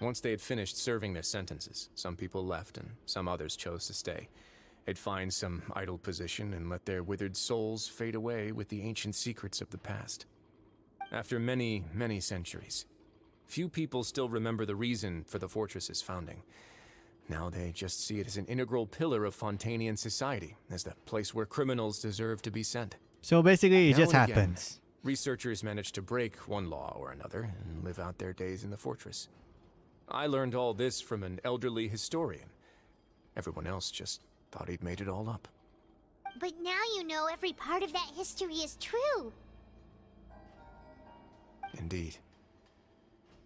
Once they had finished serving their sentences, some people left and some others chose to stay. They'd find some idle position and let their withered souls fade away with the ancient secrets of the past. After many, many centuries, few people still remember the reason for the fortress's founding. Now they just see it as an integral pillar of Fontainian society, as the place where criminals deserve to be sent. So basically, it Now just and again, happens. researchers manage to break one law or another and live out their days in the fortress. I learned all this from an elderly historian. Everyone else just thought he'd made it all up. But now you know every part of that history is true. Indeed.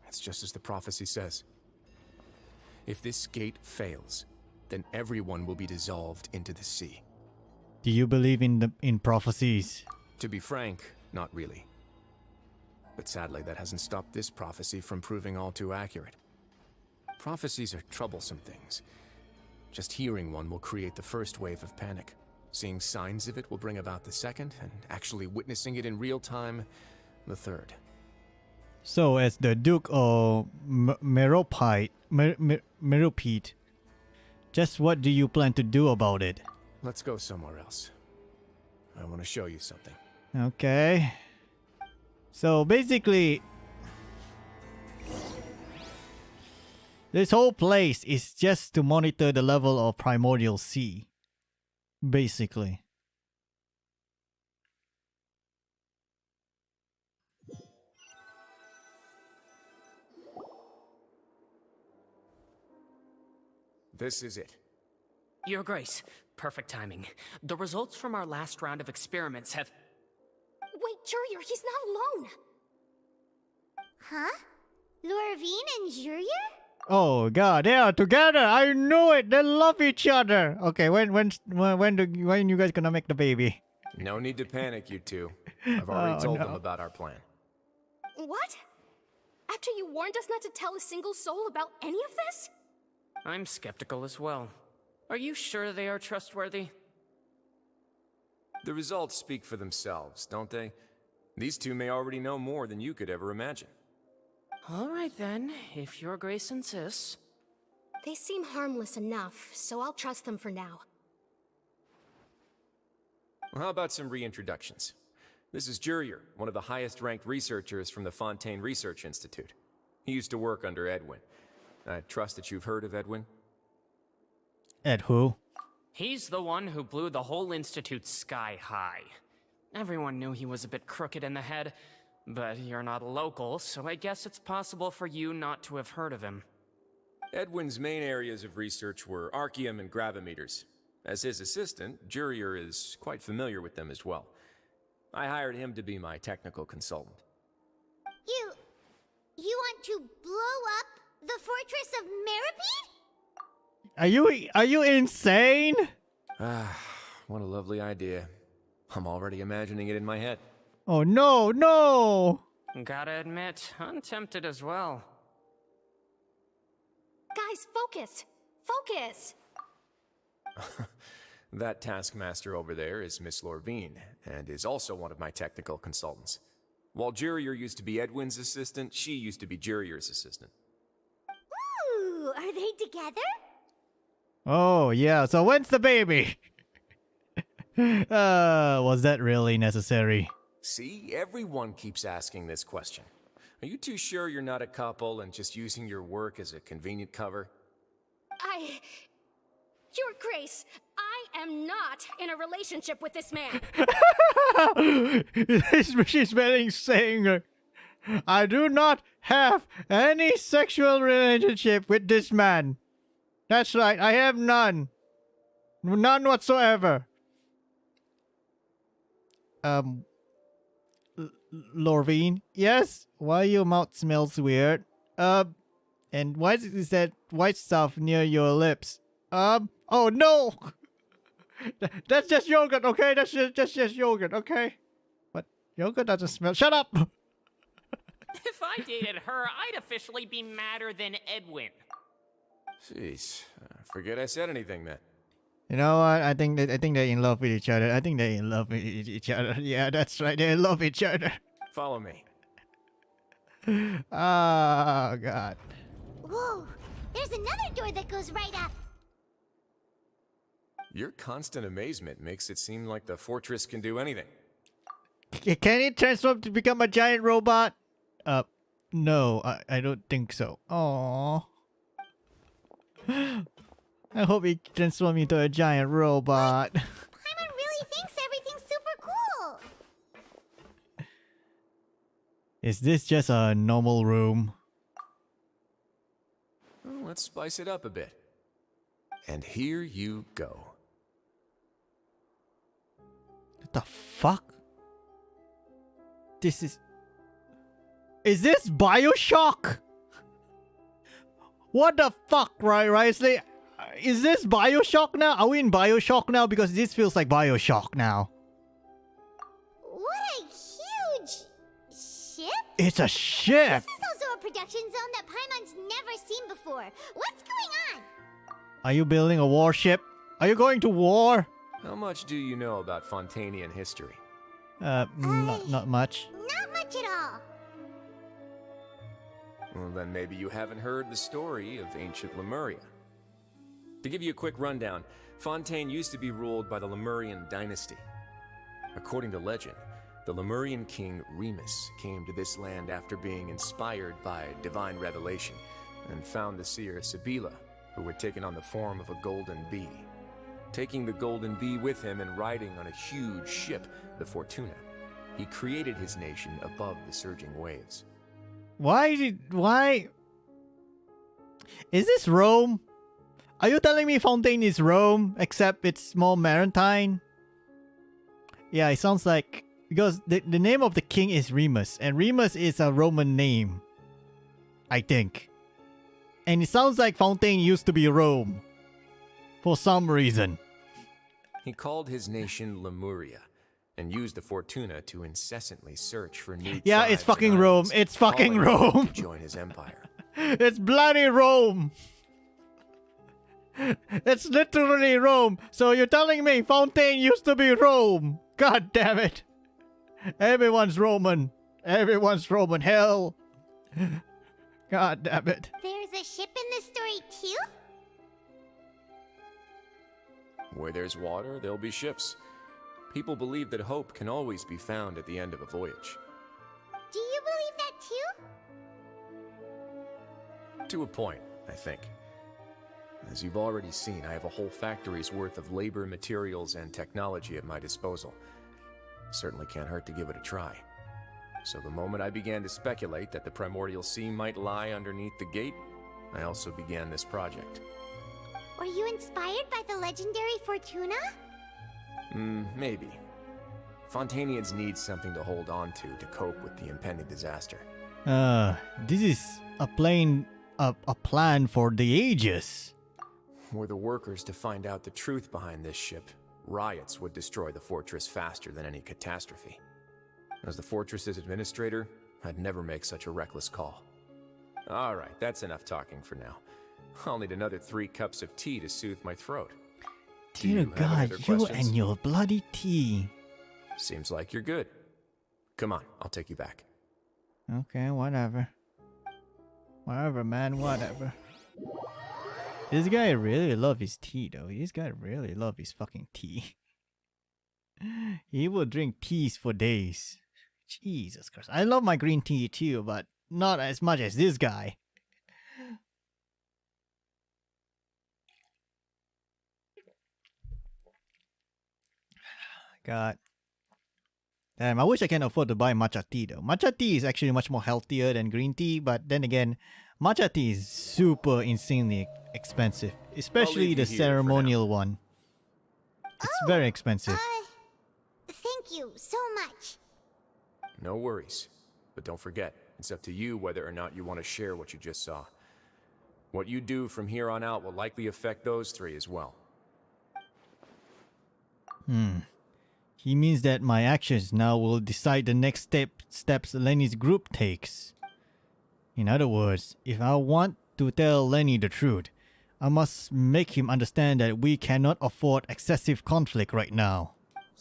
It's just as the prophecy says. If this gate fails, then everyone will be dissolved into the sea. Do you believe in prophecies? To be frank, not really. But sadly, that hasn't stopped this prophecy from proving all too accurate. Prophecies are troublesome things. Just hearing one will create the first wave of panic. Seeing signs of it will bring about the second, and actually witnessing it in real time, the third. So, as the Duke of Meropide, just what do you plan to do about it? Let's go somewhere else. I want to show you something. Okay. So basically, this whole place is just to monitor the level of primordial sea. Basically. This is it. Your Grace, perfect timing. The results from our last round of experiments have... Wait, Jurier, he's not alone. Huh? Lorvine and Jurier? Oh god, they are together. I knew it. They love each other. Okay, when you guys gonna make the baby? No need to panic, you two. I've already told them about our plan. What? After you warned us not to tell a single soul about any of this? I'm skeptical as well. Are you sure they are trustworthy? The results speak for themselves, don't they? These two may already know more than you could ever imagine. All right then, if Your Grace insists. They seem harmless enough, so I'll trust them for now. Well, how about some reintroductions? This is Jurier, one of the highest-ranked researchers from the Fontaine Research Institute. He used to work under Edwin. I trust that you've heard of Edwin? Ed who? He's the one who blew the whole institute sky high. Everyone knew he was a bit crooked in the head, but you're not local, so I guess it's possible for you not to have heard of him. Edwin's main areas of research were archaeum and gravimeters. As his assistant, Jurier is quite familiar with them as well. I hired him to be my technical consultant. You want to blow up the fortress of Meropide? Are you insane? Ah, what a lovely idea. I'm already imagining it in my head. Oh no, no! Gotta admit, I'm tempted as well. Guys, focus! Focus! That taskmaster over there is Miss Lorvine, and is also one of my technical consultants. While Jurier used to be Edwin's assistant, she used to be Jurier's assistant. Ooh, are they together? Oh yeah, so when's the baby? Was that really necessary? See, everyone keeps asking this question. Are you too sure you're not a couple and just using your work as a convenient cover? Your Grace, I am not in a relationship with this man. She's been saying, I do not have any sexual relationship with this man. That's right, I have none. None whatsoever. Lorvine? Yes? Why your mouth smells weird? And why is that white stuff near your lips? Oh no! That's just yogurt, okay? That's just yogurt, okay? But yogurt doesn't smell. Shut up! If I dated her, I'd officially be madder than Edwin. Jeez, forget I said anything then. You know what? I think they're in love with each other. I think they're in love with each other. Yeah, that's right. They love each other. Follow me. Oh God. Whoa! There's another door that goes right up. Your constant amazement makes it seem like the fortress can do anything. Can it transform to become a giant robot? No, I don't think so. Aww. I hope it transforms into a giant robot. Paimon really thinks everything's super cool. Is this just a normal room? Well, let's spice it up a bit. And here you go. What the fuck? This is... Is this Bioshock? What the fuck, right, Risley? Is this Bioshock now? Are we in Bioshock now? Because this feels like Bioshock now. What a huge ship? It's a ship! This is also a production zone that Paimon's never seen before. What's going on? Are you building a warship? Are you going to war? How much do you know about Fontainian history? Not much. Not much at all. Well, then maybe you haven't heard the story of ancient Lemuria. To give you a quick rundown, Fontaine used to be ruled by the Lemurian dynasty. According to legend, the Lemurian king Remus came to this land after being inspired by divine revelation and found the seer Sibila, who had taken on the form of a golden bee. Taking the golden bee with him and riding on a huge ship, the Fortuna, he created his nation above the surging waves. Why? Is this Rome? Are you telling me Fontaine is Rome, except it's more maritime? Yeah, it sounds like... Because the name of the king is Remus, and Remus is a Roman name. I think. And it sounds like Fontaine used to be Rome. For some reason. He called his nation Lemuria, and used the Fortuna to incessantly search for new Yeah, tribes it's fucking and Rome. islands, It's fucking calling them Rome. to join his empire. It's bloody Rome. It's literally Rome. So you're telling me Fontaine used to be Rome? God damn it. Everyone's Roman. Everyone's Roman. Hell. God damn it. There's a ship in this story too? Where there's water, there'll be ships. People believe that hope can always be found at the end of a voyage. Do you believe that too? To a point, I think. As you've already seen, I have a whole factory's worth of labor, materials, and technology at my disposal. Certainly can't hurt to give it a try. So the moment I began to speculate that the primordial sea might lie underneath the gate, I also began this project. Were you inspired by the legendary Fortuna? Maybe. Fontainians need something to hold on to cope with the impending disaster. This is a plan for the ages. Were the workers to find out the truth behind this ship, riots would destroy the fortress faster than any catastrophe. As the fortress's administrator, I'd never make such a reckless call. Alright, that's enough talking for now. I'll need another 3 cups of tea to soothe my throat. Dear God, you and your bloody tea. Seems like you're good. Come on, I'll take you back. Okay, whatever. Whatever, man, whatever. This guy really loves his tea, though. This guy really loves his fucking tea. He will drink teas for days. Jesus Christ. I love my green tea too, but not as much as this guy. God. Damn, I wish I can afford to buy matcha tea though. Matcha tea is actually much more healthier than green tea, but then again, matcha tea is super insanely expensive. Especially the ceremonial one. It's very expensive. Thank you so much. No worries. But don't forget, it's up to you whether or not you want to share what you just saw. What you do from here on out will likely affect those 3 as well. He means that my actions now will decide the next steps Lenny's group takes. In other words, if I want to tell Lenny the truth, I must make him understand that we cannot afford excessive conflict right now.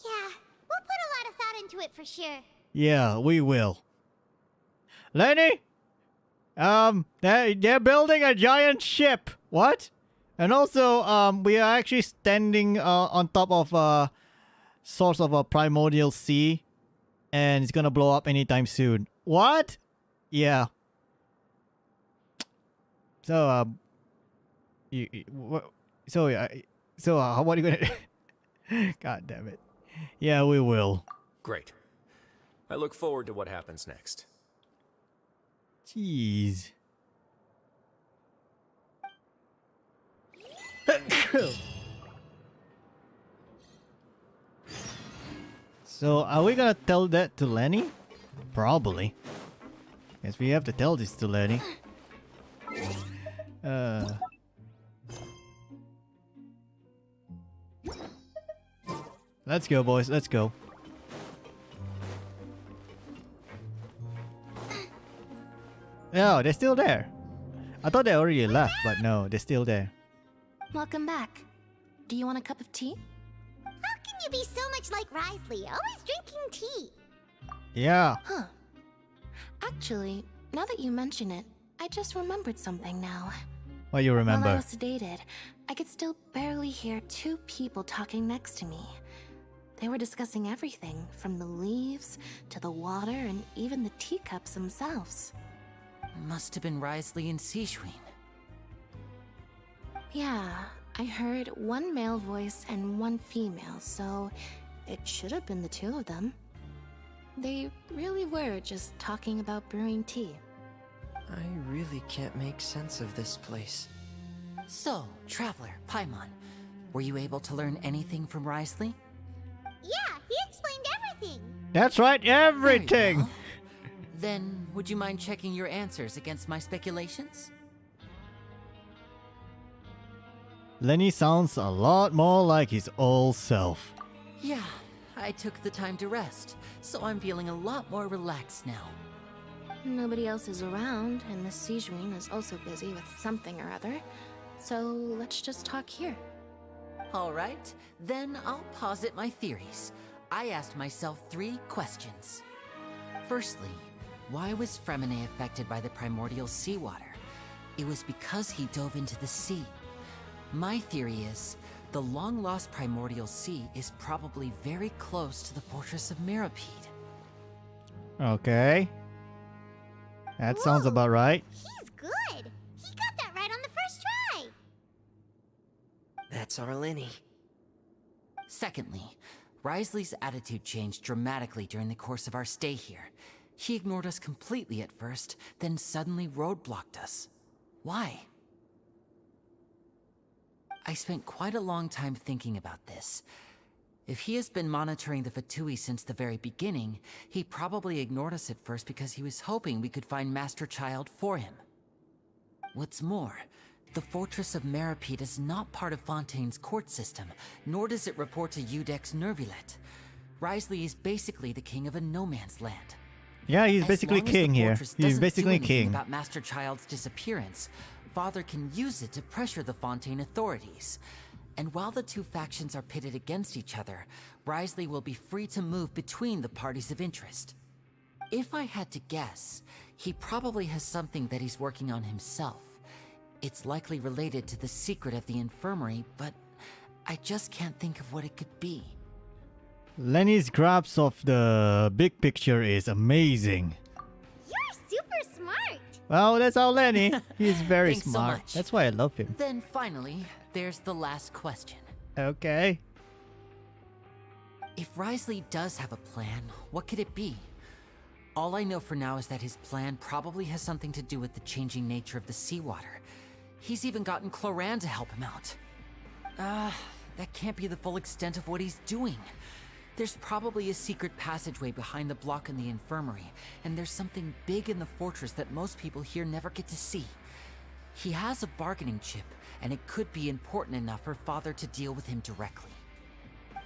Yeah, we'll put a lot of thought into it for sure. Yeah, we will. Lenny? They're building a giant ship. What? And also, we are actually standing on top of a source of a primordial sea, and it's gonna blow up anytime soon. What? Yeah. So, what are you gonna? God damn it. Yeah, we will. Great. I look forward to what happens next. Jeez. So, are we gonna tell that to Lenny? Probably. Guess we have to tell this to Lenny. Let's go, boys. Let's go. Oh, they're still there. I thought they already left, but no, they're still there. Welcome back. Do you want a cup of tea? How can you be so much like Risley, always drinking tea? Yeah. Huh. Actually, now that you mention it, I just remembered something now. What you While I remember? was sedated, I could still barely hear two people talking next to me. They were discussing everything, from the leaves to the water and even the teacups themselves. Must have been Risley and Sijwin. Yeah, I heard one male voice and one female, so it should have been the two of them. They really were just talking about brewing tea. I really can't make sense of this place. So, Traveler, Paimon, were you able to learn anything from Risley? Yeah, he explained everything. That's right, everything. Very well. Then, would you mind checking your answers against my speculations? Lenny sounds a lot more like his old self. Yeah, I took the time to rest, so I'm feeling a lot more relaxed now. Nobody else is around, and Miss Sijwin is also busy with something or other. So let's just talk here. Alright, then I'll posit my theories. I asked myself 3 questions. Firstly, why was Fremine affected by the primordial seawater? It was because he dove into the sea. My theory is, the long-lost primordial sea is probably very close to the fortress of Mirapede. Okay. That sounds about right. He's good. He got that right on the first try. That's our Lenny. Secondly, Risley's attitude changed dramatically during the course of our stay here. He ignored us completely at first, then suddenly roadblocked us. Why? I spent quite a long time thinking about this. If he has been monitoring the Fatui since the very beginning, he probably ignored us at first because he was hoping we could find Master Child for him. What's more, the Fortress of Mirapede is not part of Fontaine's court system, nor does it report to Udex Nervulet. Risley is basically the king of a no-man's land. Yeah, he's As basically long as the king here. fortress He's doesn't do basically anything king. about Master Child's disappearance, Father can use it to pressure the Fontaine authorities. And while the two factions are pitted against each other, Risley will be free to move between the parties of interest. If I had to guess, he probably has something that he's working on himself. It's likely related to the secret of the infirmary, but I just can't think of what it could be. Lenny's grasp of the big picture is amazing. You're super smart. Well, that's our Lenny. He's very Thanks so smart. much. That's why I love him. Then finally, there's the last question. Okay. If Risley does have a plan, what could it be? All I know for now is that his plan probably has something to do with the changing nature of the seawater. He's even gotten Cloran to help him out. That can't be the full extent of what he's doing. There's probably a secret passageway behind the block in the infirmary, and there's something big in the fortress that most people here never get to see. He has a bargaining chip, and it could be important enough for Father to deal with him directly.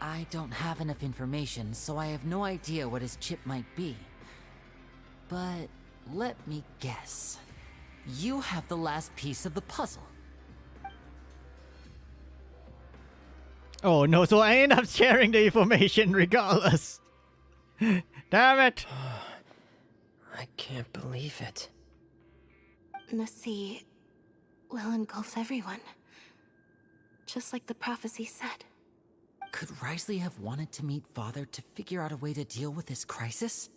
I don't have enough information, so I have no idea what his chip might be. But let me guess. You have the last piece of the puzzle. Oh no, so I end up sharing the information regardless. Damn it! I can't believe it. The sea will engulf everyone. Just like the prophecy said. Could Risley have wanted to meet Father to figure out a way to deal with this crisis?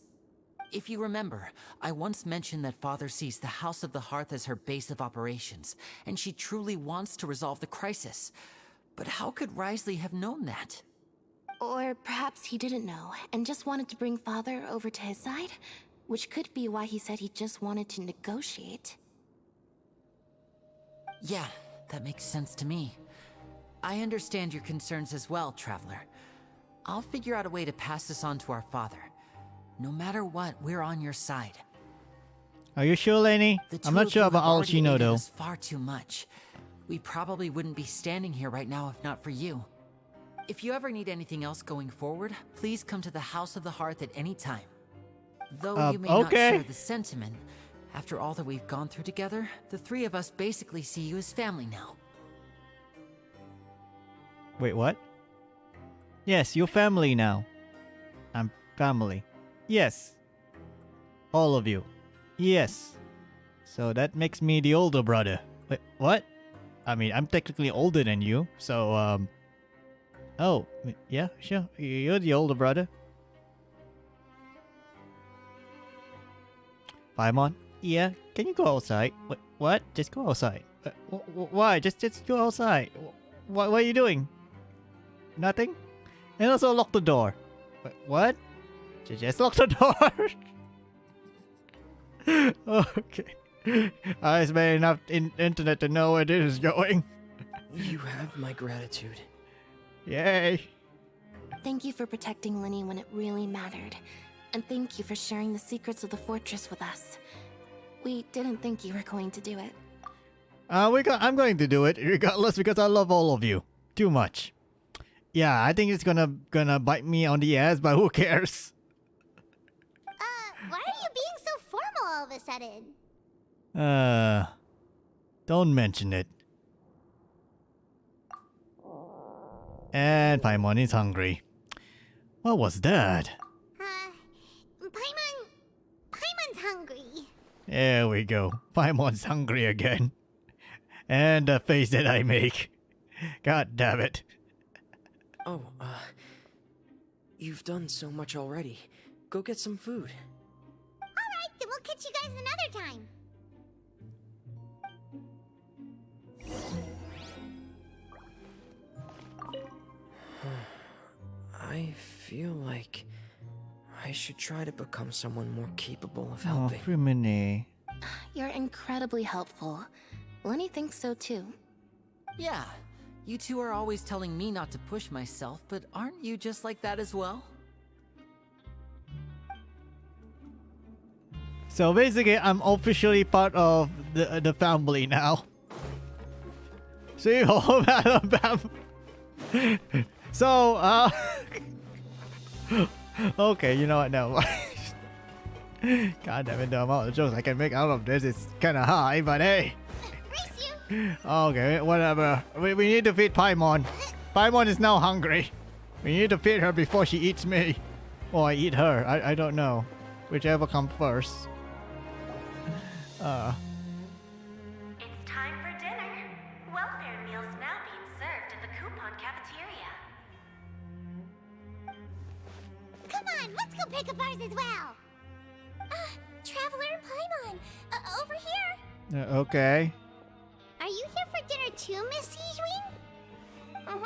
If you remember, I once mentioned that Father sees the House of the Hearth as her base of operations, and she truly wants to resolve the crisis. But how could Risley have known that? Or perhaps he didn't know, and just wanted to bring Father over to his side? Which could be why he said he just wanted to negotiate. Yeah, that makes sense to me. I understand your concerns as well, Traveler. I'll figure out a way to pass this on to our father. No matter what, we're on your side. Are you sure, Lenny? I'm not sure about Alchino though. Far too much. We probably wouldn't be standing here right now if not for you. If you ever need anything else going forward, please come to the House of the Hearth at any time. Though you may not share the sentiment, after all that we've gone through together, the three of us basically see you as family now. Wait, what? Yes, you're family now. I'm family. Yes. All of you. Yes. So that makes me the older brother. Wait, what? I mean, I'm technically older than you, so, Oh, yeah, sure. You're the older brother. Paimon? Yeah, can you go outside? What? Just go outside. Why? Just go outside. What are you doing? Nothing? And also lock the door. What? Just lock the door. Okay. I spent enough internet to know where this is going. You have my gratitude. Yay. Thank you for protecting Linny when it really mattered. And thank you for sharing the secrets of the fortress with us. We didn't think you were going to do it. I'm going to do it regardless because I love all of you. Too much. Yeah, I think it's gonna bite me on the ass, but who cares? Why are you being so formal all of a sudden? Don't mention it. And Paimon is hungry. What was that? Paimon's hungry. There we go. Paimon's hungry again. And the face that I make. God damn it. Oh, you've done so much already. Go get some food. Alright, then we'll catch you guys another time. I feel like I should try to become someone more capable of helping. Oh, Frimine. You're incredibly helpful. Lenny thinks so too. Yeah, you two are always telling me not to push myself, but aren't you just like that as well? So basically, I'm officially part of the family now. See, home Alabama. So, okay, you know what? No. God damn it, the amount of jokes I can make out of this is kind of high, but hey. Okay, whatever. We need to feed Paimon. Paimon is now hungry. We need to feed her before she eats me. Or I eat her. I don't know. Whichever comes first. It's time for dinner. Welfare meals now being served in the coupon cafeteria. Come on, let's go pick up ours as well. Traveler and Paimon, over here. Okay. Are you here for dinner too, Miss Sijwin? And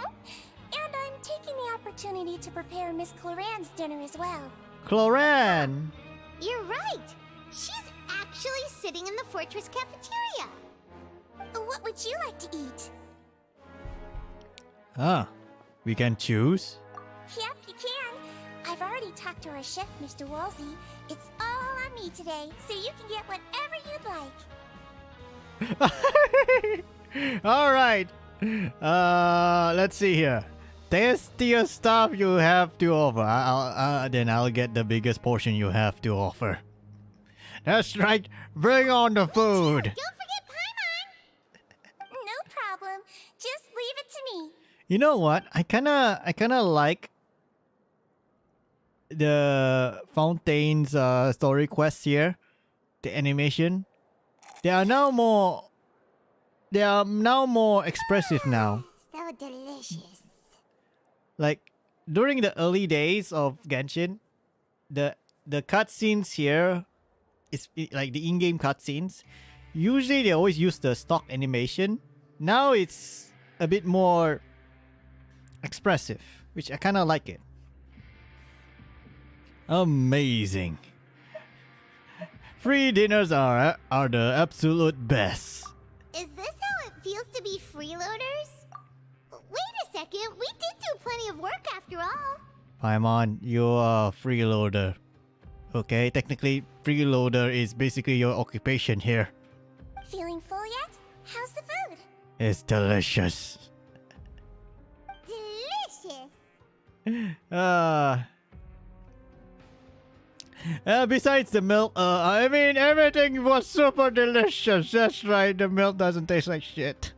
I'm taking the opportunity to prepare Miss Cloran's dinner as well. Cloran! You're right. She's actually sitting in the fortress cafeteria. What would you like to eat? We can choose? Yep, you can. I've already talked to our chef, Mr. Wolsey. It's all on me today, so you can get whatever you'd like. Alright. Let's see here. Tastiest stuff you have to offer. Then I'll get the biggest portion you have to offer. That's right. Bring on the food. Don't forget Paimon. No problem. Just leave it to me. You know what? I kinda like the Fontaine's story quest here. The animation. They are now more expressive now. So delicious. Like during the early days of Genshin, the cutscenes here is like the in-game cutscenes. Usually they always use the stock animation. Now it's a bit more expressive, which I kind of like it. Amazing. Free dinners are the absolute best. Is this how it feels to be freeloaders? Wait a second, we did do plenty of work after all. Paimon, you're a freeloader. Okay, technically, freeloader is basically your occupation here. Feeling full yet? How's the food? It's delicious. Delicious. Besides the milk, I mean, everything was super delicious. That's right, the milk doesn't taste like shit.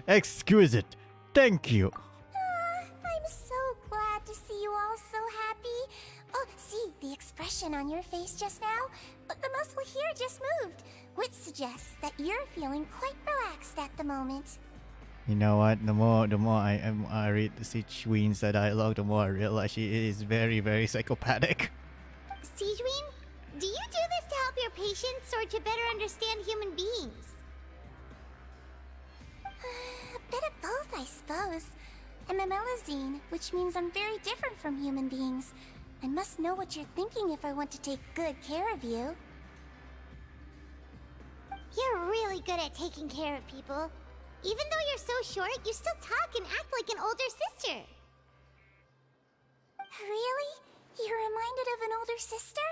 Exquisite. Thank you. I'm so glad to see you all so happy. Oh, see the expression on your face just now? But the muscle here just moved, which suggests that you're feeling quite relaxed at the moment. You know what? The more I read the Sichuin's dialogue, the more I realize she is very, very psychopathic. Sijuin, do you do this to help your patients or to better understand human beings? A bit of both, I suppose. I'm a Melazine, which means I'm very different from human beings. I must know what you're thinking if I want to take good care of you. You're really good at taking care of people. Even though you're so short, you still talk and act like an older sister. Really? You're reminded of an older sister?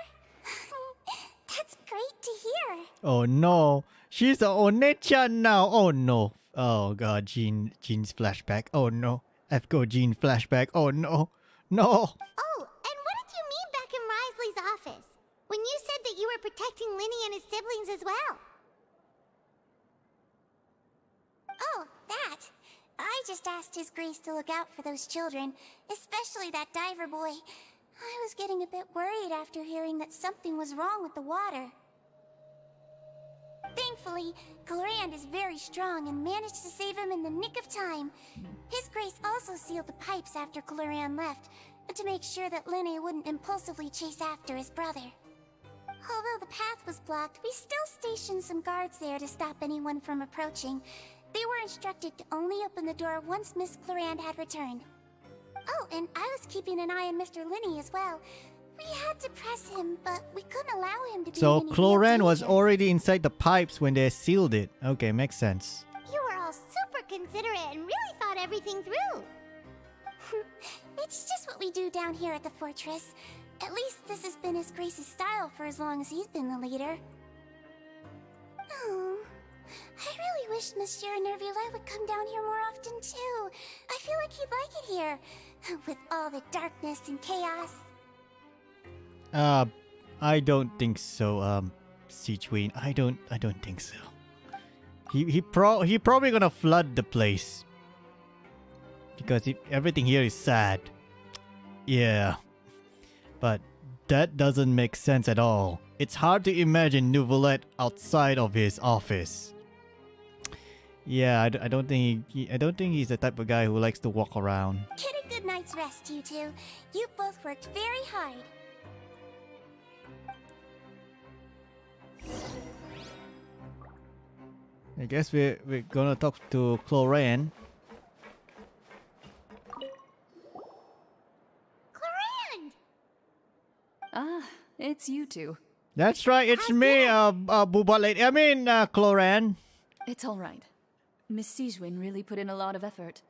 That's great to hear. Oh no, she's a One-chan now. Oh no. Oh god, Jean's flashback. Oh no. I've got Jean flashback. Oh no. No. Oh, and what did you mean back in Risley's office? When you said that you were protecting Linny and his siblings as well? Oh, that. I just asked His Grace to look out for those children, especially that diver boy. I was getting a bit worried after hearing that something was wrong with the water. Thankfully, Clorand is very strong and managed to save him in the nick of time. His Grace also sealed the pipes after Clorand left, to make sure that Linny wouldn't impulsively chase after his brother. Although the path was blocked, we still stationed some guards there to stop anyone from approaching. They were instructed to only open the door once Miss Clorand had returned. Oh, and I was keeping an eye on Mr. Linny as well. We had to press him, but we couldn't allow him to be So in any real Clorand was danger. already inside the pipes when they sealed it. Okay, makes sense. You were all super considerate and really thought everything through. It's just what we do down here at the fortress. At least this has been His Grace's style for as long as he's been the leader. Oh, I really wish Monsieur Nervula would come down here more often too. I feel like he'd like it here, with all the darkness and chaos. I don't think so, Sichuin. I don't think so. He probably gonna flood the place. Because everything here is sad. Yeah. But that doesn't make sense at all. It's hard to imagine Neuvillette outside of his office. Yeah, I don't think he's the type of guy who likes to walk around. Get a good night's rest, you two. You both worked very hard. I guess we're gonna talk to Clorand. Clorand! Ah, it's you two. That's right, it's me, Booba Lady. I mean, Clorand. It's all right. Miss Sijuin really put in a lot of effort.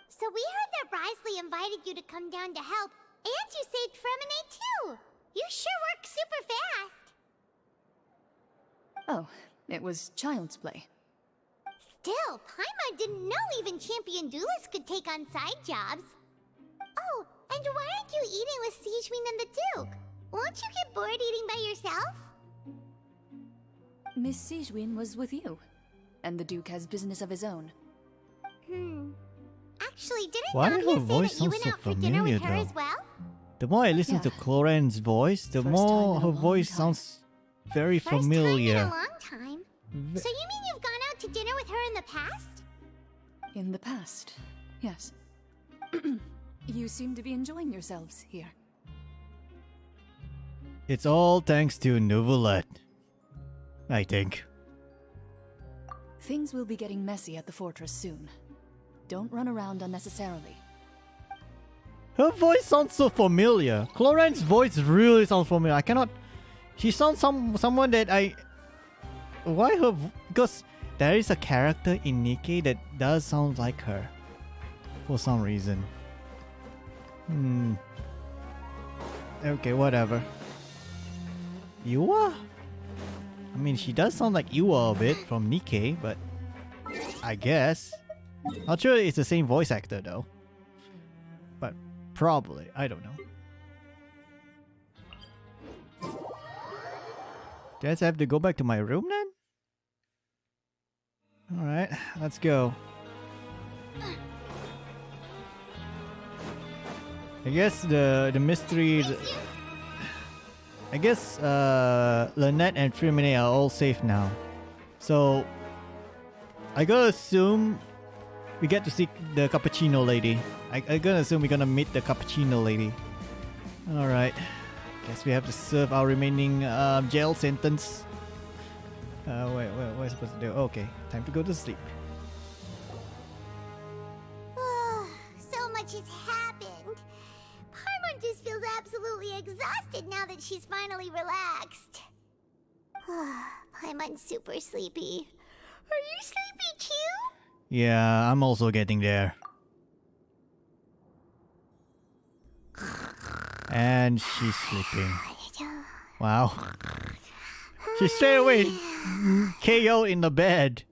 So we heard that Risley invited you to come down to help, and you saved Fremine too. You sure work super fast. Oh, it was child's play. Still, Paimon didn't know even champion duelists could take on side jobs. Oh, and why aren't you eating with Sijuin and the Duke? Won't you get bored eating by yourself? Miss Sijuin was with you, and the Duke has business of his own. Actually, didn't Why does Nadia her say voice that you sound went so out for dinner with her familiar, as well? The more I listen to Yeah. Clorand's voice, the First more time in a her long voice time. sounds very First time in familiar. a long time. So you mean you've gone out to dinner with her in the past? In the past, yes. You seem to be enjoying yourselves here. It's all thanks to Neuvillette, I think. Things will be getting messy at the fortress soon. Don't run around unnecessarily. Her voice sounds so familiar. Clorand's voice really sounds familiar. I cannot. She sounds someone that I. Why her? Because there is a character in Nikkei that does sound like her, for some reason. Okay, whatever. Yua? I mean, she does sound like Yua a bit from Nikkei, but I guess. Not sure it's the same voice actor though. But probably, I don't know. Guess I have to go back to my room then? Alright, let's go. I guess the mystery. I guess Lynette and Trimine are all safe now. So I gotta assume we get to see the cappuccino lady. I gotta assume we're gonna meet the cappuccino lady. Alright. Guess we have to serve our remaining jail sentence. Wait, what am I supposed to do? Okay, time to go to sleep. So much has happened. Paimon just feels absolutely exhausted now that she's finally relaxed. Paimon's super sleepy. Are you sleepy too? Yeah, I'm also getting there. And she's sleeping. Wow. She straight away KO'd in the bed.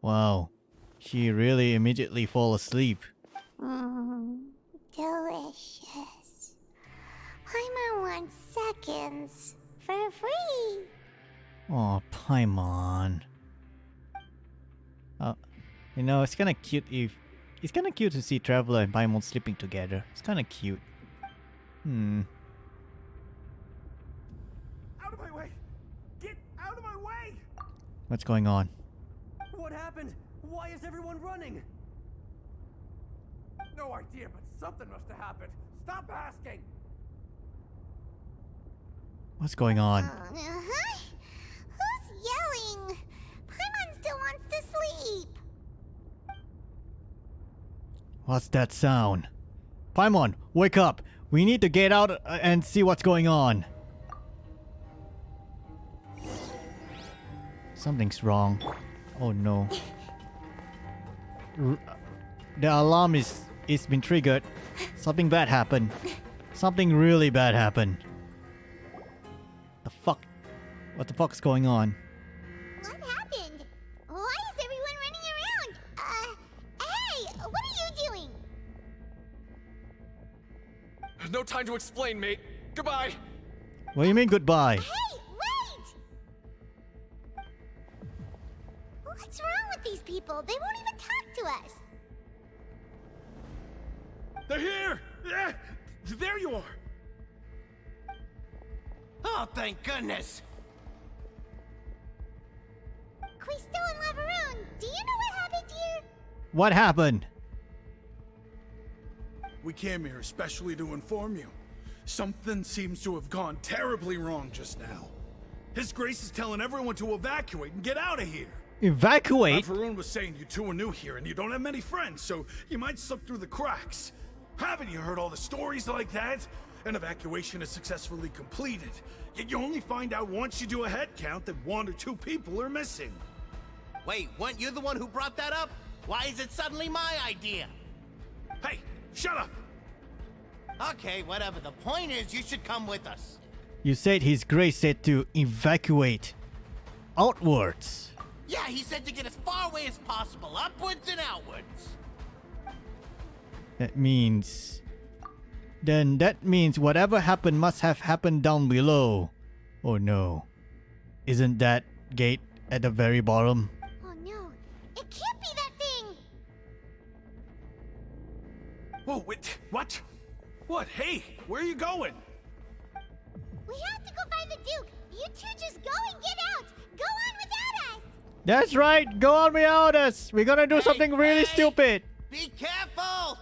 Wow. She really immediately fall asleep. Delicious. Paimon wants seconds for free. Oh, Paimon. You know, it's kind of cute if... It's kind of cute to see Traveler and Paimon sleeping together. It's kind of cute. Out of my way! Get out of my way! What's going on? What happened? Why is everyone running? No idea, but something must have happened. Stop asking! What's going on? Who's yelling? Paimon still wants to sleep. What's that sound? Paimon, wake up! We need to get out and see what's going on. Something's wrong. Oh no. The alarm is been triggered. Something bad happened. Something really bad happened. The fuck? What the fuck's going on? What happened? Why is everyone running around? Hey, what are you doing? No time to explain, mate. Goodbye. What do you mean goodbye? Hey, wait! What's wrong with these people? They won't even talk to us. They're here! Yeah, there you are! Oh, thank goodness! Quisto and Lavaroon, do you know what happened here? What happened? We came here especially to inform you. Something seems to have gone terribly wrong just now. His Grace is telling everyone to evacuate and get out of here. Evacuate? Varun was saying you two are new here and you don't have many friends, so you might slip through the cracks. Haven't you heard all the stories like that? An evacuation is successfully completed, yet you only find out once you do a head count that 1 or 2 people are missing. Wait, weren't you the one who brought that up? Why is it suddenly my idea? Hey, shut up! Okay, whatever. The point is, you should come with us. You said His Grace said to evacuate outwards. Yeah, he said to get as far away as possible, upwards and outwards. That means... Then that means whatever happened must have happened down below. Oh no. Isn't that gate at the very bottom? Oh no, it can't be that thing! Whoa, wait, what? What? Hey, where are you going? We have to go find the Duke! You two just go and get out! Go on without us! That's right! Go on without us! We're gonna do something really stupid! Be careful!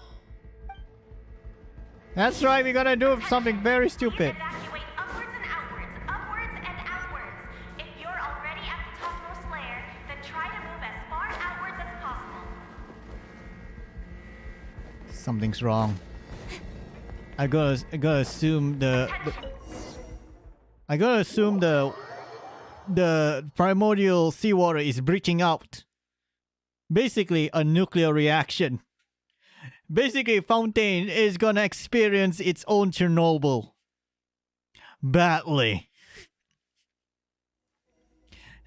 That's right, we're gonna do something very stupid. Evacuate upwards and outwards, upwards and outwards. If you're already at the topmost layer, then try to move as far outwards as possible. Something's wrong. I gotta assume the primordial seawater is breaching out. Basically, a nuclear reaction. Basically, Fontaine is gonna experience its own Chernobyl. Badly.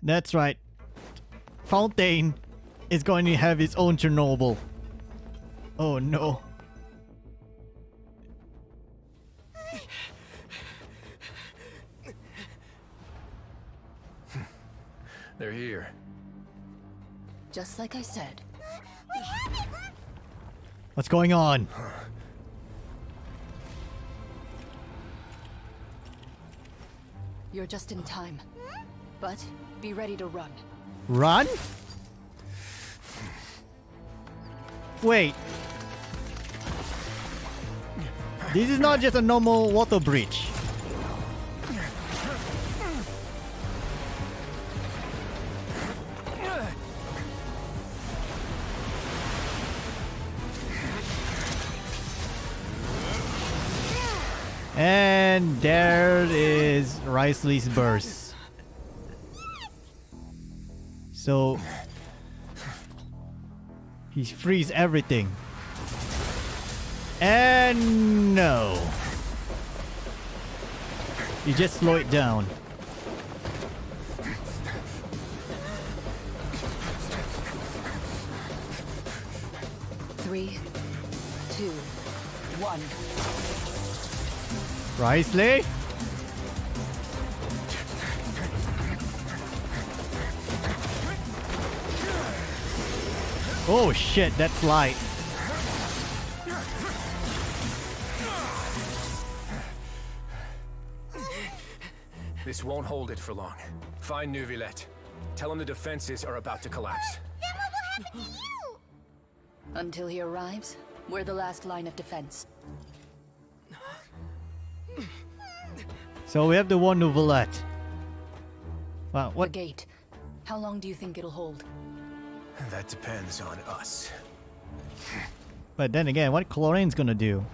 That's right. Fontaine is going to have its own Chernobyl. Oh no. They're here. Just like I said. What happened? What's going on? You're just in time. But be ready to run. Run? Wait. This is not just a normal water breach. And there is Risley's burst. So he frees everything. And no. You just slow it down. Three, two, one. Risley? Oh shit, that's light. This won't hold it for long. Find Neuvillette. Tell him the defenses are about to collapse. Then what will happen to you? Until he arrives, we're the last line of defense. So we have the one Neuvillette. Wow, The what? gate. How long do you think it'll hold? That depends on us. But then again, what Chlorine's gonna do?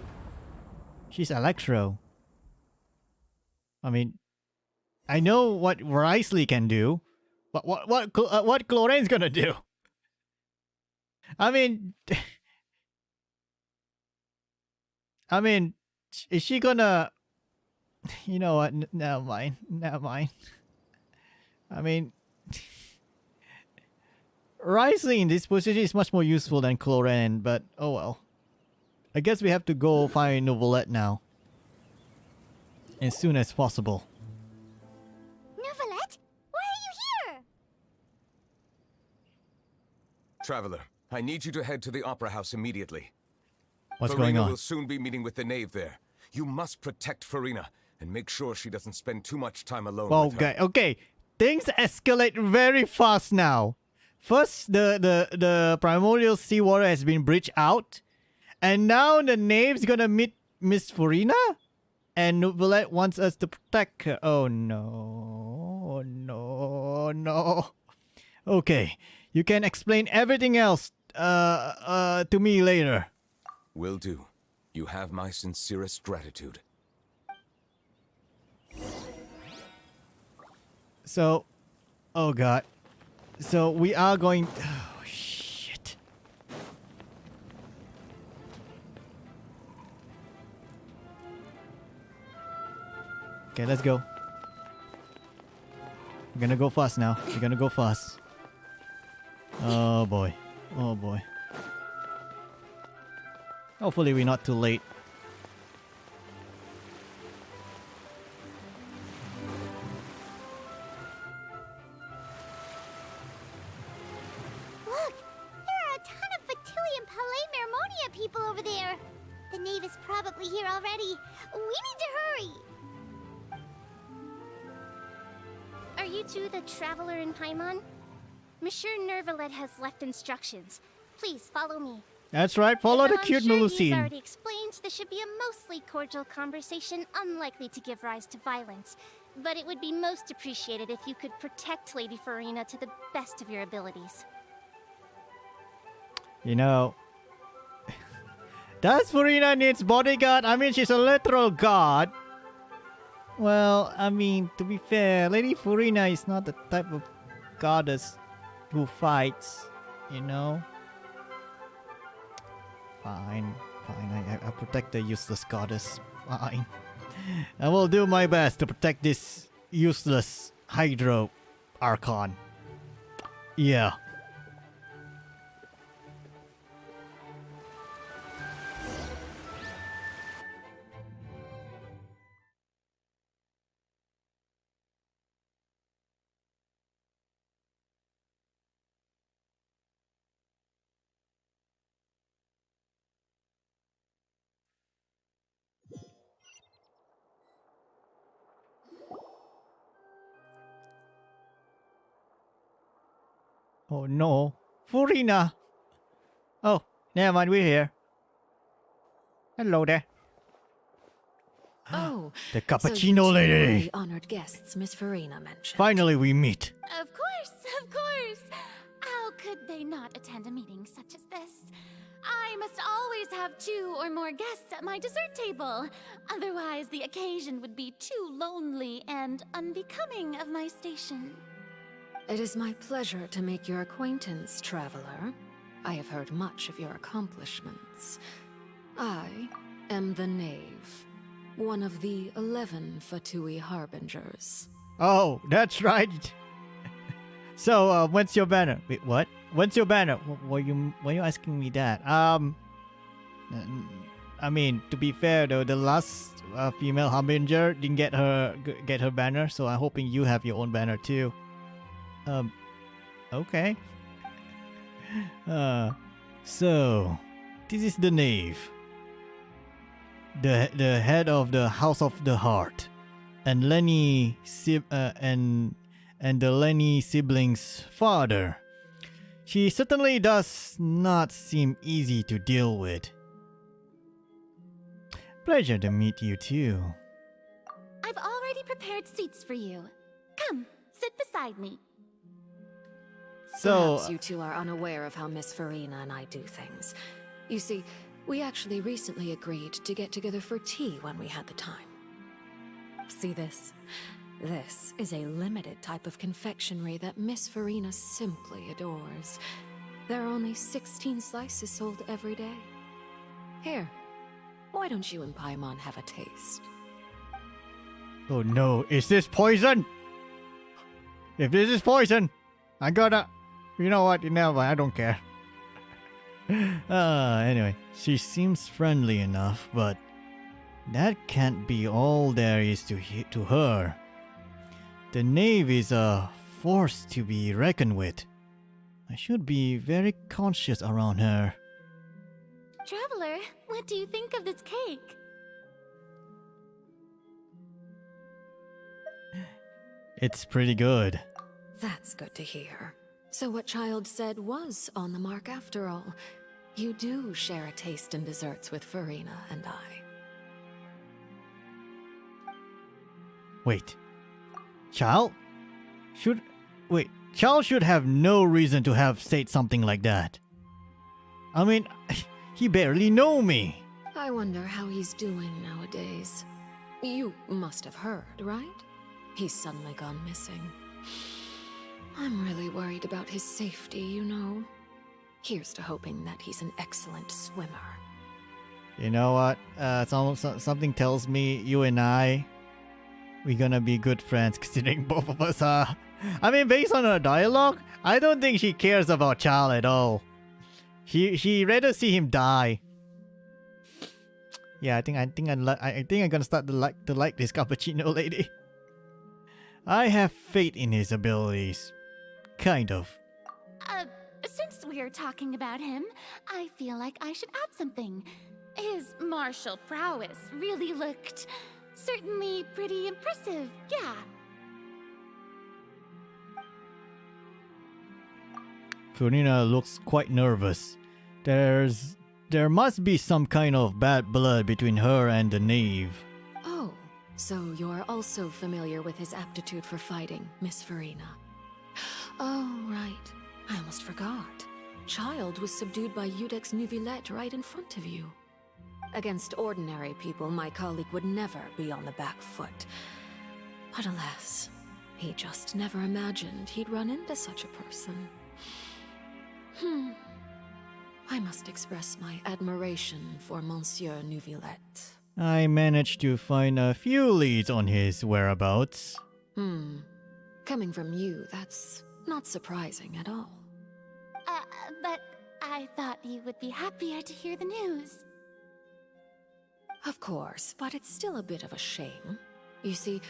She's Electro. I mean, I know what Risley can do, but what Chlorine's gonna do? I mean, is she gonna? You know what? Never mind. Never mind. I mean, Risley in this position is much more useful than Chlorine, but oh well. I guess we have to go find Neuvillette now. As soon as possible. Neuvillette? Why are you here? Traveler, I need you to head to the Opera House immediately. What's Farina going on? will soon be meeting with the knave there. You must protect Farina and make sure she doesn't spend too much time alone with her. Okay. Things escalate very fast now. First, the primordial seawater has been breached out, and now the knave's gonna meet Miss Farina, and Neuvillette wants us to protect her. Oh no! No! Okay, you can explain everything else to me later. Will do. You have my sincerest gratitude. So, oh god. So we are going. Oh shit. Okay, let's go. We're gonna go fast now. We're gonna go fast. Oh boy. Oh boy. Hopefully we're not too late. Look! There are a ton of Fatilian Palais Mermonia people over there! The knave is probably here already. We need to hurry! Are you two the traveler in Paimon? Monsieur Neuvillette has left instructions. Please follow me. That's right. Follow the Although cute I'm sure Melusine. you've already explained, this should be a mostly cordial conversation, unlikely to give rise to violence. But it would be most appreciated if you could protect Lady Farina to the best of your abilities. You know, does Farina needs bodyguard? I mean, she's a literal god. Well, I mean, to be fair, Lady Farina is not the type of goddess who fights, you know? Fine. I'll protect the useless goddess. Fine. I will do my best to protect this useless Hydro Archon. Yeah. Oh no. Furina! Oh, never mind, we're here. Hello there. Oh, The so cappuccino you two are lady! the honored guests Miss Farina mentioned. Finally we meet. Of course, of course. How could they not attend a meeting such as this? I must always have 2 or more guests at my dessert table. Otherwise, the occasion would be too lonely and unbecoming of my station. It is my pleasure to make your acquaintance, traveler. I have heard much of your accomplishments. I am the Knave, one of the 11 Fatui Harbingers. Oh, that's right. So, when's your banner? Wait, what? When's your banner? Why are you asking me that? I mean, to be fair though, the last female harbinger didn't get her banner, so I'm hoping you have your own banner too. Okay. So this is the Knave, the head of the House of the Heart, and Lenny and the Lenny siblings' father. She certainly does not seem easy to deal with. Pleasure to meet you too. I've already prepared seats for you. Come, sit beside me. So, perhaps you two are unaware of how Miss Farina and I do things. You see, we actually recently agreed to get together for tea when we had the time. See this? This is a limited type of confectionery that Miss Farina simply adores. There are only 16 slices sold every day. Here, why don't you and Paimon have a taste? oh no, is this poison? If this is poison, I gotta... You know what? I don't care. Anyway, she seems friendly enough, but that can't be all there is to her. The Knave is a force to be reckoned with. I should be very conscious around her. Traveler, what do you think of this cake? It's pretty good. That's good to hear. So what Child said was on the mark after all. You do share a taste in desserts with Farina and I. Wait. Child should have no reason to have said something like that. I mean, he barely know me. I wonder how he's doing nowadays. You must have heard, right? He's suddenly gone missing. I'm really worried about his safety, you know. Here's to hoping that he's an excellent swimmer. You know what? Something tells me you and we're gonna be good friends, considering both of us are. I mean, based on her dialogue, I don't think she cares about Child at all. She rather see him die. Yeah, I think I'm gonna start to like this cappuccino lady. I have faith in his abilities. Kind of. Since we're talking about him, I feel like I should add something. His martial prowess really looked certainly pretty impressive, yeah. Farina looks quite nervous. There must be some kind of bad blood between her and the Knave. Oh, so you're also familiar with his aptitude for fighting, Miss Farina. Oh, right. I almost forgot. Child was subdued by Udex Nuvillette right in front of you. Against ordinary people, my colleague would never be on the back foot. But alas, he just never imagined he'd run into such a person. I must express my admiration for Monsieur Nuvillette. I managed to find a few leads on his whereabouts. Coming from you, that's not surprising at all. But I thought you would be happier to hear the news. Of course, but it's still a bit of a shame. You see,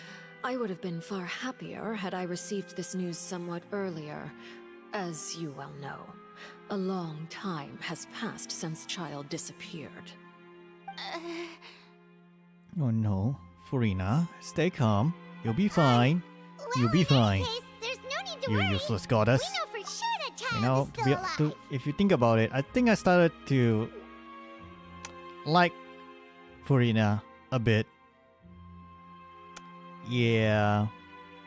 I would have been far happier had I received this news somewhat earlier. As you well know, a long time has passed since Child disappeared. Oh no, Farina, stay calm. You'll be fine. You'll be fine. There's no need to You worry. useless goddess. We know for sure that You know, if you think about it, I think I started to like Furina a bit. Yeah,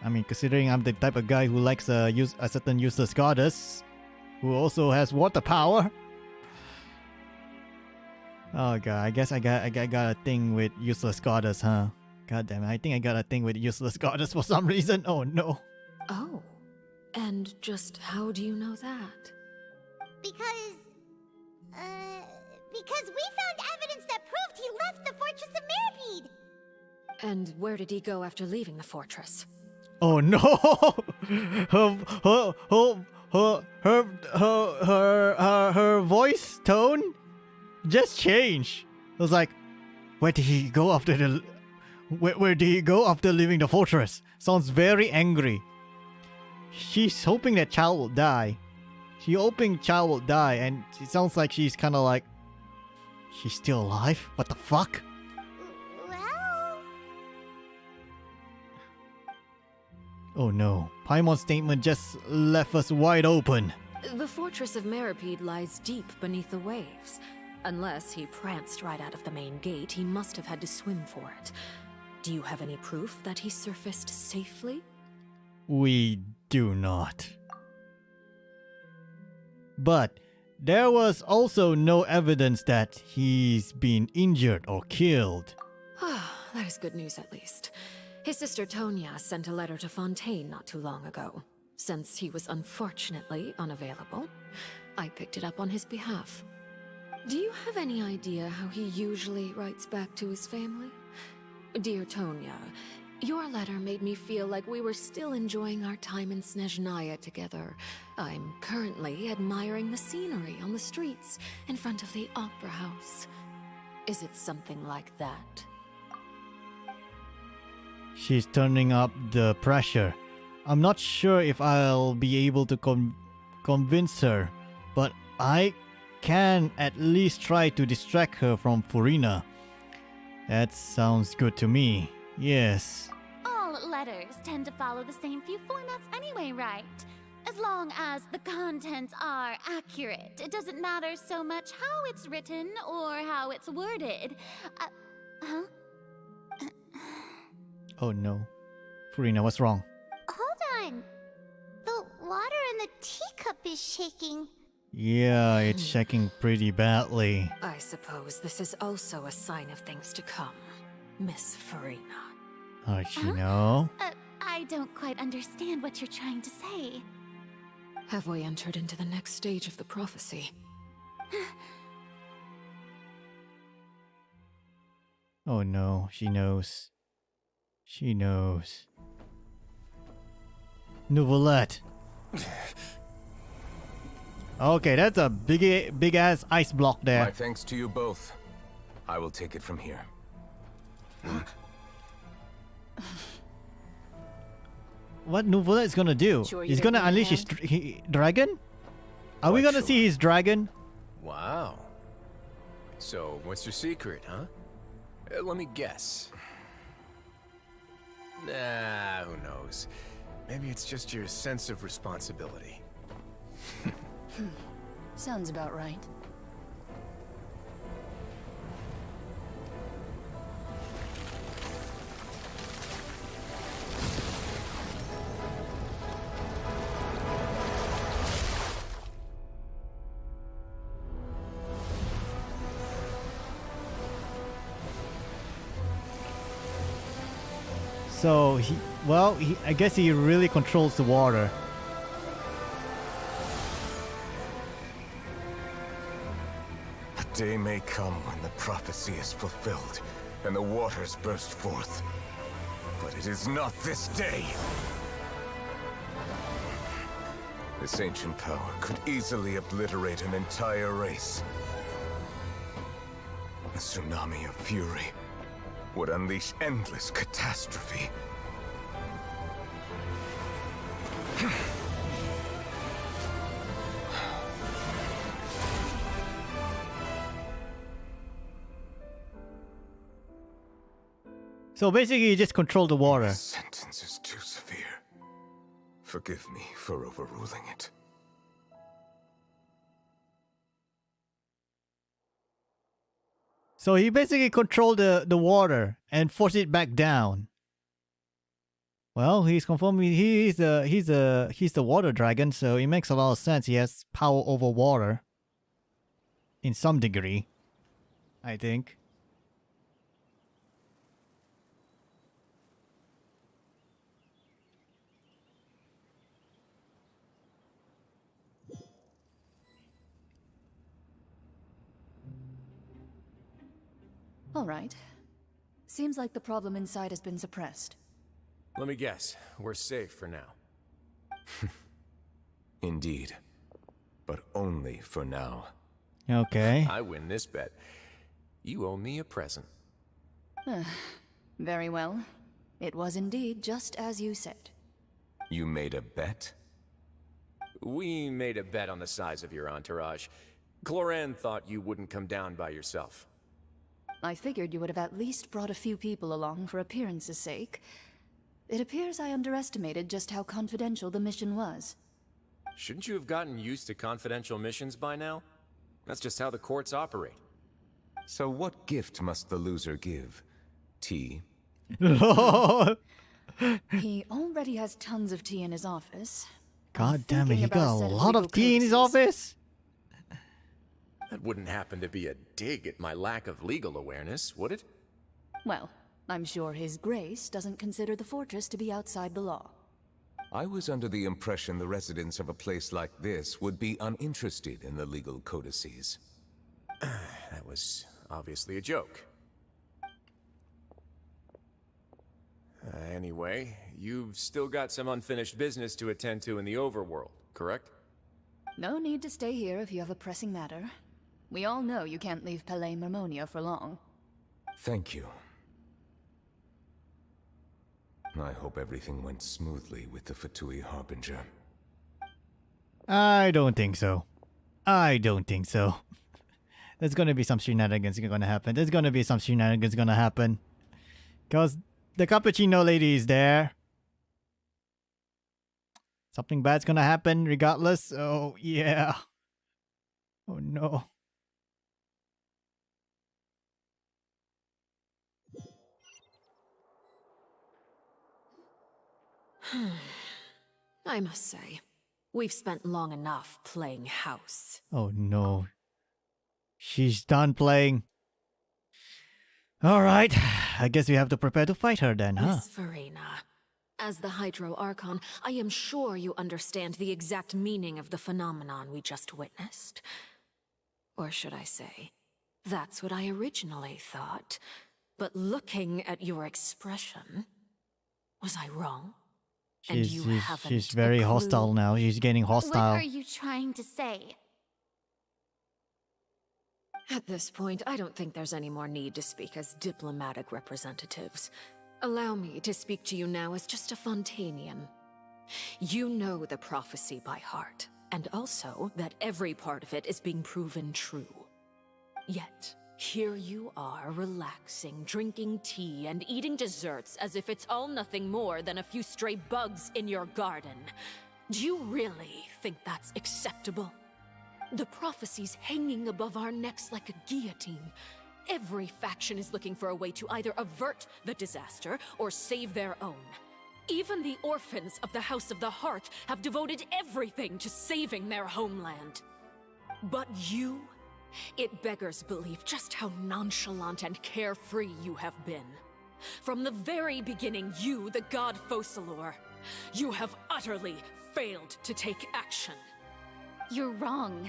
I mean, considering I'm the type of guy who likes a certain useless goddess who also has water power. Oh god, I guess I got a thing with useless goddess, huh? God damn it, I think I got a thing with useless goddess for some reason. Oh no. Oh. And just how do you know that? Because we found evidence that proved he left the Fortress of Mirapede. And where did he go after leaving the fortress? Oh no! her voice tone just changed. It was like, where did he go after where did he go after leaving the fortress? Sounds very angry. She's hoping that child will die. She's hoping child will die, and it sounds like she's kind of like, she's still alive? What the fuck? Well... Oh no. Paimon's statement just left us wide open. The Fortress of Mirapede lies deep beneath the waves. Unless he pranced right out of the main gate, he must have had to swim for it. Do you have any proof that he surfaced safely? We do not. But there was also no evidence that he's been injured or killed. That is good news at least. His sister Tonya sent a letter to Fontaine not too long ago. Since he was unfortunately unavailable, I picked it up on his behalf. Do you have any idea how he usually writes back to his family? Dear Tonya, your letter made me feel like we were still enjoying our time in Snezhnaya together. I'm currently admiring the scenery on the streets in front of the Opera House. Is it something like that? She's turning up the pressure. I'm not sure if I'll be able to convince her, but I can at least try to distract her from Furina. That sounds good to me. Yes. All letters tend to follow the same few formats anyway, right? As long as the contents are accurate, it doesn't matter so much how it's written or how it's worded. Huh? Oh no. Furina, what's wrong? Hold on. The water in the teacup is shaking. Yeah, it's shaking pretty badly. I suppose this is also a sign of things to come, Miss Furina. Archino? I don't quite understand what you're trying to say. Have we entered into the next stage of the prophecy? Oh no, she knows. She knows. Nouvellette. Okay, that's a big ass ice block there. My thanks to you both. I will take it from here. What Nouvellette is gonna do? Sure He's gonna unleash his dragon? Are we gonna see his dragon? Wow. So, what's your secret, huh? Let me guess. Nah, who knows? Maybe it's just your sense of responsibility. Sounds about right. So I guess he really controls the water. A day may come when the prophecy is fulfilled and the waters burst forth. But it is not this day. This ancient power could easily obliterate an entire race. A tsunami of fury would unleash endless catastrophe. So basically, you just control the water. This sentence is too severe. Forgive me for overruling it. So he basically controlled the water and forced it back down. Well, he's confirming he's the water dragon, so it makes a lot of sense. He has power over water. In some degree, I think. All right. Seems like the problem inside has been suppressed. Let me guess, we're safe for now. Indeed. But only for now. Okay. I win this bet. You owe me a present. Very well. It was indeed just as you said. You made a bet? We made a bet on the size of your entourage. Cloran thought you wouldn't come down by yourself. I figured you would have at least brought a few people along for appearance's sake. It appears I underestimated just how confidential the mission was. Shouldn't you have gotten used to confidential missions by now? That's just how the courts operate. So what gift must the loser give? Tea? He already has tons of tea in his office. God damn it, he Thinking got about a a set of lot of legal tea in his codices. office? That wouldn't happen to be a dig at my lack of legal awareness, would it? Well, I'm sure His Grace doesn't consider the fortress to be outside the law. I was under the impression the residents of a place like this would be uninterested in the legal codices. That was obviously a joke. Anyway, you've still got some unfinished business to attend to in the overworld, correct? No need to stay here if you have a pressing matter. We all know you can't leave Palais Mermonia for long. Thank you. I hope everything went smoothly with the Fatui Harbinger. I don't think so. I don't think so. There's gonna be some shenanigans gonna happen. There's gonna be some shenanigans gonna happen. Because the cappuccino lady is there. Something bad's gonna happen regardless. Oh, yeah. Oh, no. I must say, we've spent long enough playing house. Oh, no. She's done playing. Alright. I guess we have to prepare to fight her then, huh? Miss Farina, as the Hydro Archon, I am sure you understand the exact meaning of the phenomenon we just witnessed. Or should I say, that's what I originally thought. But looking at your expression, was I wrong? She's very hostile now. She's getting hostile. What are you trying to say? At this point, I don't think there's any more need to speak as diplomatic representatives. Allow me to speak to you now as just a Fontainian. You know the prophecy by heart, and also that every part of it is being proven true. Yet, here you are, relaxing, drinking tea, and eating desserts as if it's all nothing more than a few stray bugs in your garden. Do you really think that's acceptable? The prophecy's hanging above our necks like a guillotine. Every faction is looking for a way to either avert the disaster or save their own. Even the orphans of the House of the Hearth have devoted everything to saving their homeland. But you? It beggars belief just how nonchalant and carefree you have been. From the very beginning, you, the god Focalor, you have utterly failed to take action. You're wrong.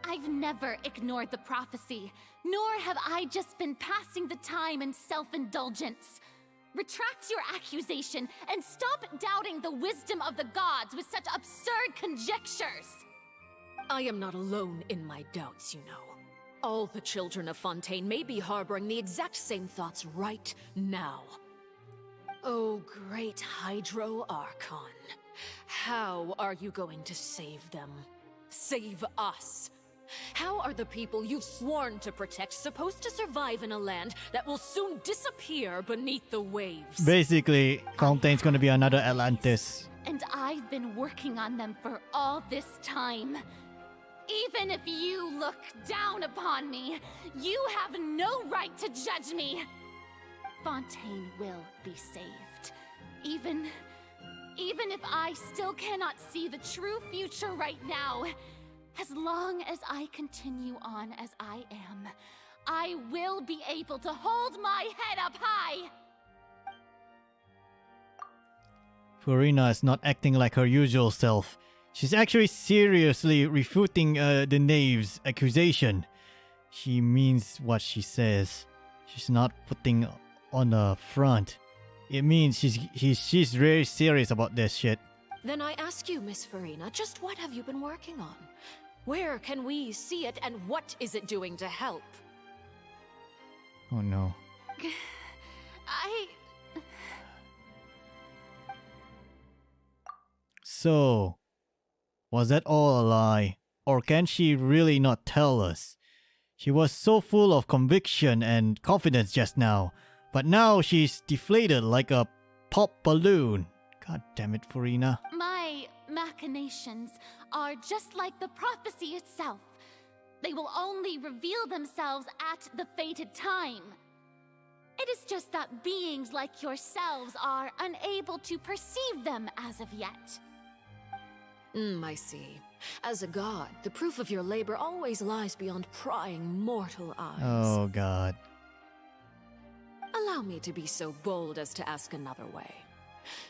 I've never ignored the prophecy, nor have I just been passing the time in self-indulgence. Retract your accusation and stop doubting the wisdom of the gods with such absurd conjectures. I am not alone in my doubts, you know. All the children of Fontaine may be harboring the exact same thoughts right now. Oh, great Hydro Archon. How are you going to save them? Save us? How are the people you've sworn to protect supposed to survive in a land that will soon disappear beneath the waves? Basically, Fontaine's gonna be another Atlantis. And I've been working on them for all this time. Even if you look down upon me, you have no right to judge me. Fontaine will be saved. Even if I still cannot see the true future right now, as long as I continue on as I am, I will be able to hold my head up high. Furina is not acting like her usual self. She's actually seriously refuting the knave's accusation. She means what she says. She's not putting on a front. It means she's very serious about this shit. Then I ask you, Miss Furina, just what have you been working on? Where can we see it, and what is it doing to help? Oh no. So, was that all a lie? Or can she really not tell us? She was so full of conviction and confidence just now, but now she's deflated like a pop balloon. God damn it, Furina. My machinations are just like the prophecy itself. They will only reveal themselves at the fated time. It is just that beings like yourselves are unable to perceive them as of yet. I see. As a god, the proof of your labor always lies beyond prying mortal eyes. Oh god. Allow me to be so bold as to ask another way.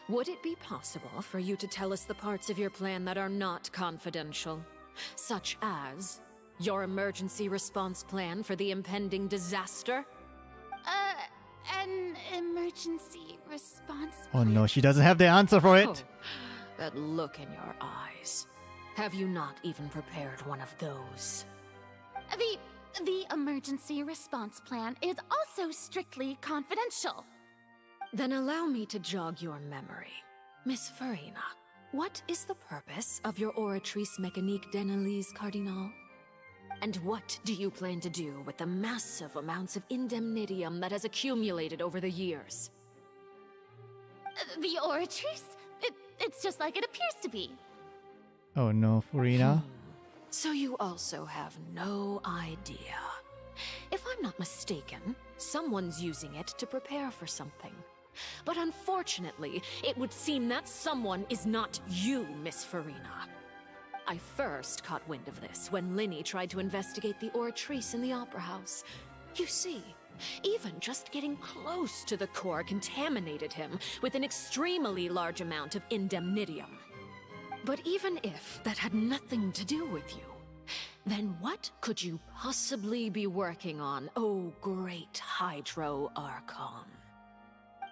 Would it be possible for you to tell us the parts of your plan that are not confidential? Such as your emergency response plan for the impending disaster? An emergency response Oh no, she doesn't have the answer for it. Oh, that look in your eyes. Have you not even prepared one of those? The emergency response plan is also strictly confidential. Then allow me to jog your memory. Miss Furina, what is the purpose of your Oratrice Mécanique d'Analyse Cardinal? And what do you plan to do with the massive amounts of indemnitium that has accumulated over the years? The Oratrice? It's just like it appears to be. Oh no, Furina. So you also have no idea. If I'm not mistaken, someone's using it to prepare for something. But unfortunately, it would seem that someone is not you, Miss Furina. I first caught wind of this when Linny tried to investigate the Oratrice in the Opera House. You see, even just getting close to the core contaminated him with an extremely large amount of indemnitium. But even if that had nothing to do with you, then what could you possibly be working on, oh great Hydro Archon?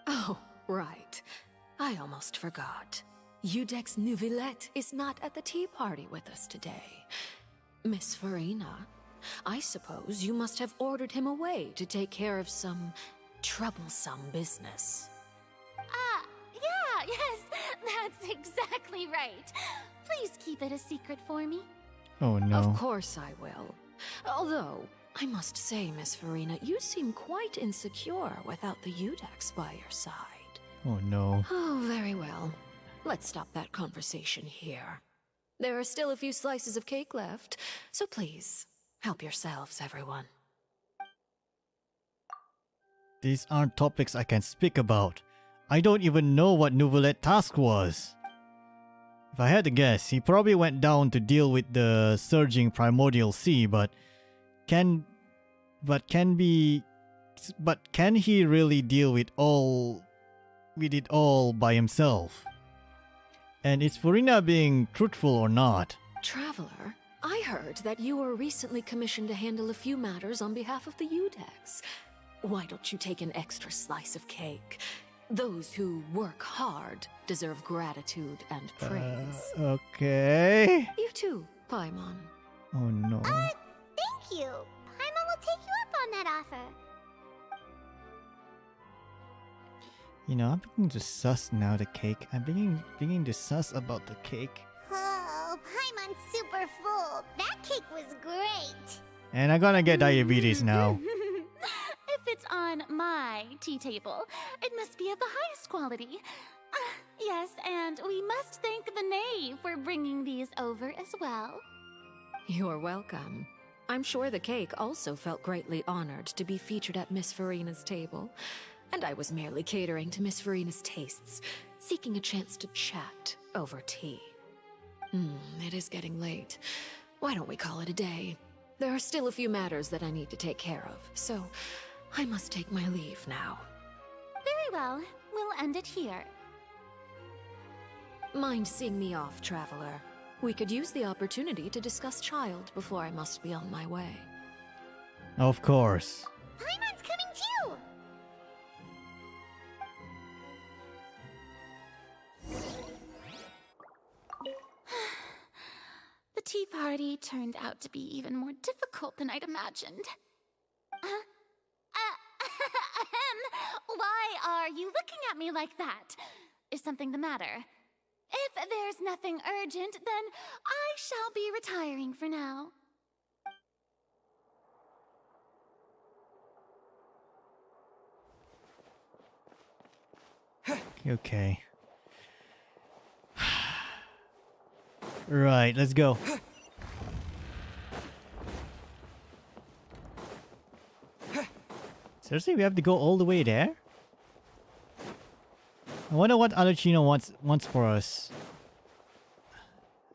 Oh, right. I almost forgot. Udex Nouvillette is not at the tea party with us today. Miss Furina, I suppose you must have ordered him away to take care of some troublesome business. Yes, that's exactly right. Please keep it a secret for me. Oh no. Of course I will. Although, I must say, Miss Furina, you seem quite insecure without the Udex by your side. Oh no. Oh, very well. Let's stop that conversation here. There are still a few slices of cake left, so please, help yourselves, everyone. These aren't topics I can speak about. I don't even know what Nouvelette task was. If I had to guess, he probably went down to deal with the surging primordial sea, but can he really deal with it all by himself? And is Furina being truthful or not? Traveler, I heard that you were recently commissioned to handle a few matters on behalf of the Udex. Why don't you take an extra slice of cake? Those who work hard deserve gratitude and praise. Okay. You too, Paimon. Oh no. Thank you. Paimon will take you up on that offer. You know, I'm beginning to sus now the cake. I'm beginning to sus about the cake. Oh, Paimon's super full. That cake was great. And I'm gonna get diabetes now. If it's on my tea table, it must be of the highest quality. Yes, and we must thank the knave for bringing these over as well. You're welcome. I'm sure the cake also felt greatly honored to be featured at Miss Farina's table. And I was merely catering to Miss Farina's tastes, seeking a chance to chat over tea. It is getting late. Why don't we call it a day? There are still a few matters that I need to take care of, so I must take my leave now. Very well. We'll end it here. Mind seeing me off, traveler? We could use the opportunity to discuss Child before I must be on my way. Of course. Paimon's coming too! The tea party turned out to be even more difficult than I'd imagined. Why are you looking at me like that? Is something the matter? If there's nothing urgent, then I shall be retiring for now. Okay. Right, let's go. Seriously, we have to go all the way there? I wonder what Archon wants for us.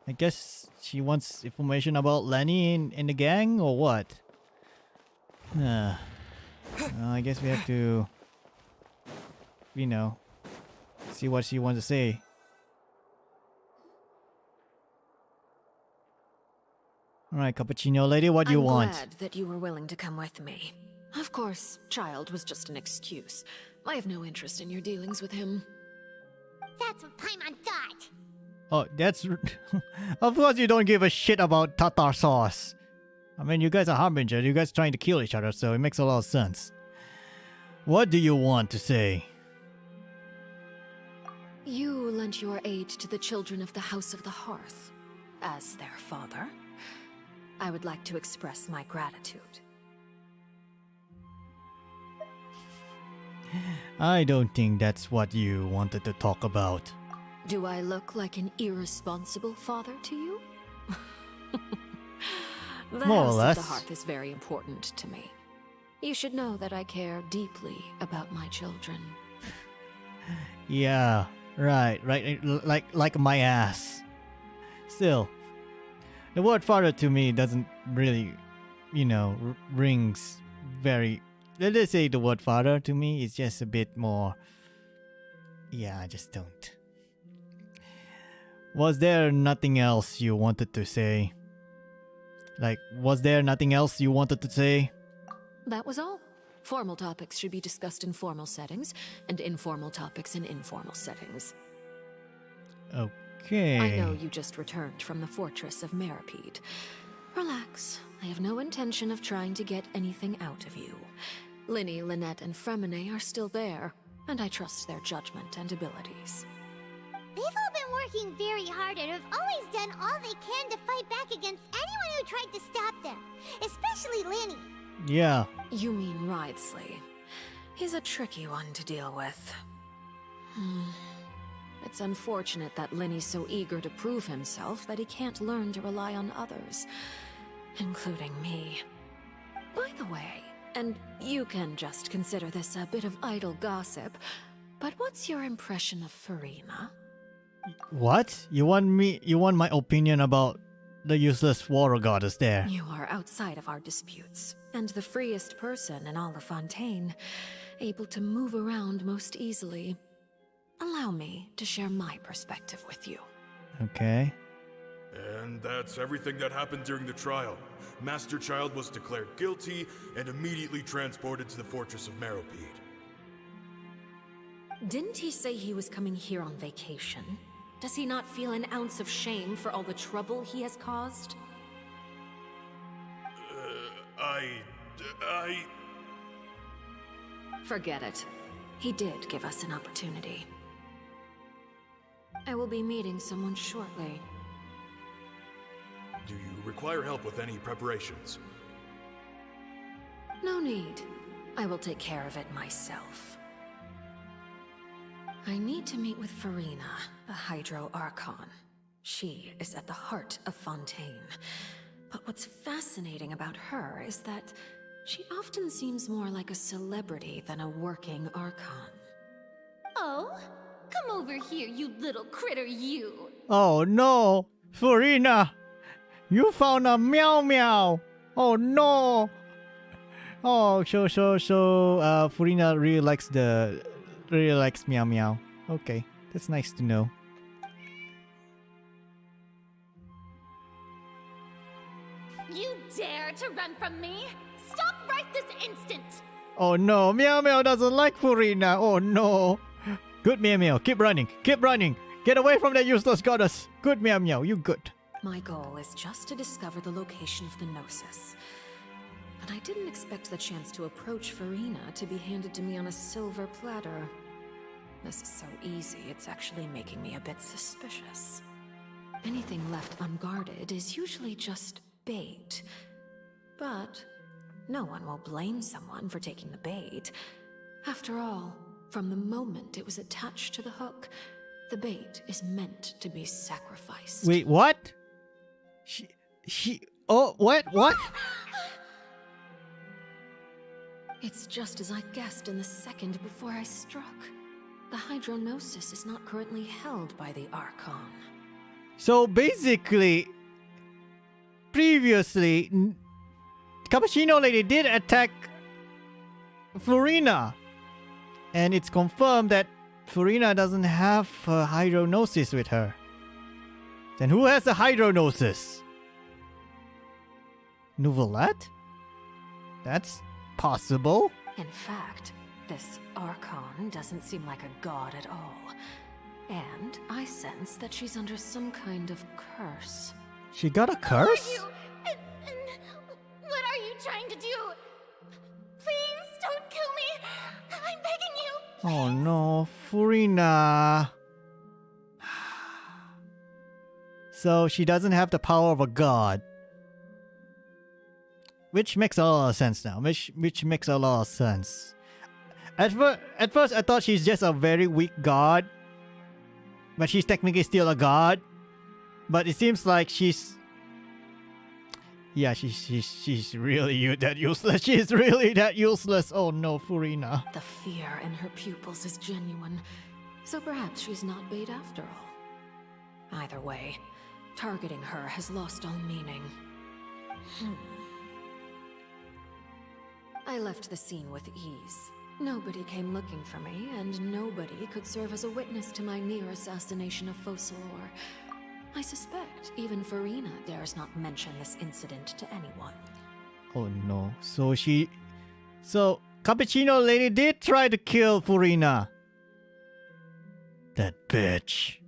I guess she wants information about Lenny in the gang, or what? Well, I guess we have to, you know, see what she wants to say. Alright, cappuccino lady, what do you want? I'm glad that you were willing to come with me. Of course, Child was just an excuse. I have no interest in your dealings with him. That's what Paimon thought. Oh, that's... Of course you don't give a shit about tartar sauce. I mean, you guys are Harbinger, you guys trying to kill each other, so it makes a lot of sense. What do you want to say? You lent your aid to the children of the House of the Hearth. As their father, I would like to express my gratitude. I don't think that's what you wanted to talk about. Do I look like an irresponsible father to you? The More or House less. of the Hearth is very important to me. You should know that I care deeply about my children. Yeah, right, like my ass. Still, the word father to me doesn't really, you know, rings very... Let's say the word father to me is just a bit more... Yeah, I just don't. Was there nothing else you wanted to say? Like, was there nothing else you wanted to say? That was all. Formal topics should be discussed in formal settings, and informal topics in informal settings. Okay. I know you just returned from the fortress of Meripede. Relax. I have no intention of trying to get anything out of you. Linny, Lynette, and Fremine are still there, and I trust their judgment and abilities. They've all been working very hard and have always done all they can to fight back against anyone who tried to stop them. Especially Linny. Yeah. You mean Wriothesley. He's a tricky one to deal with. It's unfortunate that Linny's so eager to prove himself that he can't learn to rely on others, including me. By the way, and you can just consider this a bit of idle gossip, but what's your impression of Farina? What? You want my opinion about the useless water goddess there? You are outside of our disputes, and the freest person in all of Fontaine, able to move around most easily. Allow me to share my perspective with you. Okay. And that's everything that happened during the trial. Master Child was declared guilty and immediately transported to the fortress of Meripede. Didn't he say he was coming here on vacation? Does he not feel an ounce of shame for all the trouble he has caused? Forget it. He did give us an opportunity. I will be meeting someone shortly. Do you require help with any preparations? No need. I will take care of it myself. I need to meet with Farina, the Hydro Archon. She is at the heart of Fontaine. But what's fascinating about her is that she often seems more like a celebrity than a working Archon. Oh, come over here, you little critter, you. Oh no, Furina, you found a meow meow. Oh no. Oh, Furina really likes meow meow. Okay, that's nice to know. You dare to run from me? Stop right this instant! Oh no, meow meow doesn't like Furina. Oh no. Good meow meow, keep running, keep running. Get away from that useless goddess. Good meow meow, you good. My goal is just to discover the location of the Gnosis. And I didn't expect the chance to approach Furina to be handed to me on a silver platter. This is so easy, it's actually making me a bit suspicious. Anything left unguarded is usually just bait. But no one will blame someone for taking the bait. After all, from the moment it was attached to the hook, the bait is meant to be sacrificed. Wait, what? Oh, what? It's just as I guessed in the second before I struck. The Hydronosis is not currently held by the Archon. So basically, previously, Cappuccino Lady did attack Furina. And it's confirmed that Furina doesn't have a Hydronosis with her. Then who has the Hydronosis? Nouvelette? That's possible. In fact, this Archon doesn't seem like a god at all. And I sense that she's under some kind of curse. She got a curse? Who are you? And what are you trying to do? Please don't kill me. I'm begging you. Oh no, Furina. So she doesn't have the power of a god. Which makes a lot of sense now. Which makes a lot of sense. At first I thought she's just a very weak god. But she's technically still a god. But it seems like she's... Yeah, she's really that useless. She's really that useless. Oh no, Furina. The fear in her pupils is genuine. So perhaps she's not bait after all. Either way, targeting her has lost all meaning. I left the scene with ease. Nobody came looking for me, and nobody could serve as a witness to my near assassination of Focalor. I suspect even Furina dares not mention this incident to anyone. Oh no. So Cappuccino Lady did try to kill Furina. That bitch.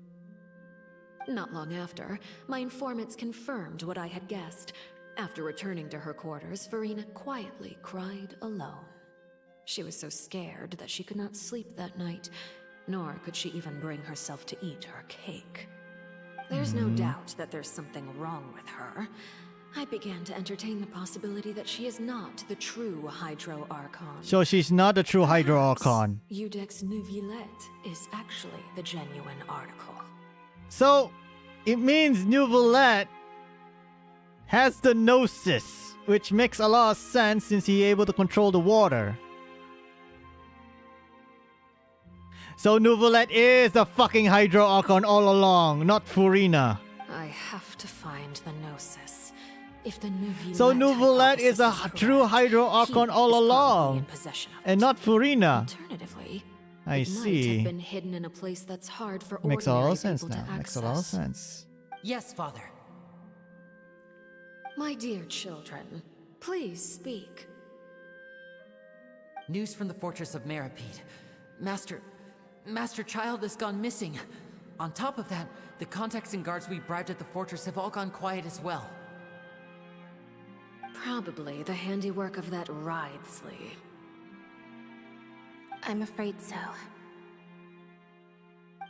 Not long after, my informants confirmed what I had guessed. After returning to her quarters, Furina quietly cried alone. She was so scared that she could not sleep that night, nor could she even bring herself to eat her cake. There's no doubt that there's something wrong with her. I began to entertain the possibility that she is not the true Hydro Archon. So she's not the true Hydro Archon. Udex Nouvelette is actually the genuine article. So it means Nouvelette has the Gnosis, which makes a lot of sense since he's able to control the water. So Nouvelette is the fucking Hydro Archon all along, not Furina. I have to find the Gnosis. If the Nouvelette So Nouvelette is a correct, true Hydro Archon he all is probably along, in possession of and not Furina. Alternatively, I it might see. have been hidden in a place that's hard for Makes a lot ordinary of sense people now. to Makes a lot of access. sense. Yes, Father. My dear children, please speak. News from the fortress of Meripede. Master Child has gone missing. On top of that, the contacts and guards we bribed at the fortress have all gone quiet as well. Probably the handiwork of that Ridesley. I'm afraid so.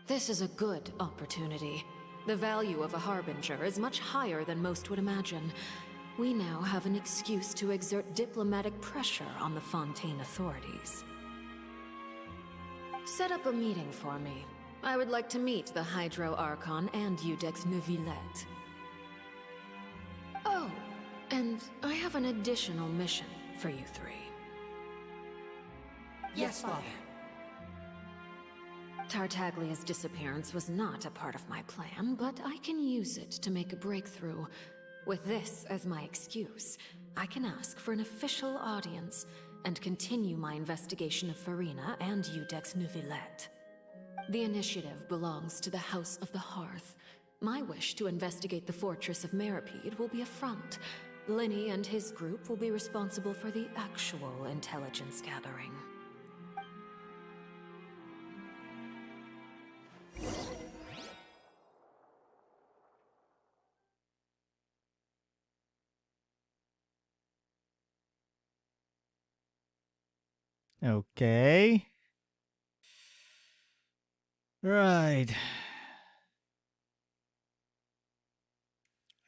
This is a good opportunity. The value of a Harbinger is much higher than most would imagine. We now have an excuse to exert diplomatic pressure on the Fontaine authorities. Set up a meeting for me. I would like to meet the Hydro Archon and Udex Nouvelette. Oh, And I have an additional mission for you three. Yes, Father. Tartaglia's disappearance was not a part of my plan, but I can use it to make a breakthrough. With this as my excuse, I can ask for an official audience and continue my investigation of Farina and Udex Neuvillette. The initiative belongs to the House of the Hearth. My wish to investigate the Fortress of Meripede will be a front. Linny and his group will be responsible for the actual intelligence gathering. Okay. Right.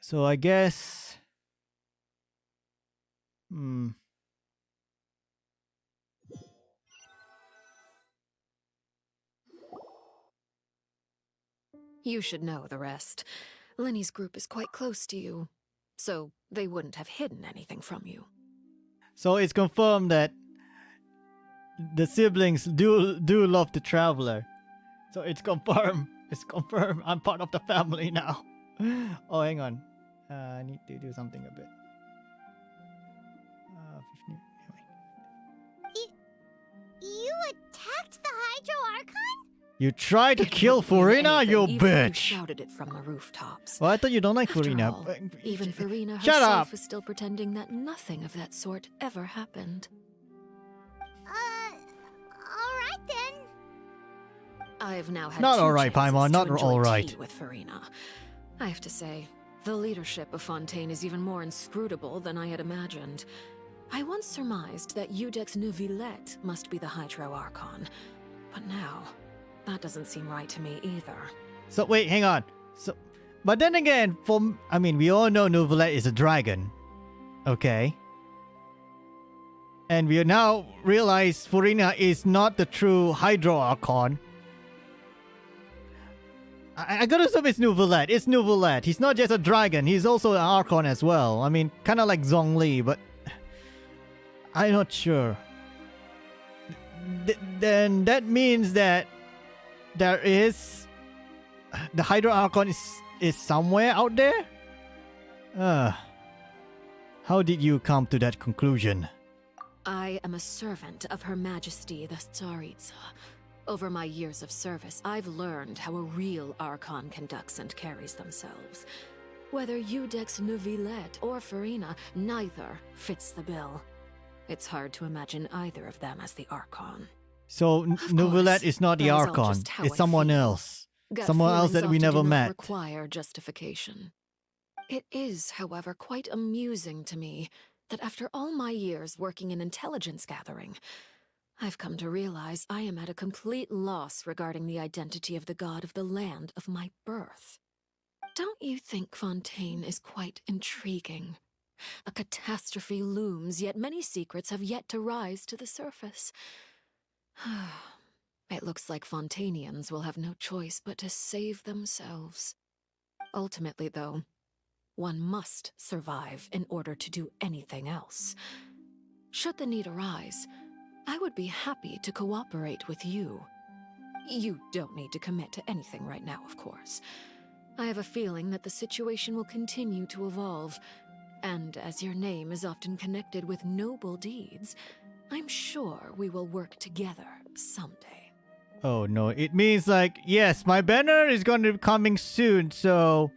So I guess... You should know the rest. Linny's group is quite close to you, so they wouldn't have hidden anything from you. So it's confirmed that the siblings do love the traveler. So it's confirmed. It's confirmed. I'm part of the family now. Oh, hang on. I need to do something a bit. 15. Anyway. You attacked the Hydro Archon? You tried to kill Farina, you bitch! You shouted it from the rooftops. Well, I thought you don't like After Farina. all, even Farina Shut herself up! is still pretending that nothing of that sort ever happened. Alright then. I've now had Not two alright, chances Paimon, to not enjoy alright. tea with Farina. I have to say, the leadership of Fontaine is even more inscrutable than I had imagined. I once surmised that Udex Neuvillette must be the Hydro Archon, but now, that doesn't seem right to me either. So wait, hang on. So, but then again, we all know Neuvillette is a dragon. Okay. And we now realize Farina is not the true Hydro Archon. I gotta assume it's Neuvillette. It's Neuvillette. He's not just a dragon, he's also an Archon as well. I mean, kind of like Zhongli, but I'm not sure. Then that means that there is... the Hydro Archon is somewhere out there? How did you come to that conclusion? I am a servant of Her Majesty the Tsaritsa. Over my years of service, I've learned how a real Archon conducts and carries themselves. Whether Udex Neuvillette or Farina, neither fits the bill. It's hard to imagine either of them as the Archon. So Neuvillette is not the that is all Archon. just how It's I someone feel. else. Gut Someone else that we feelings never often do not met. require justification. It is, however, quite amusing to me that after all my years working in intelligence gathering, I've come to realize I am at a complete loss regarding the identity of the god of the land of my birth. Don't you think Fontaine is quite intriguing? A catastrophe looms, yet many secrets have yet to rise to the surface. It looks like Fontainians will have no choice but to save themselves. Ultimately, though, one must survive in order to do anything else. Should the need arise, I would be happy to cooperate with you. You don't need to commit to anything right now, of course. I have a feeling that the situation will continue to evolve, and as your name is often connected with noble deeds, I'm sure we will work together someday. Oh no, it means like, yes, my banner is gonna be coming soon, so...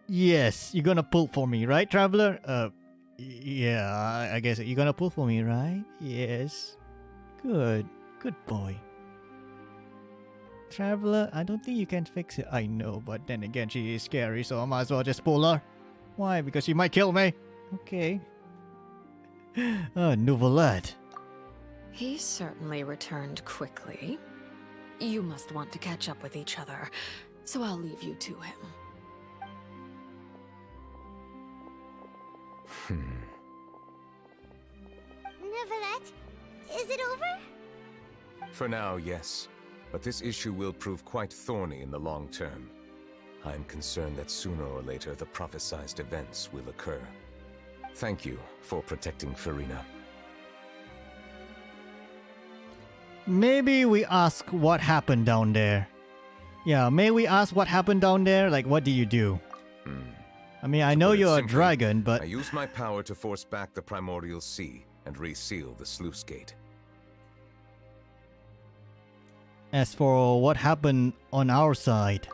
Yes, you're gonna pull for me, right, Traveler? Yeah, I guess you're gonna pull for me, right? Yes. Good. Good boy. Traveler, I don't think you can fix it. I know, but then again, she is scary, so I might as well just pull her. Why? Because she might kill me. Okay. Neuvillette. He certainly returned quickly. You must want to catch up with each other, so I'll leave you to him. Neuvillette, is it over? For now, yes. But this issue will prove quite thorny in the long term. I'm concerned that sooner or later the prophesized events will occur. Thank you for protecting Farina. Maybe we ask what happened down there. Yeah, may we ask what happened down there? Like, what did you do? I mean, I know Put it you're a simply, dragon, but I used my power to force back the primordial sea and reseal the sluice gate. as for what happened on our side,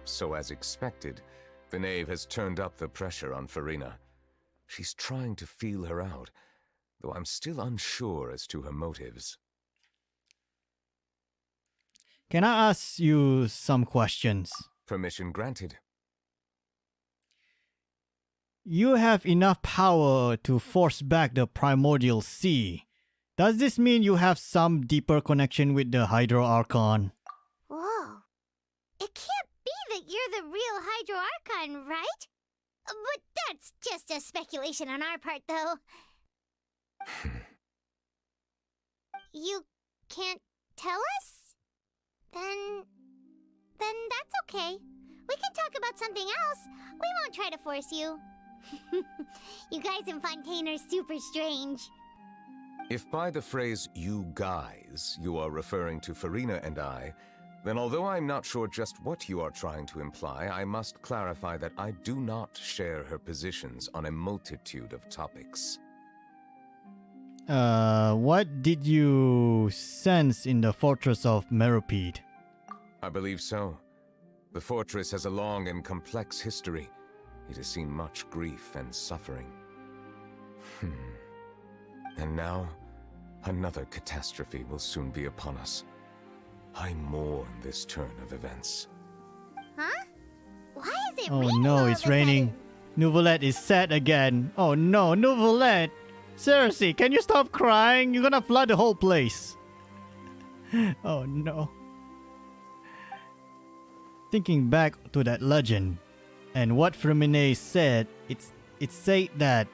So as expected, the knave has turned up the pressure on Farina. She's trying to feel her out, though I'm still unsure as to her motives. can I ask you some questions? Permission granted. You have enough power to force back the primordial sea. Does this mean you have some deeper connection with the Hydro Archon? Whoa. It can't be that you're the real Hydro Archon, right? But that's just a speculation on our part, though. You can't tell us? Then that's okay. We can talk about something else. We won't try to force you. You guys in Fontaine are super strange. If by the phrase "you guys" you are referring to Farina and I, then although I'm not sure just what you are trying to imply, I must clarify that I do not share her positions on a multitude of topics. What did you sense in the fortress of Meropide? I believe so. The fortress has a long and complex history. It has seen much grief and suffering. And now, another catastrophe will soon be upon us. I mourn this turn of events. Huh? Why is it Oh raining no, all it's of a raining. Nouvelette is sad again. Oh no, Nouvelette! Seriously, can you stop crying? You're gonna flood the whole place. Oh no. Thinking back to that legend, and what Fremine said, it said that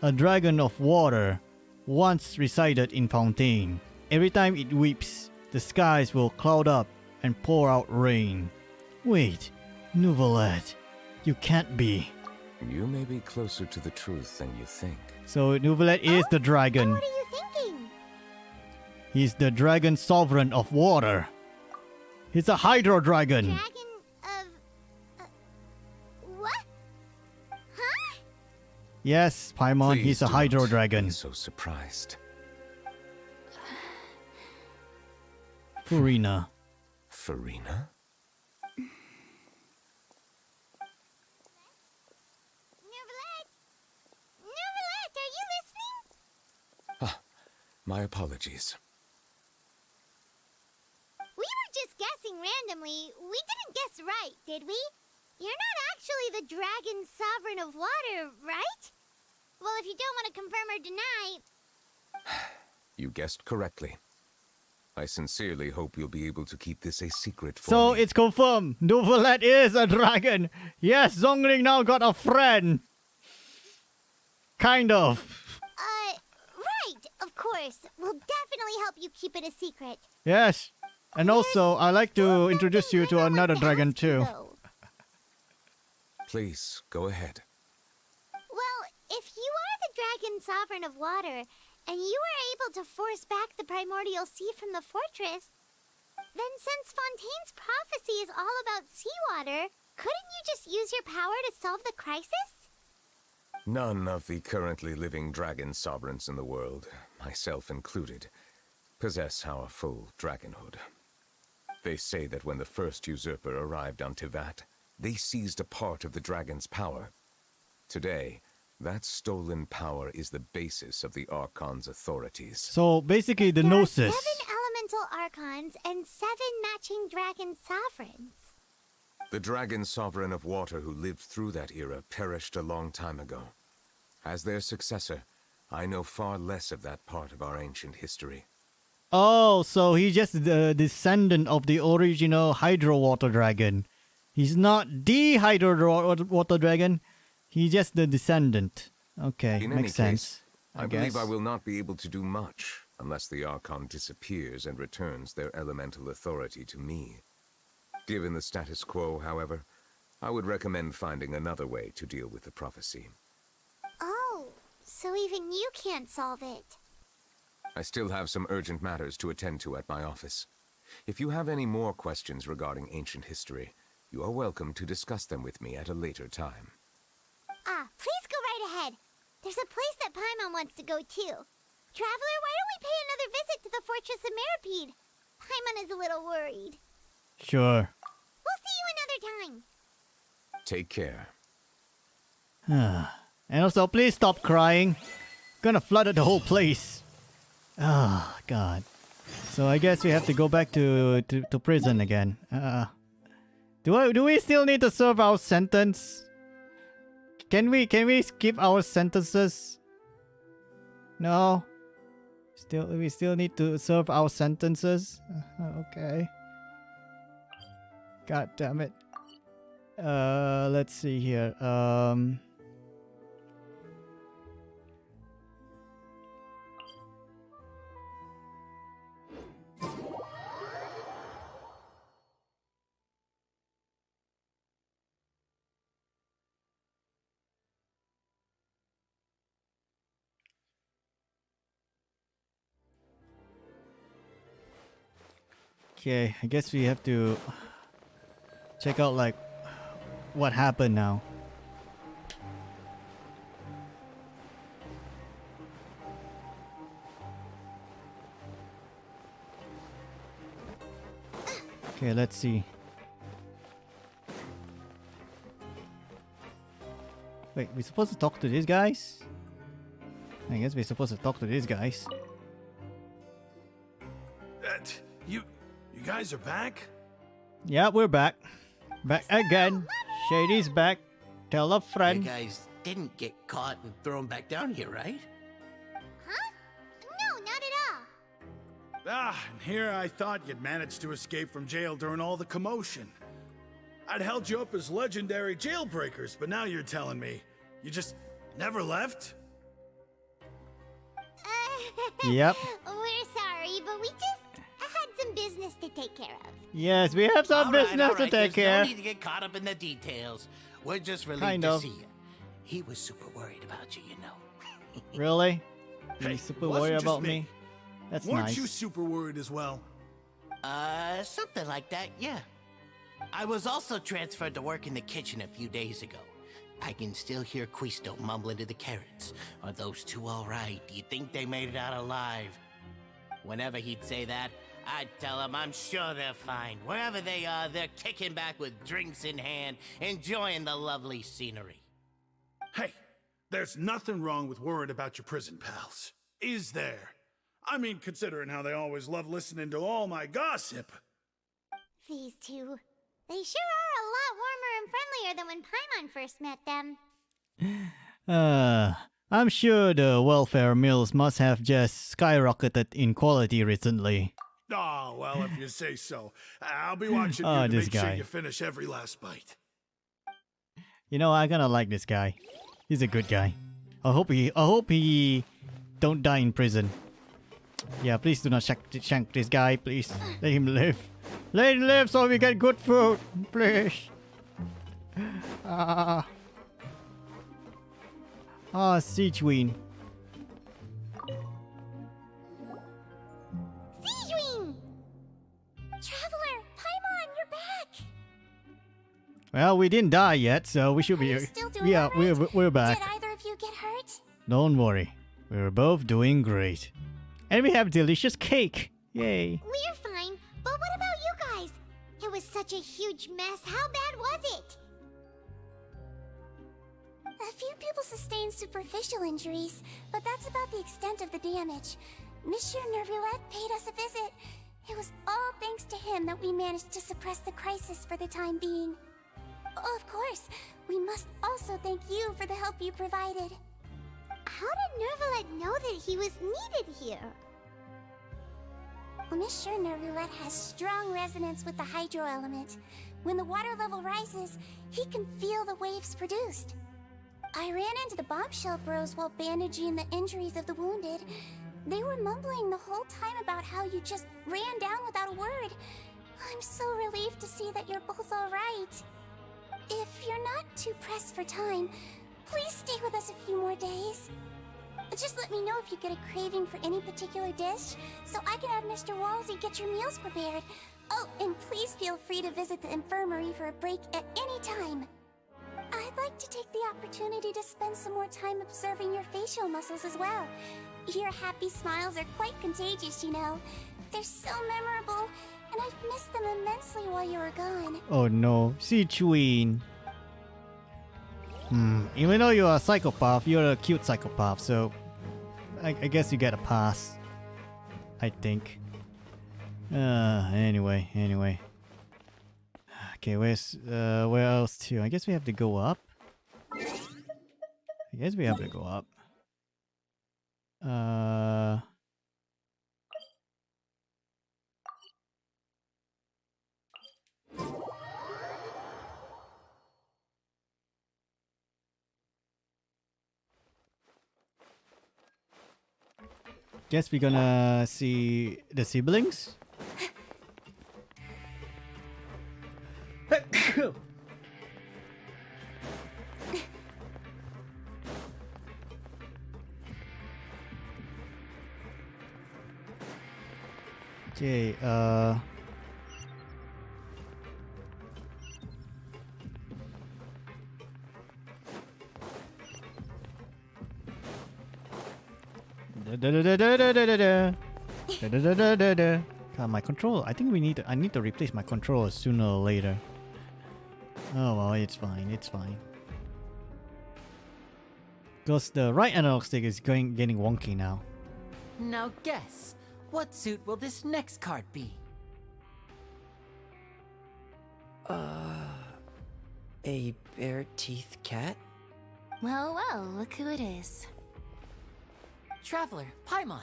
a dragon of water once resided in Fontaine. Every time it weeps, the skies will cloud up and pour out rain. Wait, Nouvelette, you can't be. You may be closer to the truth than you think. So Nouvelette is the dragon. What are you thinking? He's the dragon sovereign of water. He's a hydro dragon. Dragon of... what? Huh? Yes, Paimon, Please he's a do hydro not dragon. be so surprised. Farina. Farina? Nouvelette, are you listening? My apologies. We were just guessing randomly. We didn't guess right, did we? You're not actually the dragon sovereign of water, right? Well, if you don't want to confirm or deny... You guessed correctly. I sincerely hope you'll be able to keep this a secret for So me. it's confirmed. Nouvelette is a dragon. Yes, Zhongling now got a friend. Kind of. Right, of course. We'll definitely help you keep it a secret. Yes. And also, I like to introduce you to another dragon too. Please, go ahead. Well, if you are the dragon sovereign of water, and you were able to force back the primordial sea from the fortress, then since Fontaine's prophecy is all about seawater, couldn't you just use your power to solve the crisis? None of the currently living dragon sovereigns in the world, myself included, possess our full dragonhood. They say that when the first usurper arrived on Tivat, they seized a part of the dragon's power. Today, that stolen power is the basis of the Archon's authorities. So basically the There are Gnosis. 7 elemental archons and 7 matching dragon sovereigns. The dragon sovereign of water who lived through that era perished a long time ago. As their successor, I know far less of that part of our ancient history. Oh, so he's just the descendant of the original Hydro Water Dragon. He's not the Hydro Water Dragon. He's just the descendant. Okay, In any makes sense. case, I guess. believe I will not be able to do much unless the Archon disappears and returns their elemental authority to me. Given the status quo, however, I would recommend finding another way to deal with the prophecy. Oh, so even you can't solve it. I still have some urgent matters to attend to at my office. If you have any more questions regarding ancient history, you are welcome to discuss them with me at a later time. Please go right ahead. There's a place that Paimon wants to go too. Traveler, why don't we pay another visit to the Fortress of Meripede? Paimon is a little worried. Sure. We'll see you another time. Take care. And also, please stop crying. Gonna flood the whole place. Ah, God. So I guess we have to go back to prison again. Do we still need to serve our sentence? Can we skip our sentences? No. We still need to serve our sentences. Okay. God damn it. Let's see here. Okay, I guess we have to check out like what happened now. Okay, let's see. Wait, we're supposed to talk to these guys? I guess we're supposed to talk to these guys. You guys are back? Yeah, we're back. Back again. Shady's back. Tell a friend. You guys didn't get caught and thrown back down here, right? Huh? No, not at all. And here I thought you'd managed to escape from jail during all the commotion. I'd held you up as legendary jailbreakers, but now you're telling me you just never left? Yep. We're sorry, but we just had some business to take care of. Yes, we have some business to take There's care. No need to get caught up in the details. We're just relieved Kind to of. see you. He was super worried about you, you know. Really? Hey, You super it wasn't worried just about me. me? That's Weren't nice. you super worried as well? Something like that, yeah. I was also transferred to work in the kitchen a few days ago. I can still hear Quisto mumbling to the carrots. Are those two all right? Do you think they made it out alive? Whenever he'd say that, I'd tell him I'm sure they're fine. Wherever they are, they're kicking back with drinks in hand, enjoying the lovely scenery. Hey, there's nothing wrong with worrying about your prison pals. Is there? I mean, considering how they always love listening to all my gossip. These two. They sure are a lot warmer and friendlier than when Paimon first met them. I'm sure the welfare meals must have just skyrocketed in quality recently. Oh, well, if you say so. I'll be watching Oh, you to this make sure guy. you finish every last bite. You know, I kinda like this guy. He's a good guy. I hope he don't die in prison. Yeah, please do not shank this guy, please. Let him live. Let him live so we get good food, please. Siegeween. Siegeween! Traveler, Paimon, you're back! Well, we didn't die yet, so we should be. Still doing Yeah, all right? we're back. Did either of you get hurt? Don't worry, we're both doing great, and we have delicious cake. Yay! We're fine, but what about you guys? It was such a huge mess. How bad was it? A few people sustained superficial injuries, but that's about the extent of the damage. Monsieur Nervillette paid us a visit. It was all thanks to him that we managed to suppress the crisis for the time being. Of course, we must also thank you for the help you provided. How did Nervillette know that he was needed here? Well, Monsieur Nervillette has strong resonance with the hydro element. When the water level rises, he can feel the waves produced. I ran into the bombshell bros while bandaging the injuries of the wounded. They were mumbling the whole time about how you just ran down without a word. I'm so relieved to see that you're both alright. If you're not too pressed for time, please stay with us a few more days. Just let me know if you get a craving for any particular dish, so I can have Mr. Walsey get your meals prepared. Oh, and please feel free to visit the infirmary for a break at any time. I'd like to take the opportunity to spend some more time observing your facial muscles as well. Your happy smiles are quite contagious, you know. They're so memorable, and I've missed them immensely while you were gone. Oh no, Sichuin. Even though you're a psychopath, you're a cute psychopath, so I guess you get a pass. I think. Anyway. Okay, where else to? I guess we have to go up. Guess we're gonna see the siblings. Okay, God, my controller. I think I need to replace my controller sooner or later. Oh well, it's fine. Because the right analog stick is getting wonky now. Now guess, what suit will this next card be? A bare-teeth cat? Well, look who it is. Traveler, Paimon.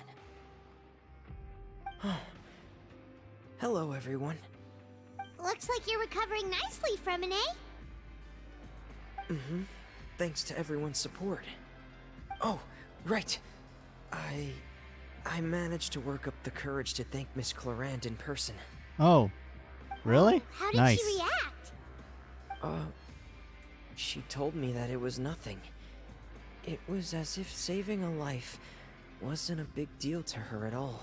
Hello, everyone. Looks like you're recovering nicely, Fremine. Thanks to everyone's support. Oh, right. I managed to work up the courage to thank Miss Clorand in person. Oh, really? How did Nice. she react? She told me that it was nothing. It was as if saving a life wasn't a big deal to her at all.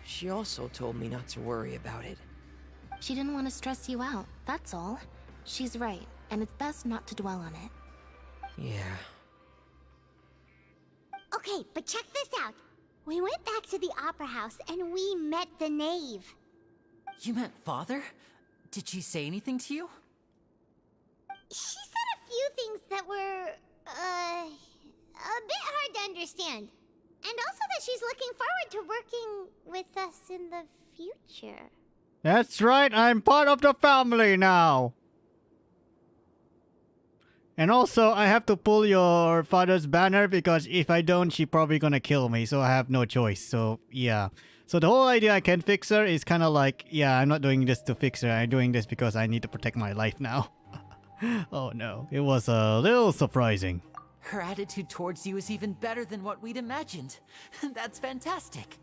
She also told me not to worry about it. She didn't want to stress you out, that's all. She's right, and it's best not to dwell on it. Yeah. Okay, but check this out. We went back to the opera house and we met the knave. You met Father? Did she say anything to you? She said a few things that were, a bit hard to understand. And also that she's looking forward to working with us in the future. That's right, I'm part of the family now. And also, I have to pull your father's banner because if I don't, she's probably gonna kill me, so I have no choice. So, yeah. So the whole idea I can fix her is kind of like, yeah, I'm not doing this to fix her. I'm doing this because I need to protect my life now. Oh no, it was a little surprising. Her attitude towards you is even better than what we'd imagined. That's fantastic.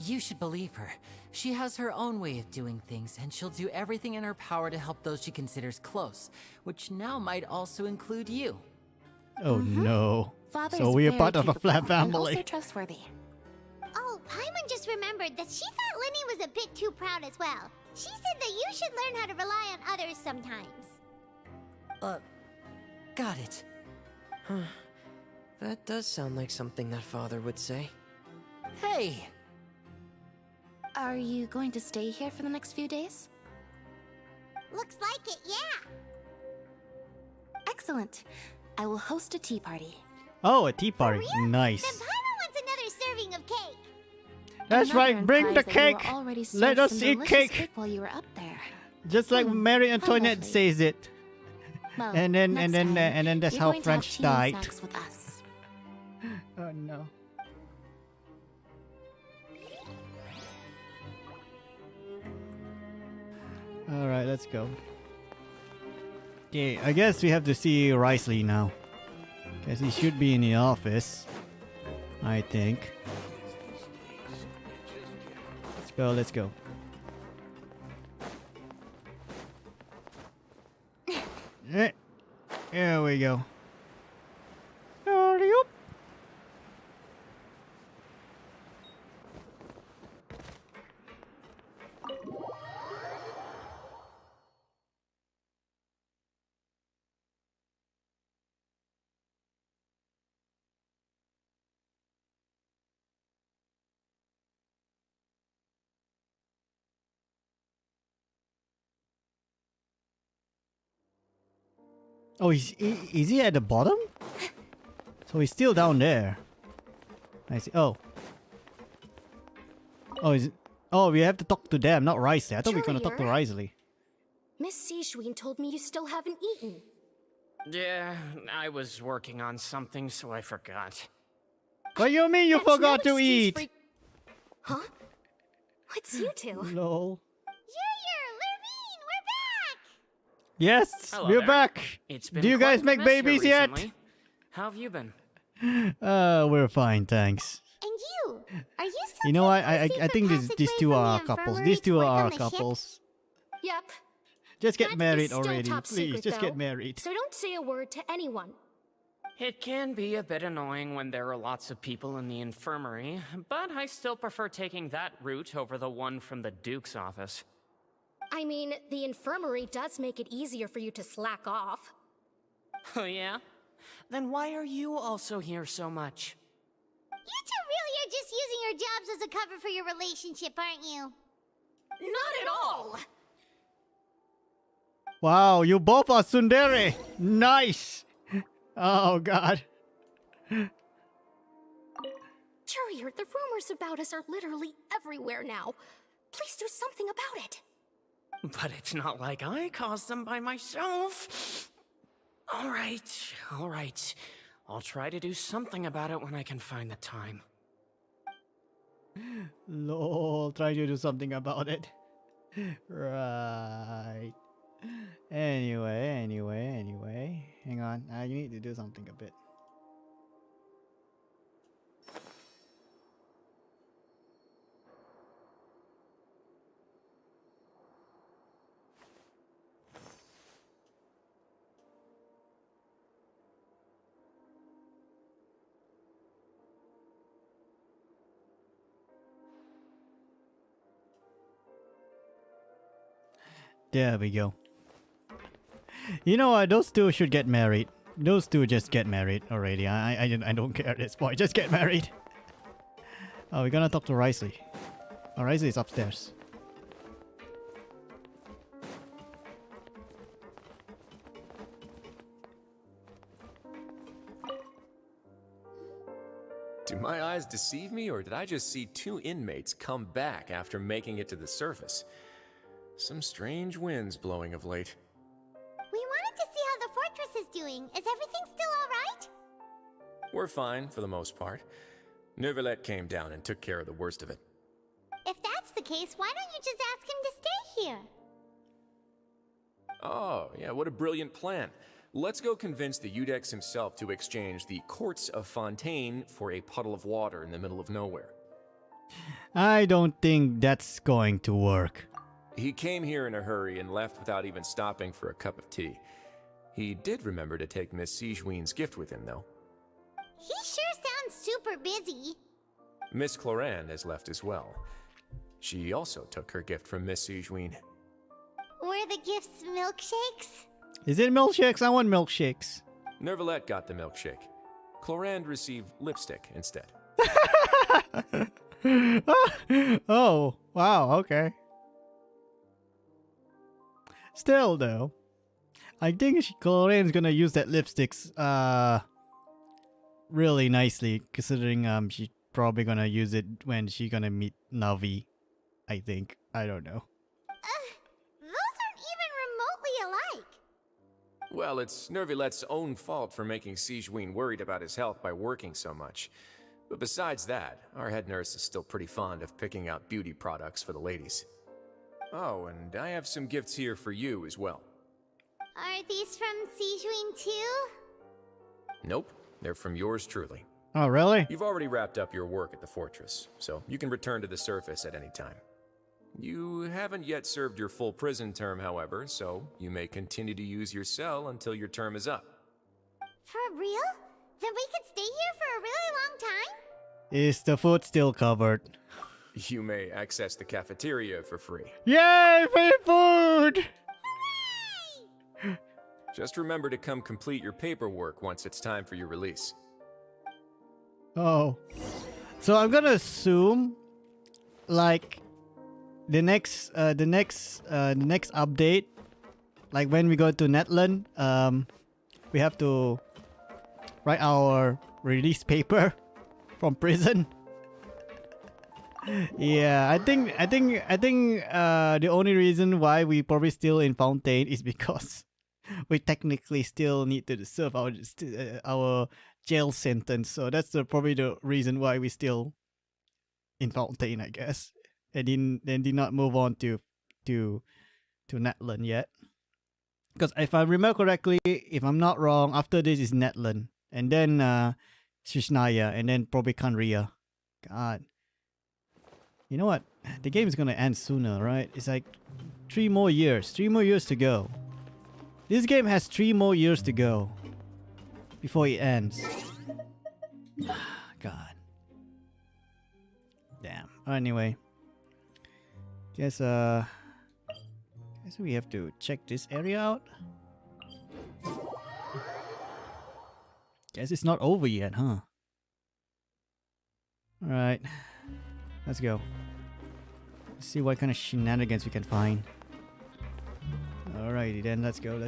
You should believe her. She has her own way of doing things, and she'll do everything in her power to help those she considers close, which now might also include you. Oh no. Father So is we're very part of a capable flat and family. also trustworthy. Oh, Paimon just remembered that she thought Lenny was a bit too proud as well. She said that you should learn how to rely on others sometimes. Got it. Huh. That does sound like something that Father would say. Hey! Are you going to stay here for the next few days? Looks like it, yeah. Excellent. I will host a tea party. Oh, a tea party. Nice. Then Paimon wants another serving of cake. That's Another right, bring the implies that you cake. were already Let served us some eat delicious cake. while you were up there. Just like Mary how Antoinette lovely. says it. Well, And then next time, that's you're how going to have French tea and died. snacks with us. Oh no. Alright, let's go. Okay, I guess we have to see Risley now. Guess he should be in the office. I think. Let's go. Here we go. Hurry up. Oh, is he at the bottom? So he's still down there. I see. Oh. Oh, oh, we have to talk to them, not Risley. I thought we were gonna talk to Risley. Miss Sijween told me you still haven't eaten. Yeah, I was working on something, so I forgot. What do you mean you forgot to eat? Huh? What's you two? Lol. We're back! Yes, Hello we're there. back. It's been Do you quite guys the make mess here babies yet? recently. How have you been? We're fine, thanks. And you? Are you still You know what? taking the I secret think these passageway two from are the couples. infirmary These to two work are on the ship? couples. Yep. Just get That married is still already, top please. secret, Just get though. married. So don't say a word to anyone. It can be a bit annoying when there are lots of people in the infirmary, but I still prefer taking that route over the one from the Duke's office. I mean, the infirmary does make it easier for you to slack off. Oh yeah? Then why are you also here so much? You two really are just using your jobs as a cover for your relationship, aren't you? Not at all! Wow, you both are tsundere. Nice. Oh god. Courier, the rumors about us are literally everywhere now. Please do something about it. But it's not like I caused them by myself. All right. I'll try to do something about it when I can find the time. Lol, try to do something about it. Right. Anyway. Hang on. You need to do something a bit. There we go. You know what? Those two should get married. Those two just get married already. I don't care at this point. Just get married. Oh, we're gonna talk to Risley. Oh, Risley's upstairs. Do my eyes deceive me, or did I just see two inmates come back after making it to the surface? Some strange winds blowing of late. We wanted to see how the fortress is doing. Is everything still alright? We're fine, for the most part. Neuvillette came down and took care of the worst of it. If that's the case, why don't you just ask him to stay here? Oh, yeah, what a brilliant plan. Let's go convince the Udex himself to exchange the courts of Fontaine for a puddle of water in the middle of nowhere. I don't think that's going to work. He came here in a hurry and left without even stopping for a cup of tea. He did remember to take Miss Sijween's gift with him, though. He sure sounds super busy. Miss Cloran has left as well. She also took her gift from Miss Sijween. Were the gifts milkshakes? Is it milkshakes? I want milkshakes. Neuvillette got the milkshake. Clorand received lipstick instead. Oh, wow, okay. Still, though, I think Cloran's gonna use that lipsticks really nicely, considering she's probably gonna use it when she's gonna meet Navi. I think. I don't know. Those aren't even remotely alike. Well, it's Neuvillette's own fault for making Sijween worried about his health by working so much. But besides that, our head nurse is still pretty fond of picking out beauty products for the ladies. Oh, and I have some gifts here for you as well. Are these from Sijween too? Nope, they're from yours truly. Oh, really? You've already wrapped up your work at the fortress, so you can return to the surface at any time. You haven't yet served your full prison term, however, so you may continue to use your cell until your term is up. For real? Then we could stay here for a really long time? Is the food still covered? You may access the cafeteria for free. Yay, free food! Just remember to come complete your paperwork once it's time for your release. Oh. So I'm gonna assume like the next update, like when we go to Netland, we have to write our release paper from prison. Yeah, I think the only reason why we probably still in Fontaine is because we technically still need to serve our jail sentence. So that's probably the reason why we still in Fontaine, I guess. And did not move on to Netland yet. Because if I remember correctly, if I'm not wrong, after this is Netland, and then Shishnaya, and then probably Kanria. God. You know what? The game is gonna end sooner, right? It's like 3 more years. 3 more years to go. This game has 3 more years to go before it ends. God. Damn. Anyway. Guess we have to check this area out. Guess it's not over yet, huh? Alright. Let's go. Let's see what kind of shenanigans we can find. Alrighty then, let's go.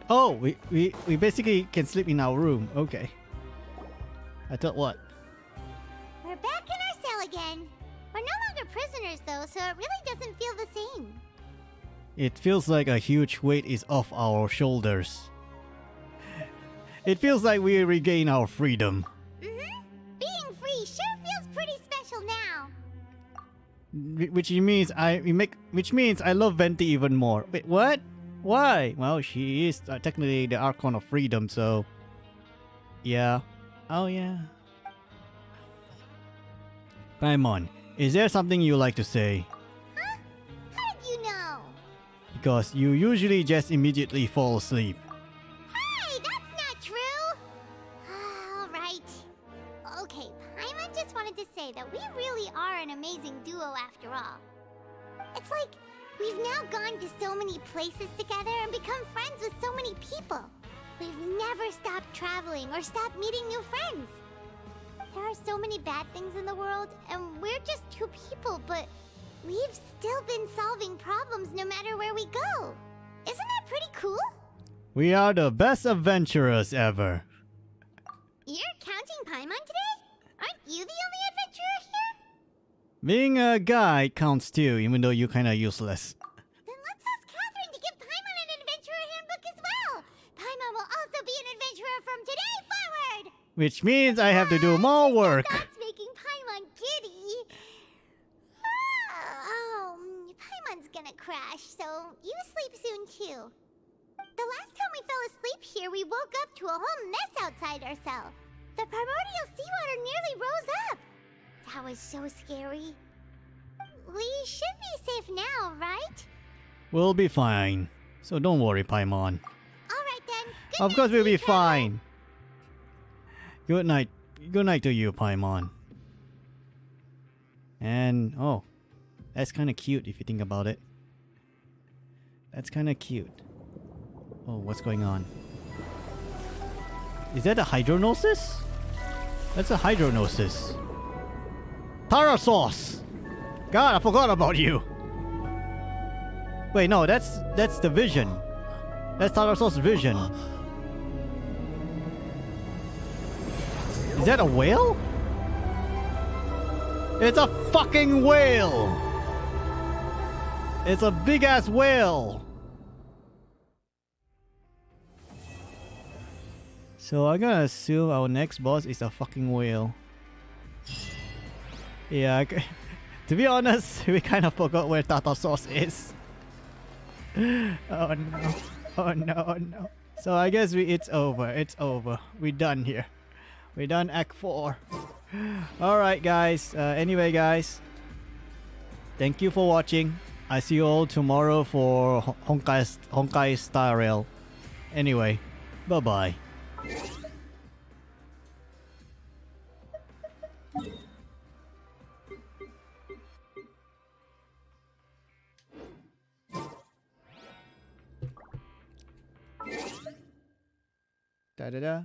Oh, we basically can sleep in our room. Okay. I thought what? We're back in our cell again. We're no longer prisoners though, so it really doesn't feel the same. It feels like a huge weight is off our shoulders. It feels like we regain our freedom. Being free sure feels pretty special now. Which means I love Venti even more. Wait, what? Why? Well, she is technically the Archon of freedom, so yeah. Oh yeah. Paimon, is there something you like to say? Huh? How did you know? Because you usually just immediately fall asleep. Hey, that's not true! Alright. Okay, Paimon just wanted to say that we really are an amazing duo after all. It's like we've now gone to so many places together and become friends with so many people. We've never stopped traveling or stopped meeting new friends. There are so many bad things in the world, and we're just 2 people, but we've still been solving problems no matter where we go. Isn't that pretty cool? We are the best adventurers ever. You're counting Paimon today? Aren't you the only adventurer here? Being a guy counts too, even though you're kinda useless. Then let's ask Catherine to give Paimon an adventurer handbook as well. Paimon will also be an adventurer from today forward. Which means I have to do more work. That's making Paimon giddy. Paimon's gonna crash, so you sleep soon too. The last time we fell asleep here, we woke up to a whole mess outside our cell. The primordial seawater nearly rose up. That was so scary. We should be safe now, right? We'll be fine. So don't worry, Paimon. Alright then. Of course we'll be fine. Good night. Good night to you, Paimon. And oh, that's kind of cute if you think about it. That's kind of cute. Oh, what's going on? Is that a hydronosis? That's a hydronosis. Tara sauce. God, I forgot about you. Wait, no, that's the vision. That's Tara sauce vision. Is that a whale? It's a fucking whale! It's a big ass whale! So I'm gonna assume our next boss is a fucking whale. Yeah, To be honest, we kind of forgot where tartar sauce is. Oh no. Oh no, oh no. So I guess it's over. It's over. We're done here. We're done Act 4. Alright guys. Anyway guys. Thank you for watching. I see you all tomorrow for Honkai Star Rail. Anyway. Bye-bye. Da da da.